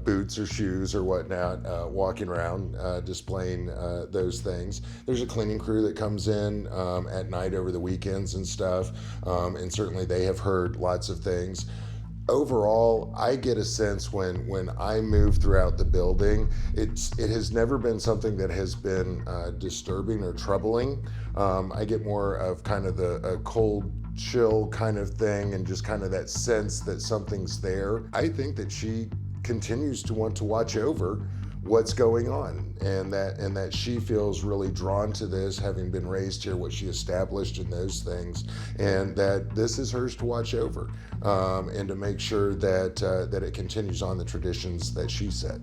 boots or shoes or whatnot, walking around, displaying those things. There's a cleaning crew that comes in at night over the weekends and stuff, and certainly they have heard lots of things. Overall, I get a sense when I move throughout the building, it has never been something that has been disturbing or troubling. I get more of kind of a cold chill kind of thing, and just kind of that sense that something's there. I think that she continues to want to watch over what's going on, and that she feels really drawn to this, having been raised here, what she established in those things, and that this is hers to watch over, and to make sure that it continues on the traditions that she set.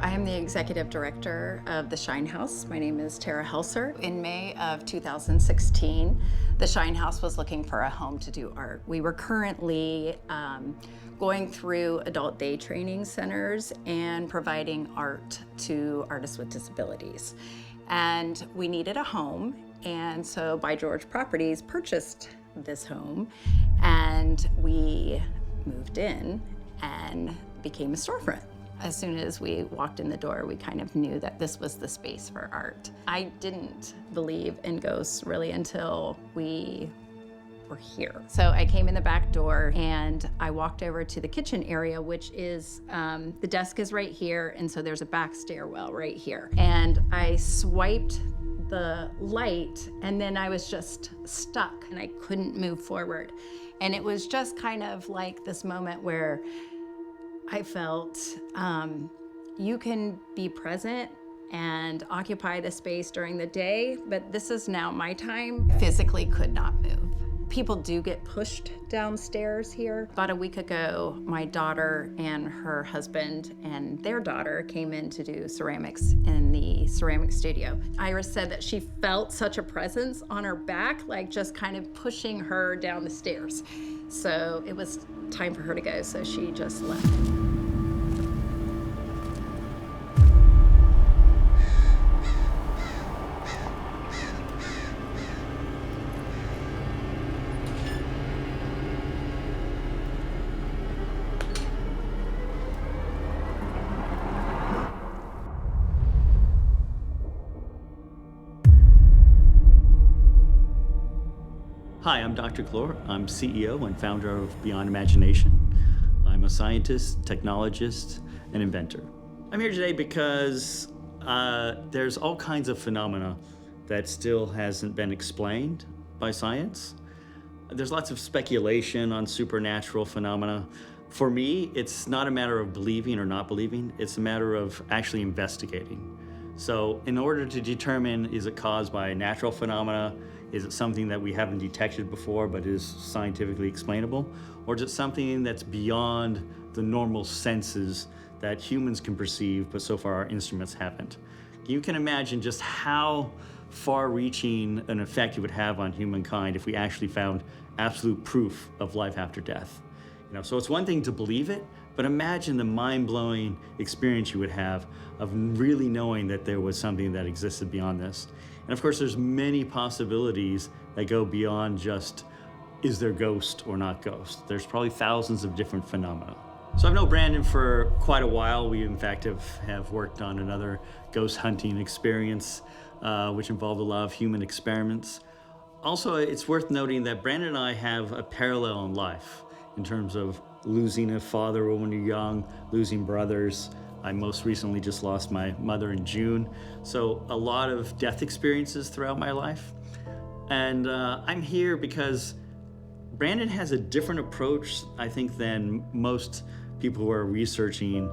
I am the executive director of the Shine House. My name is Tara Helser. In May of 2016, the Shine House was looking for a home to do art. We were currently going through adult day training centers and providing art to artists with disabilities. And we needed a home, and so By George Properties purchased this home, and we moved in and became a storefront. As soon as we walked in the door, we kind of knew that this was the space for art. I didn't believe in ghosts really until we were here. So I came in the back door and I walked over to the kitchen area, which is, the desk is right here, and so there's a back stairwell right here. And I swiped the light, and then I was just stuck and I couldn't move forward. And it was just kind of like this moment where I felt you can be present and occupy the space during the day, but this is now my time. Physically could not move. People do get pushed downstairs here. About a week ago, my daughter and her husband and their daughter came in to do ceramics in the ceramic studio. Iris said that she felt such a presence on her back, like just kind of pushing her down the stairs. So it was time for her to go, so she just left. Hi, I'm Dr. Clore. I'm CEO and founder of Beyond Imagination. I'm a scientist, technologist, and inventor. I'm here today because there's all kinds of phenomena that still hasn't been explained by science. There's lots of speculation on supernatural phenomena. For me, it's not a matter of believing or not believing, it's a matter of actually investigating. So in order to determine, is it caused by natural phenomena? Is it something that we haven't detected before but is scientifically explainable? Or is it something that's beyond the normal senses that humans can perceive, but so far our instruments haven't? You can imagine just how far-reaching an effect it would have on humankind if we actually found absolute proof of life after death. So it's one thing to believe it, but imagine the mind-blowing experience you would have of really knowing that there was something that existed beyond this. And of course, there's many possibilities that go beyond just, is there ghost or not ghost? There's probably thousands of different phenomena. So I've known Brandon for quite a while. We in fact have worked on another ghost hunting experience, which involved a lot of human experiments. Also, it's worth noting that Brandon and I have a parallel in life in terms of losing a father when you're young, losing brothers. I most recently just lost my mother in June. So a lot of death experiences throughout my life. And I'm here because Brandon has a different approach, I think, than most people who are researching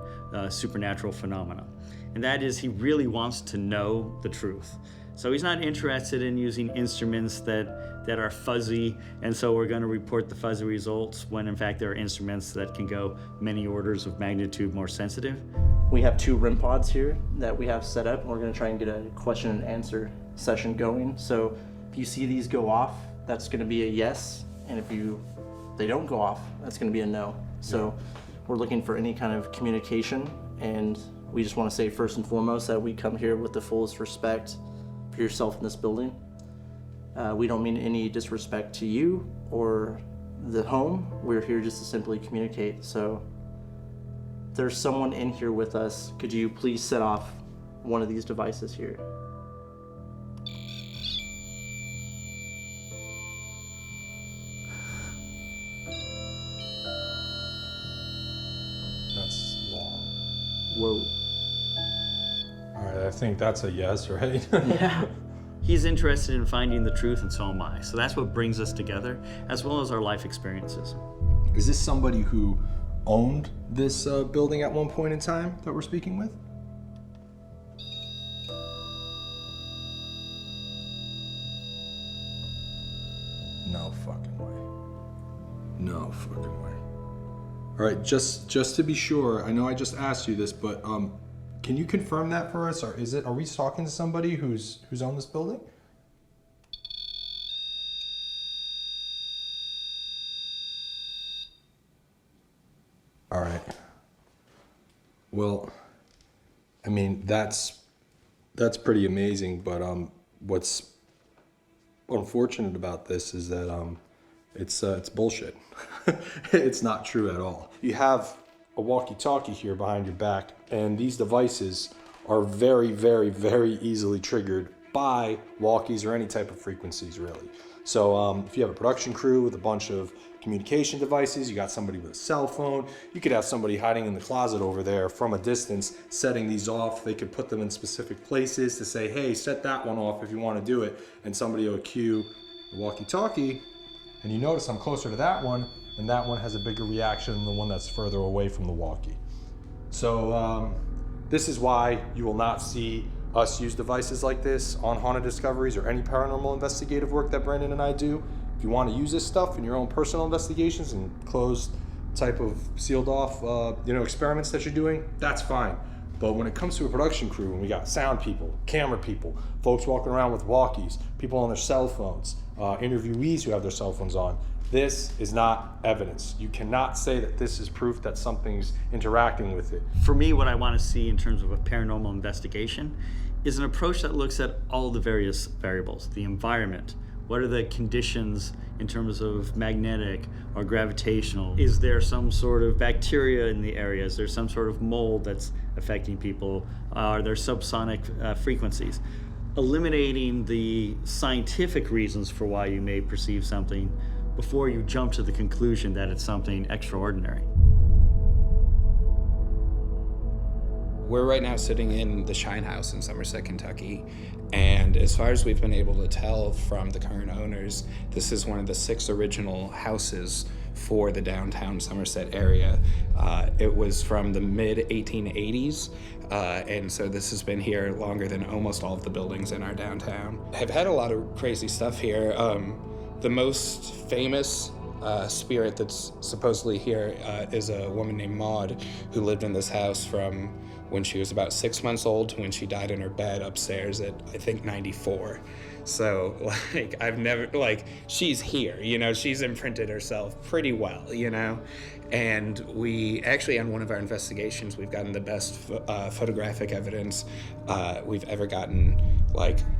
supernatural phenomena. And that is, he really wants to know the truth. So he's not interested in using instruments that are fuzzy, and so we're going to report the fuzzy results when in fact there are instruments that can go many orders of magnitude more sensitive. We have 2 REM pods here that we have set up, and we're going to try and get a question and answer session going. So if you see these go off, that's going to be a yes, and if they don't go off, that's going to be a no. So we're looking for any kind of communication, and we just want to say first and foremost that we come here with the fullest respect for yourself in this building. We don't mean any disrespect to you or the home. We're here just to simply communicate. So if there's someone in here with us, could you please set off one of these devices here? That's long. Whoa. All right, I think that's a yes, right? Yeah. He's interested in finding the truth, and so am I. So that's what brings us together, as well as our life experiences. Is this somebody who owned this building at one point in time that we're speaking with? No fucking way. No fucking way. All right, just to be sure, I know I just asked you this, but can you confirm that for us? Or are we talking to somebody who's owned this building? All right. Well, I mean, that's pretty amazing, but what's unfortunate about this is that it's bullshit. It's not true at all. You have a walkie-talkie here behind your back, and these devices are very, very, very easily triggered by walkies or any type of frequencies, really. So if you have a production crew with a bunch of communication devices, you got somebody with a cell phone, you could have somebody hiding in the closet over there from a distance setting these off. They could put them in specific places to say, hey, set that one off if you want to do it, and somebody will cue the walkie-talkie, and you notice I'm closer to that one, and that one has a bigger reaction than the one that's further away from the walkie. So this is why you will not see us use devices like this on Haunted Discoveries or any paranormal investigative work that Brandon and I do. If you want to use this stuff in your own personal investigations and closed type of sealed off experiments that you're doing, that's fine. But when it comes to a production crew, when we got sound people, camera people, folks walking around with walkies, people on their cell phones, interviewees who have their cell phones on, this is not evidence. You cannot say that this is proof that something's interacting with it. For me, what I want to see in terms of a paranormal investigation is an approach that looks at all the various variables, the environment. What are the conditions in terms of magnetic or gravitational? Is there some sort of bacteria in the area? Is there some sort of mold that's affecting people? Are there subsonic frequencies? Eliminating the scientific reasons for why you may perceive something before you jump to the conclusion that it's something extraordinary. We're right now sitting in the Shine House in Somerset, Kentucky, and as far as we've been able to tell from the current owners, this is one of the 6 original houses for the downtown Somerset area. It was from the mid-1880s, and so this has been here longer than almost all of the buildings in our downtown. I've had a lot of crazy stuff here. The most famous spirit that's supposedly here is a woman named Maud who lived in this house from when she was about 6 months old to when she died in her bed upstairs at, I think, 94. So, I've never, she's here, she's imprinted herself pretty well, And we actually, on one of our investigations, we've gotten the best photographic evidence we've ever gotten,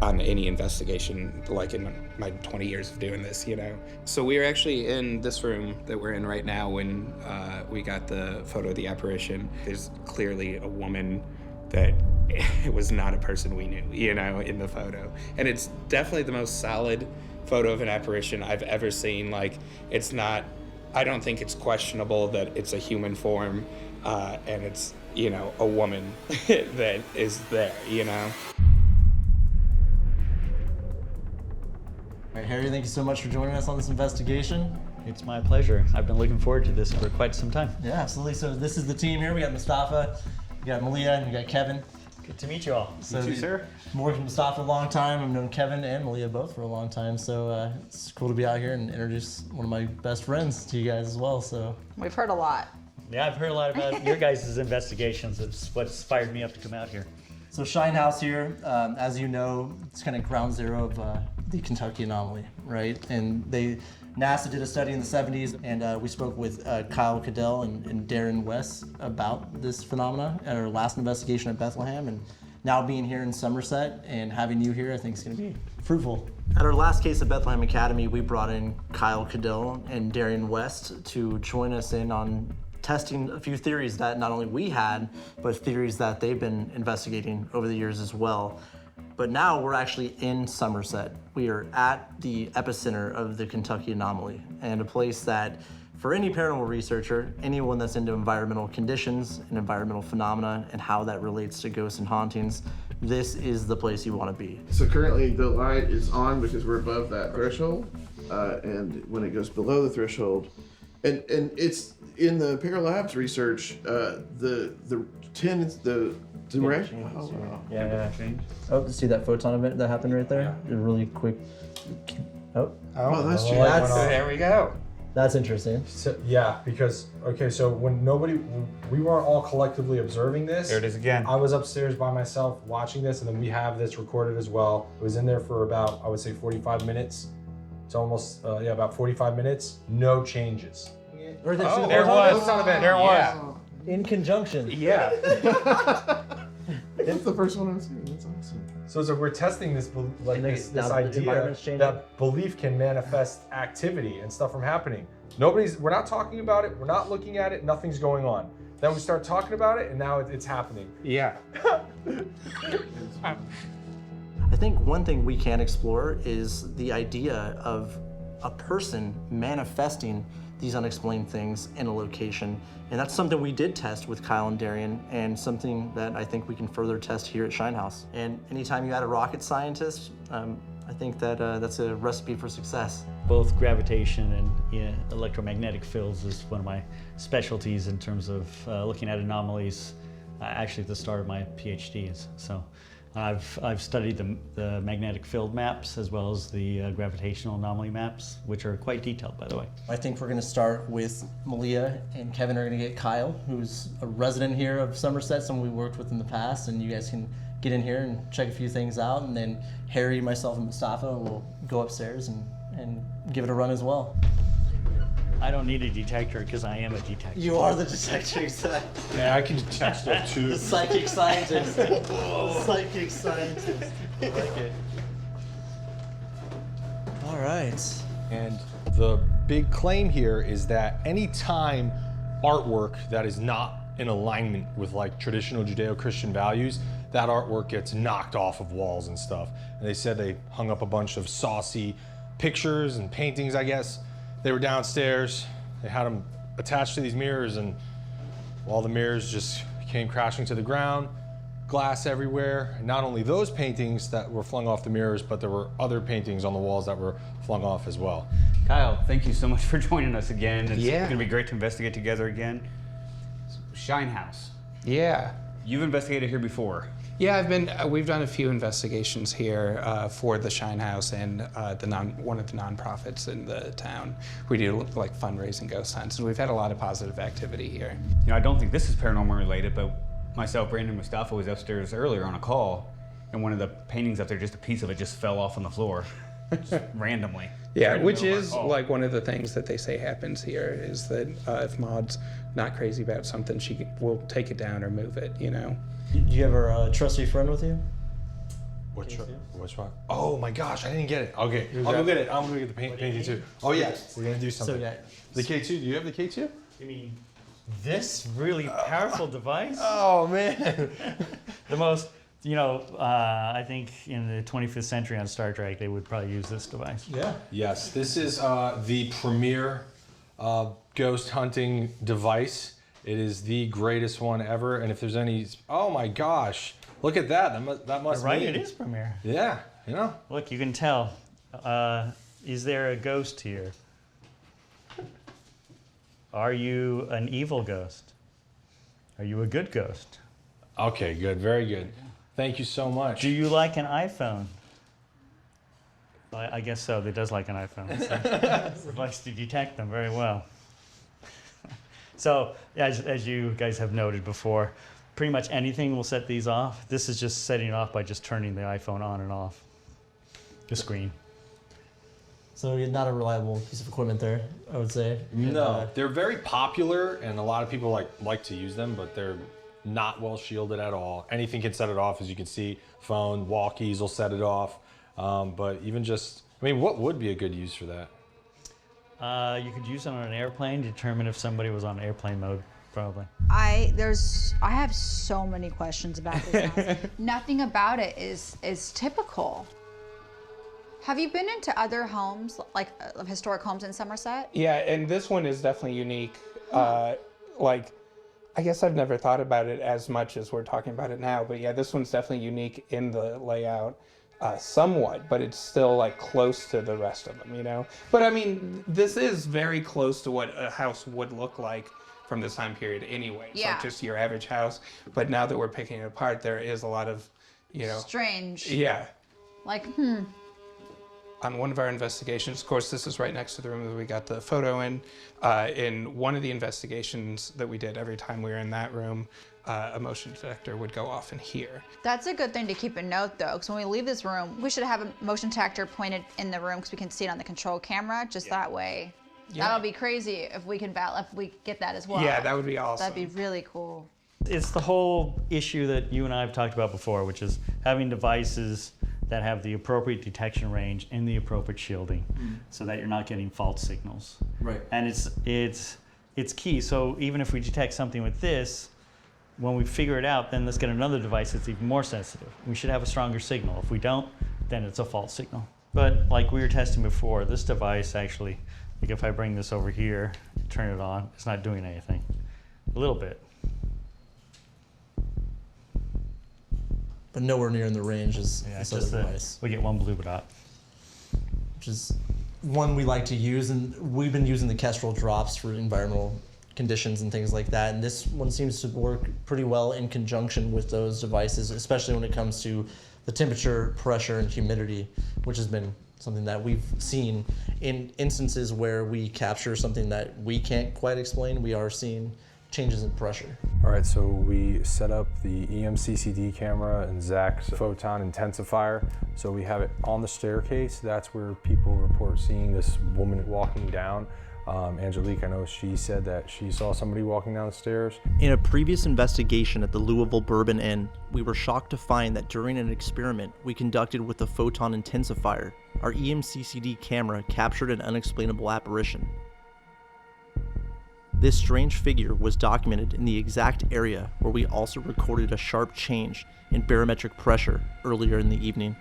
on any investigation, in my 20 years of doing this, So we were actually in this room that we're in right now when we got the photo of the apparition. There's clearly a woman that it was not a person we knew, in the photo. And it's definitely the most solid photo of an apparition I've ever seen. It's not, I don't think it's questionable that it's a human form and it's, a woman that is there, All right, Harry, thank you so much for joining us on this investigation. It's my pleasure. I've been looking forward to this for quite some time. Yeah, absolutely. So this is the team here. We got Mustafa, we got Malia, and we got Kevin. Good to meet you all. So you too, sir. I'm working with Mustafa a long time. I've known Kevin and Malia both for a long time. So it's cool to be out here and introduce one of my best friends to you guys as well. So We've heard a lot. Yeah, I've heard a lot about your guys' investigations. It's what's fired me up to come out here. So Shine House here, as you know, it's kind of ground zero of the Kentucky anomaly, right? And NASA did a study in the 70s, and we spoke with Kyle Cadell and Darren West about this phenomena at our last investigation at Bethlehem. And now being here in Somerset and having you here, I think is going to be fruitful. At our last case at Bethlehem Academy, we brought in Kyle Cadell and Darren West to join us in on testing a few theories that not only we had, but theories that they've been investigating over the years as well. But now we're actually in Somerset. We are at the epicenter of the Kentucky anomaly, and a place that, for any paranormal researcher, anyone that's into environmental conditions and environmental phenomena and how that relates to ghosts and hauntings, this is the place you want to be. So currently the light is on because we're above that threshold, and when it goes below the threshold, And it's in the Paralabs research, the tin, the right? Oh, wow. Yeah. Oh, see that photon event that happened right there? A really quick. Oh, that's true. there we go. That's interesting. So, yeah, because so when we weren't all collectively observing this. There it is again. I was upstairs by myself watching this, and then we have this recorded as well. It was in there for about, I would say, 45 minutes. It's almost about 45 minutes. No changes. Or there was. There was. In conjunction. Yeah. That's the first one I've seen. That's awesome. So we're testing this this idea that belief can manifest activity and stuff from happening. We're not talking about it, we're not looking at it, nothing's going on. Then we start talking about it and now it's happening. Yeah. I think one thing we can explore is the idea of a person manifesting these unexplained things in a location. And that's something we did test with Kyle and Darian, and something that I think we can further test here at Shinehouse. And anytime you add a rocket scientist, I think that that's a recipe for success. Both gravitation and electromagnetic fields is one of my specialties in terms of looking at anomalies, actually at the start of my PhD. So I've studied the magnetic field maps as well as the gravitational anomaly maps, which are quite detailed, by the way. I think we're going to start with Malia, and Kevin are going to get Kyle, who's a resident here of Somerset, someone we worked with in the past, and you guys can get in here and check a few things out, and then Harry, myself, and Mustafa will go upstairs and give it a run as well. I don't need a detector because I am a detector. You are the detector, exactly. Yeah, I can detect stuff too. The psychic scientist. Psychic scientist. I like it. All right. And the big claim here is that any time artwork that is not in alignment with like traditional Judeo-Christian values, that artwork gets knocked off of walls and stuff. And they said they hung up a bunch of saucy pictures and paintings, I guess. They were downstairs, they had them attached to these mirrors, and all the mirrors just came crashing to the ground, glass everywhere. And not only those paintings that were flung off the mirrors, but there were other paintings on the walls that were flung off as well. Kyle, thank you so much for joining us again. It's Yeah. gonna be great to investigate together again. Shinehouse. Yeah. You've investigated here before. Yeah, we've done a few investigations here for the Shinehouse and one of the nonprofits in the town. We do like fundraising ghost hunts, and we've had a lot of positive activity here. You know, I don't think this is paranormal related, but myself, Brandon, and Mustafa was upstairs earlier on a call, and one of the paintings up there, just a piece of it just fell off on the floor, just randomly. Yeah, Right in which the middle of is our call. like one of the things that they say happens here is that if Maud's not crazy about something, she will take it down or move it, you know? Do you have a trusty friend with you? Which one? Oh my gosh, I didn't get it. Okay, I'll go get it. I'm gonna get the painting too. Oh yeah, we're gonna do something. So, yeah. The K2, do you have the K2? You mean this really powerful device? Oh man. The most, I think in the 25th century on Star Trek, they would probably use this device. Yeah. Yes, this is the premier ghost hunting device. It is the greatest one ever, and if there's any, oh my gosh, look at that. That must You're right, mean, it is premier. Yeah, you know. Look, you can tell. Is there a ghost here? Are you an evil ghost? Are you a good ghost? Okay, good, very good. Thank you so much. Do you like an iPhone? I guess so. It does like an iPhone. So it likes to detect them very well. So, as you guys have noted before, pretty much anything will set these off. This is just setting it off by just turning the iPhone on and off the screen. So you're not a reliable piece of equipment there, I would say. No, they're very popular, and a lot of people like to use them, but they're not well shielded at all. Anything can set it off, as you can see. Phone, walkies will set it off. But even just, what would be a good use for that? You could use it on an airplane, determine if somebody was on airplane mode, probably. I have so many questions about this house. Nothing about it is typical. Have you been into other homes, like historic homes in Somerset? Yeah, and this one is definitely unique. I guess I've never thought about it as much as we're talking about it now, but yeah, this one's definitely unique in the layout. somewhat, but it's still like close to the rest of them, you know? But I mean, this is very close to what a house would look like from this time period anyway. It's like just your average house. But now that we're picking it apart, there is a lot of, you know. Strange. Yeah. Like, On one of our investigations, of course, this is right next to the room that we got the photo in. In one of the investigations that we did, every time we were in that room, a motion detector would go off in here. That's a good thing to keep in note, though, because when we leave this room, we should have a motion detector pointed in the room because we can see it on the control camera, just that way. Yeah. That'll be crazy if we can if we get that as well. Yeah, that would be awesome. That'd be really cool. It's the whole issue that you and I have talked about before, which is having devices that have the appropriate detection range and the appropriate shielding, so that you're not getting false signals. Right. And it's key. So even if we detect something with this, when we figure it out, then let's get another device that's even more sensitive. We should have a stronger signal. If we don't, then it's a false signal. But like we were testing before, this device actually, like if I bring this over here, turn it on, it's not doing anything. A little bit. But nowhere near in the range as this other device. We get one blue dot. Which is one we like to use, and we've been using the Kestrel drops for environmental conditions and things like that, and this one seems to work pretty well in conjunction with those devices, especially when it comes to the temperature, pressure, and humidity, which has been something that we've seen in instances where we capture something that we can't quite explain. We are seeing changes in pressure. All right, so we set up the EMCCD camera and Zach's photon intensifier. So we have it on the staircase. That's where people report seeing this woman walking down. Angelique, I know she said that she saw somebody walking down the stairs. In a previous investigation at the Louisville Bourbon Inn, we were shocked to find that during an experiment we conducted with the photon intensifier, our EMCCD camera captured an unexplainable apparition. This strange figure was documented in the exact area where we also recorded a sharp change in barometric pressure earlier in the evening.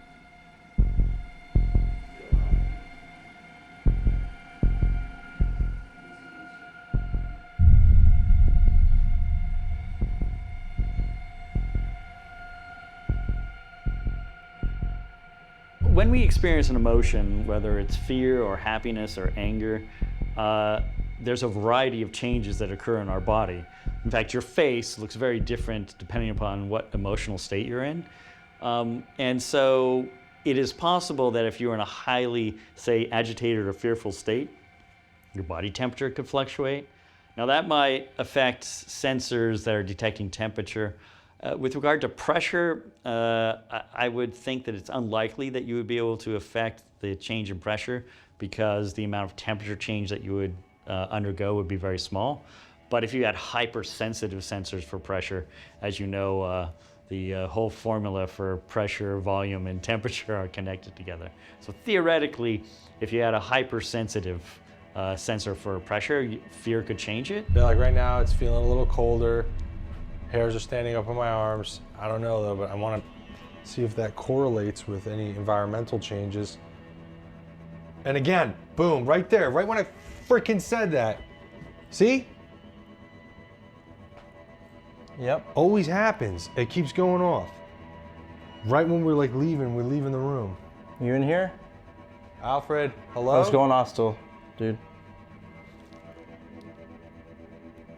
When we experience an emotion, whether it's fear or happiness or anger, there's a variety of changes that occur in our body. In fact, your face looks very different depending upon what emotional state you're in. And so it is possible that if you're in a highly, say, agitated or fearful state, your body temperature could fluctuate. Now that might affect sensors that are detecting temperature. With regard to pressure, I would think that it's unlikely that you would be able to affect the change in pressure because the amount of temperature change that you would undergo would be very small. But if you had hypersensitive sensors for pressure, as you know, the whole formula for pressure, volume, and temperature are connected together. So theoretically, if you had a hypersensitive sensor for pressure, fear could change it. Yeah, like right now it's feeling a little colder. Hairs are standing up on my arms. I don't know though, but I want to see if that correlates with any environmental changes. And again, boom, right there, right when I freaking said that. See? Yep. Always happens. It keeps going off. Right when we're leaving the room. You in here? Alfred, hello? What's going on still, dude?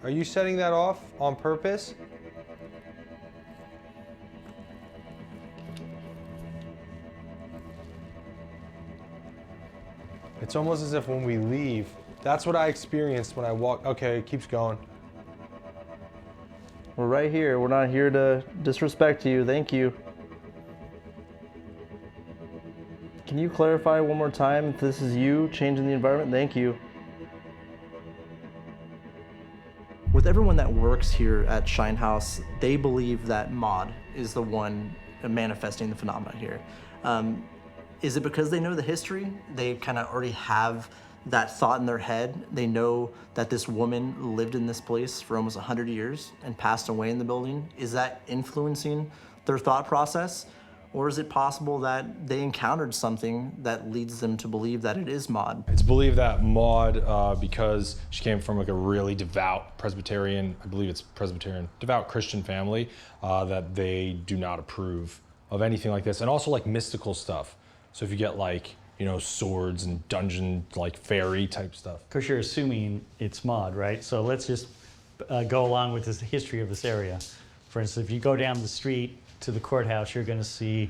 Are you setting that off on purpose? It's almost as if when we leave, that's what I experienced when I walked. Okay, it keeps going. We're right here. We're not here to disrespect you. Thank you. Can you clarify one more time if this is you changing the environment? Thank you. With everyone that works here at Shine House, they believe that Maud is the one manifesting the phenomena here. Is it because they know the history? They kind of already have that thought in their head. They know that this woman lived in this place for almost 100 years and passed away in the building. Is that influencing their thought process? Or is it possible that they encountered something that leads them to believe that it is Maud? It's believed that Maud, because she came from like a really devout Presbyterian, I believe it's Presbyterian, devout Christian family, that they do not approve of anything like this, and also like mystical stuff. So if you get like, you know, swords and dungeon, like fairy type stuff. Of course, you're assuming it's mod, right? So let's just go along with this history of this area. For instance, if you go down the street to the courthouse, you're going to see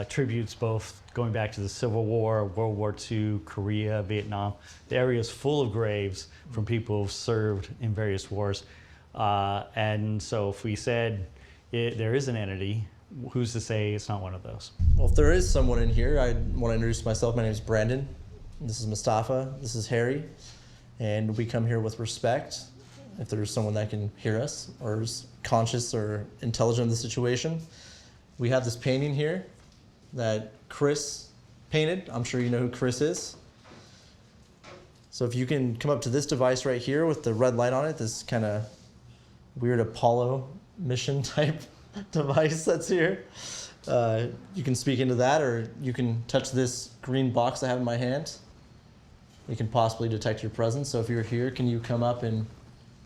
tributes both going back to the Civil War, World War II, Korea, Vietnam. The area is full of graves from people who've served in various wars. And so if we said there is an entity, who's to say it's not one of those? Well, if there is someone in here, I want to introduce myself. My name is Brandon. This is Mustafa. This is Harry. And we come here with respect. If there's someone that can hear us or is conscious or intelligent of the situation. We have this painting here that Chris painted. I'm sure you know who Chris is. So if you can come up to this device right here with the red light on it, this kind of weird Apollo mission type device that's here. You can speak into that, or you can touch this green box I have in my hand. We can possibly detect your presence. So if you're here, can you come up and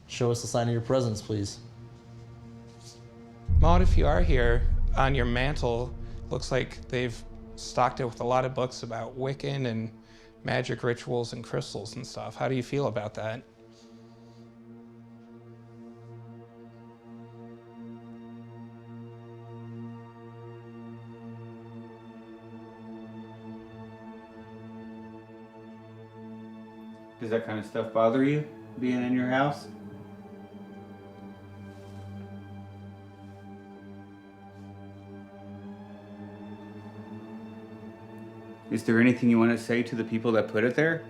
show us a sign of your presence, please? Maud, if you are here, on your mantle, looks like they've stocked it with a lot of books about Wiccan and magic rituals and crystals and stuff. How do you feel about that? Does that kind of stuff bother you, being in your house? Is there anything you want to say to the people that put it there?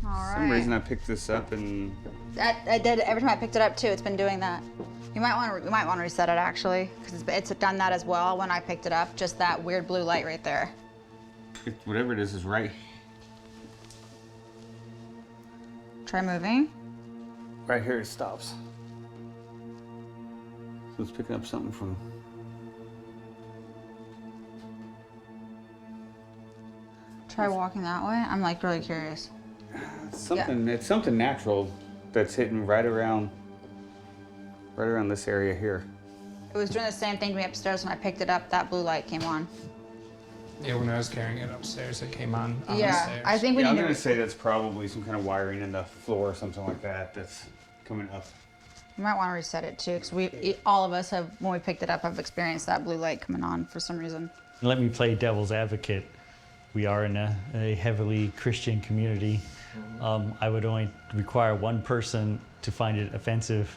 All right. For some reason I picked this up and... I did every time I picked it up too. It's been doing that. You might want to reset it actually, because it's done that as well when I picked it up. Just that weird blue light right there. Whatever it is right. Try moving. Right here it stops. So it's picking up something from... Try walking that way. I'm like really curious. Something. Yeah. It's something natural that's hitting right around this area here. It was doing the same thing to me upstairs when I picked it up. That blue light came on. Yeah, when I was carrying it upstairs, it came on the yeah, stairs. I think we need I'm to... going to say that's probably some kind of wiring in the floor or something like that that's coming up. You might want to reset it too, because all of us have, when we picked it up, have experienced that blue light coming on for some reason. Let me play devil's advocate. We are in a heavily Christian community. I would only require one person to find it offensive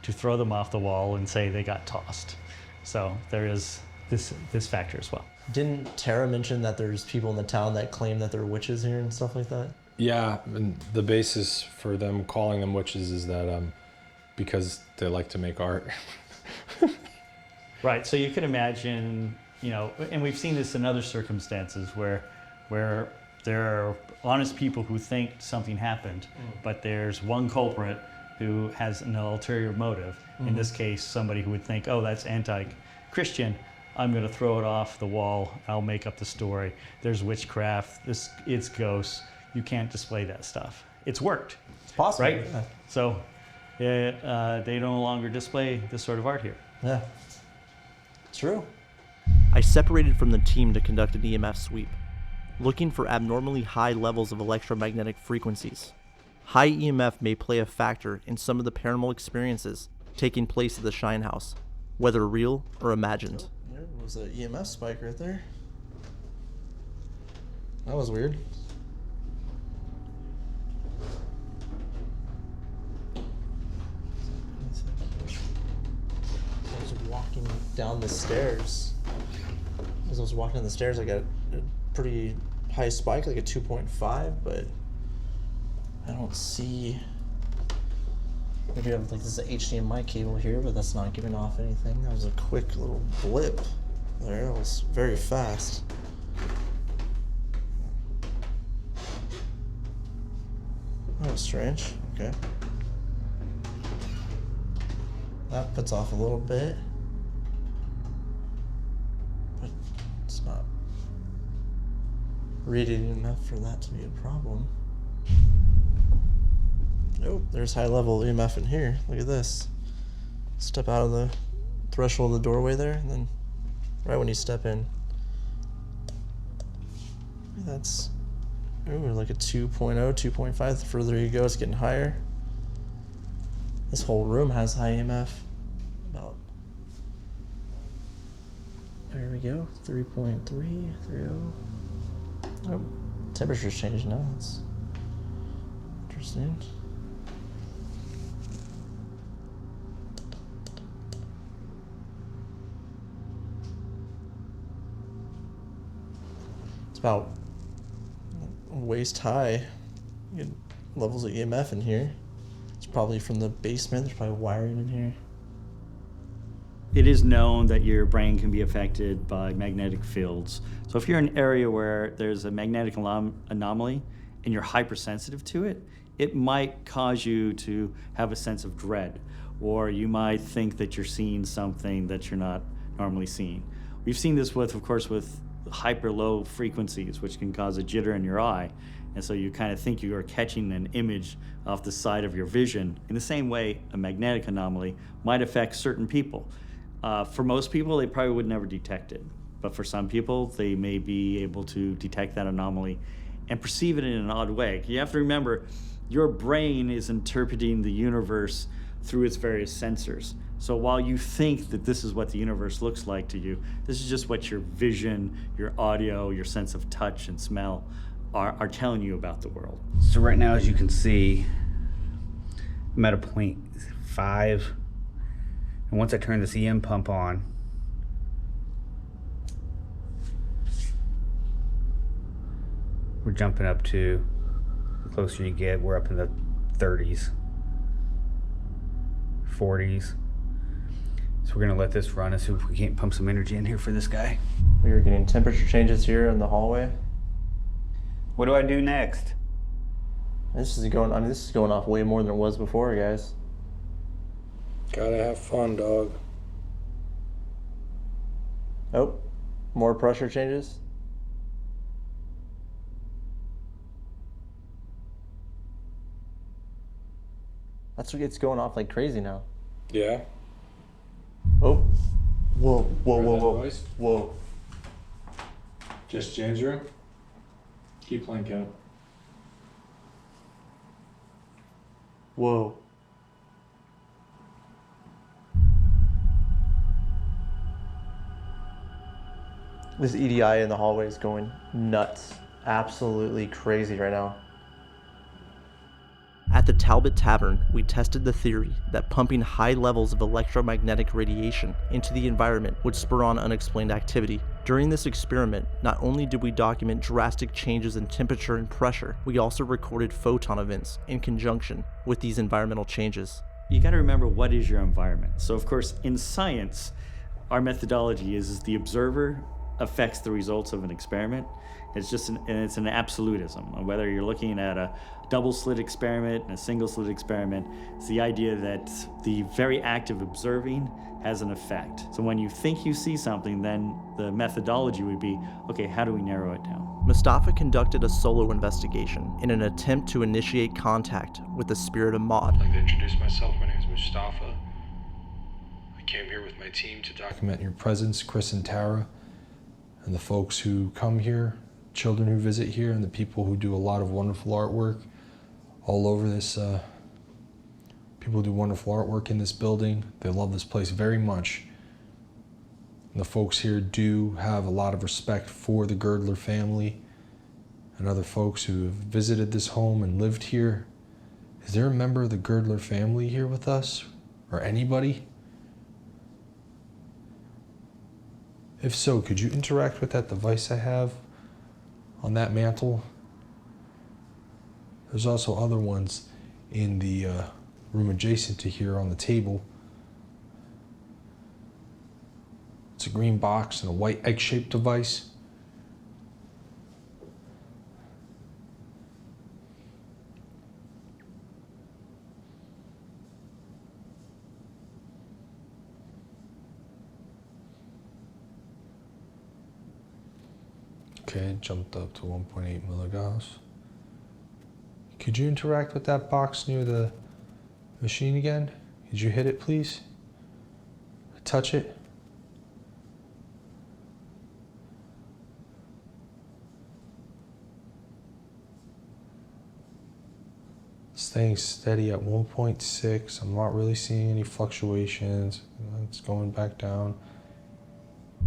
to throw them off the wall and say they got tossed. So there is this factor as well. Didn't Tara mention that there's people in the town that claim that they're witches here and stuff like that? Yeah, and the basis for them calling them witches is that because they like to make art. Right, so you can imagine, you know, and we've seen this in other circumstances where there are honest people who think something happened, but there's one culprit who has an ulterior motive. In this case, somebody who would think, oh, that's anti-Christian, I'm going to throw it off the wall, I'll make up the story. There's witchcraft, it's ghosts, you can't display that stuff. It's worked. It's possible, right? Yeah. So they no longer display this sort of art here. Yeah, true. I separated from the team to conduct an EMF sweep, looking for abnormally high levels of electromagnetic frequencies. High EMF may play a factor in some of the paranormal experiences taking place at the Shine House, whether real or imagined. There was an EMF spike right there. That was weird. I was walking down the stairs. As I was walking down the stairs, I got a pretty high spike, like a 2.5, but I don't see. Maybe I have like this HDMI cable here, but that's not giving off anything. That was a quick little blip there. It was very fast. That was strange. Okay. That puts off a little bit, but it's not radiating enough for that to be a problem. Nope, there's high level EMF in here. Look at this. Step out of the threshold of the doorway there, and then right when you step in, that's like a 2.0, 2.5. The further you go, it's getting higher. This whole room has high EMF. About, there we go, 3.3, 3.0. Oh, temperature's changed now. That's interesting. It's about waist high. You get levels of EMF in here. It's probably from the basement. There's probably wiring in here. It is known that your brain can be affected by magnetic fields. So if you're in an area where there's a magnetic anomaly and you're hypersensitive to it, it might cause you to have a sense of dread, or you might think that you're seeing something that you're not normally seeing. We've seen this with, of course, with hyper low frequencies, which can cause a jitter in your eye. And so you kind of think you are catching an image off the side of your vision. In the same way, a magnetic anomaly might affect certain people. For most people, they probably would never detect it. But for some people, they may be able to detect that anomaly and perceive it in an odd way. You have to remember, your brain is interpreting the universe through its various sensors. So while you think that this is what the universe looks like to you, this is just what your vision, your audio, your sense of touch and smell are telling you about the world. So right now, as you can see, I'm at a 0.5. And once I turn this EM pump on, we're jumping up to, the closer you get, we're up in the 30s, 40s. So we're gonna let this run and see if we can't pump some energy in here for this guy. We are getting temperature changes here in the hallway. What do I do next? This is going off way more than it was before, guys. Gotta have fun, dog. Oh, more pressure changes. That's what gets going off like crazy now. Yeah. Oh. Whoa, whoa, whoa, whoa. Whoa. Just James' room? Keep playing, Kevin. Whoa. This EDI in the hallway is going nuts. Absolutely crazy right now. At the Talbot Tavern, we tested the theory that pumping high levels of electromagnetic radiation into the environment would spur on unexplained activity. During this experiment, not only did we document drastic changes in temperature and pressure, we also recorded photon events in conjunction with these environmental changes. You got to remember, what is your environment? So of course, in science, our methodology is the observer affects the results of an experiment. It's an absolutism. Whether you're looking at a double slit experiment and a single slit experiment, it's the idea that the very act of observing has an effect. So when you think you see something, then the methodology would be, okay, how do we narrow it down? Mustafa conducted a solo investigation in an attempt to initiate contact with the spirit of Maud. I'd like to introduce myself. My name is Mustafa. I came here with my team to document Your presence, Chris and Tara, and the folks who come here, children who visit here, and the people who do a lot of wonderful artwork all over this. People do wonderful artwork in this building. They love this place very much. And the folks here do have a lot of respect for the Girdler family and other folks who have visited this home and lived here. Is there a member of the Girdler family here with us? Or anybody? If so, could you interact with that device I have on that mantle? There's also other ones in the room adjacent to here on the table. It's a green box and a white egg-shaped device. Okay, it jumped up to 1.8 milligauss. Could you interact with that box near the machine again? Could you hit it, please? touch it? Staying steady at 1.6. I'm not really seeing any fluctuations. It's going back down.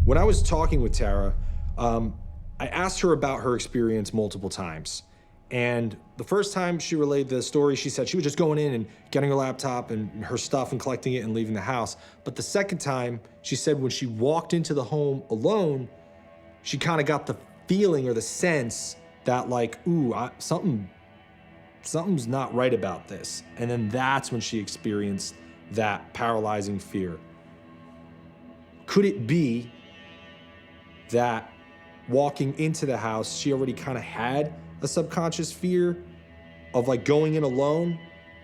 When I was talking with Tara, I asked her about her experience multiple times. And the first time she relayed the story, she said she was just going in and getting her laptop and her stuff and collecting it and leaving the house. But the second time, she said when she walked into the home alone, she kind of got the feeling or the sense that like, ooh, something's not right about this. And then that's when she experienced that paralyzing fear. Could it be that walking into the house, she already kind of had a subconscious fear of like going in alone,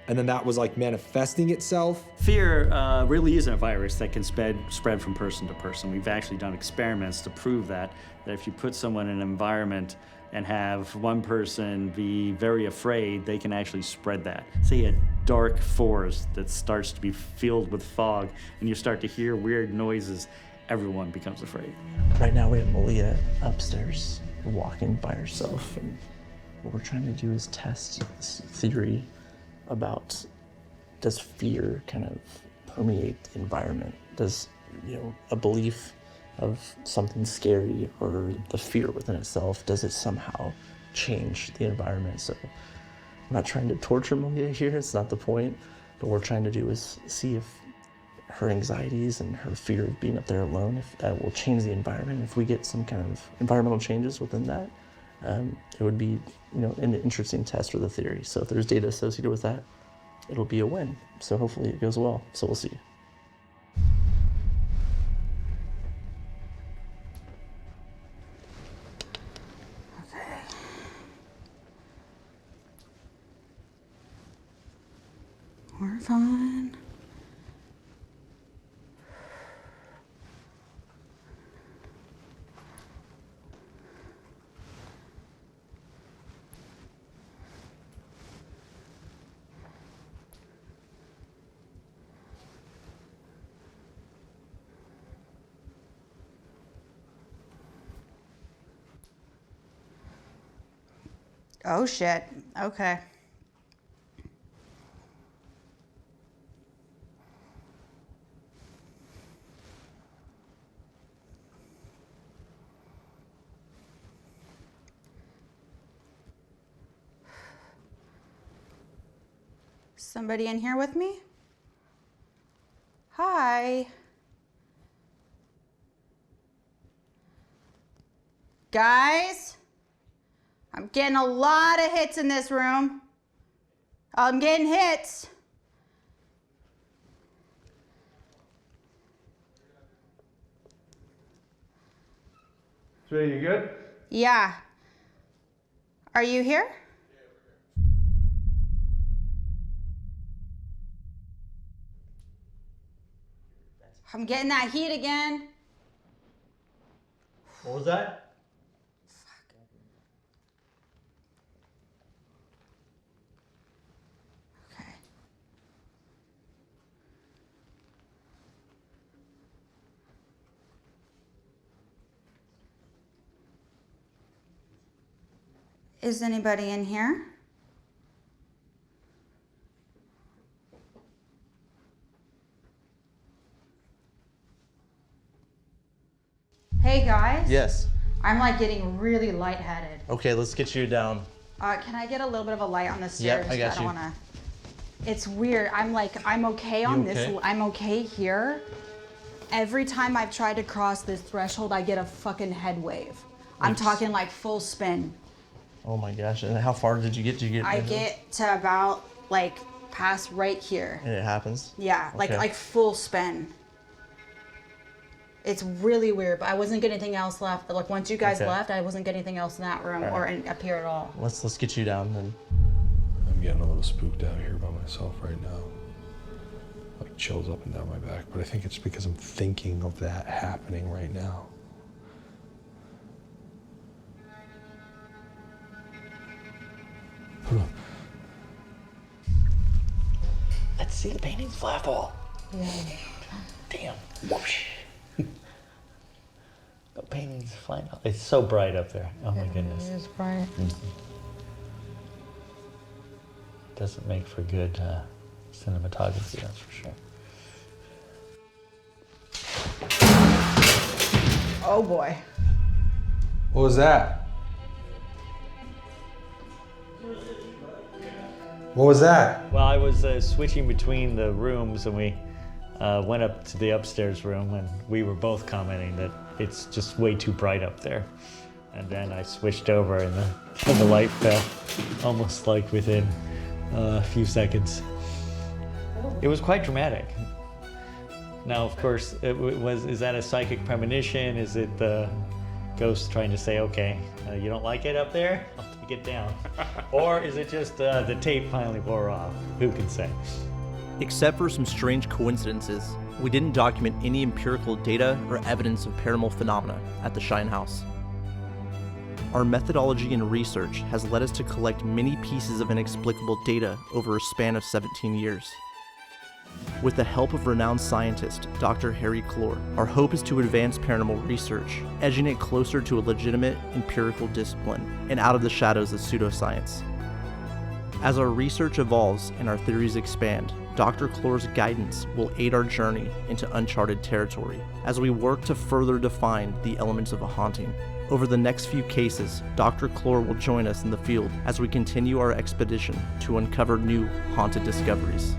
and then that was like manifesting itself? Fear really isn't a virus that can spread from person to person. We've actually done experiments to prove that if you put someone in an environment and have one person be very afraid, they can actually spread that. Say a dark forest that starts to be filled with fog and you start to hear weird noises, everyone becomes afraid. Right now we have Malia upstairs walking by herself, and what we're trying to do is test this theory about, does fear kind of permeate the environment? Does, a belief of something scary or the fear within itself, does it somehow change the environment? So I'm not trying to torture Malia here, it's not the point. But what we're trying to do is see if her anxieties and her fear of being up there alone, if that will change the environment. If we get some kind of environmental changes within that, it would be, an interesting test for the theory. So if there's data associated with that, it'll be a win. So hopefully it goes well. So we'll see. Okay. We're fine. Oh shit. Okay. Somebody in here with me? Hi. Guys? I'm getting a lot of hits in this room. I'm getting hits. Sweetie, you good? Yeah. Are you here? I'm getting that heat again. What was that? Is anybody in here? Hey guys. Yes. I'm like getting really lightheaded. Okay, let's get you down. Can I get a little bit of a light on the Yep, stairs? I got don't you. wanna. It's weird. I'm okay on You this. okay? I'm okay here. Every time I've tried to cross this threshold, I get a fucking head wave. I'm talking like full spin. Oh my gosh, and how far did you get? I get to about like past right here. And it happens? Yeah, Okay. like full spin. It's really weird, but I wasn't getting anything else left. Like once you guys Okay. left, I wasn't getting anything else in that room All or right. up here at all. Let's get you down then. I'm getting a little spooked out here by myself right now. Like chills up and down my back, but I think it's because I'm thinking of that happening right now. Let's see the paintings fly fall. Yeah. Damn. Whoosh. The paintings flying out. It's so bright up there. Oh my goodness. It is bright. Doesn't make for good cinematography, that's for sure. Oh boy. What was that? What was that? Well, I was switching between the rooms, and we went up to the upstairs room, and we were both commenting that it's just way too bright up there. And then I switched over, and the light fell almost like within a few seconds. It was quite dramatic. Now, of course, is that a psychic premonition? Is it the ghost trying to say, okay, you don't like it up there? I'll take it down. Or is it just the tape finally wore off? Who can say? Except for some strange coincidences, we didn't document any empirical data or evidence of paranormal phenomena at the Shine House. Our methodology and research has led us to collect many pieces of inexplicable data over a span of 17 years. With the help of renowned scientist Dr. Harry Clore, our hope is to advance paranormal research, edging it closer to a legitimate empirical discipline and out of the shadows of pseudoscience. As our research evolves and our theories expand, Dr. Clore's guidance will aid our journey into uncharted territory as we work to further define the elements of a haunting. Over the next few cases, Dr. Clore will join us in the field as we continue our expedition to uncover new haunted discoveries.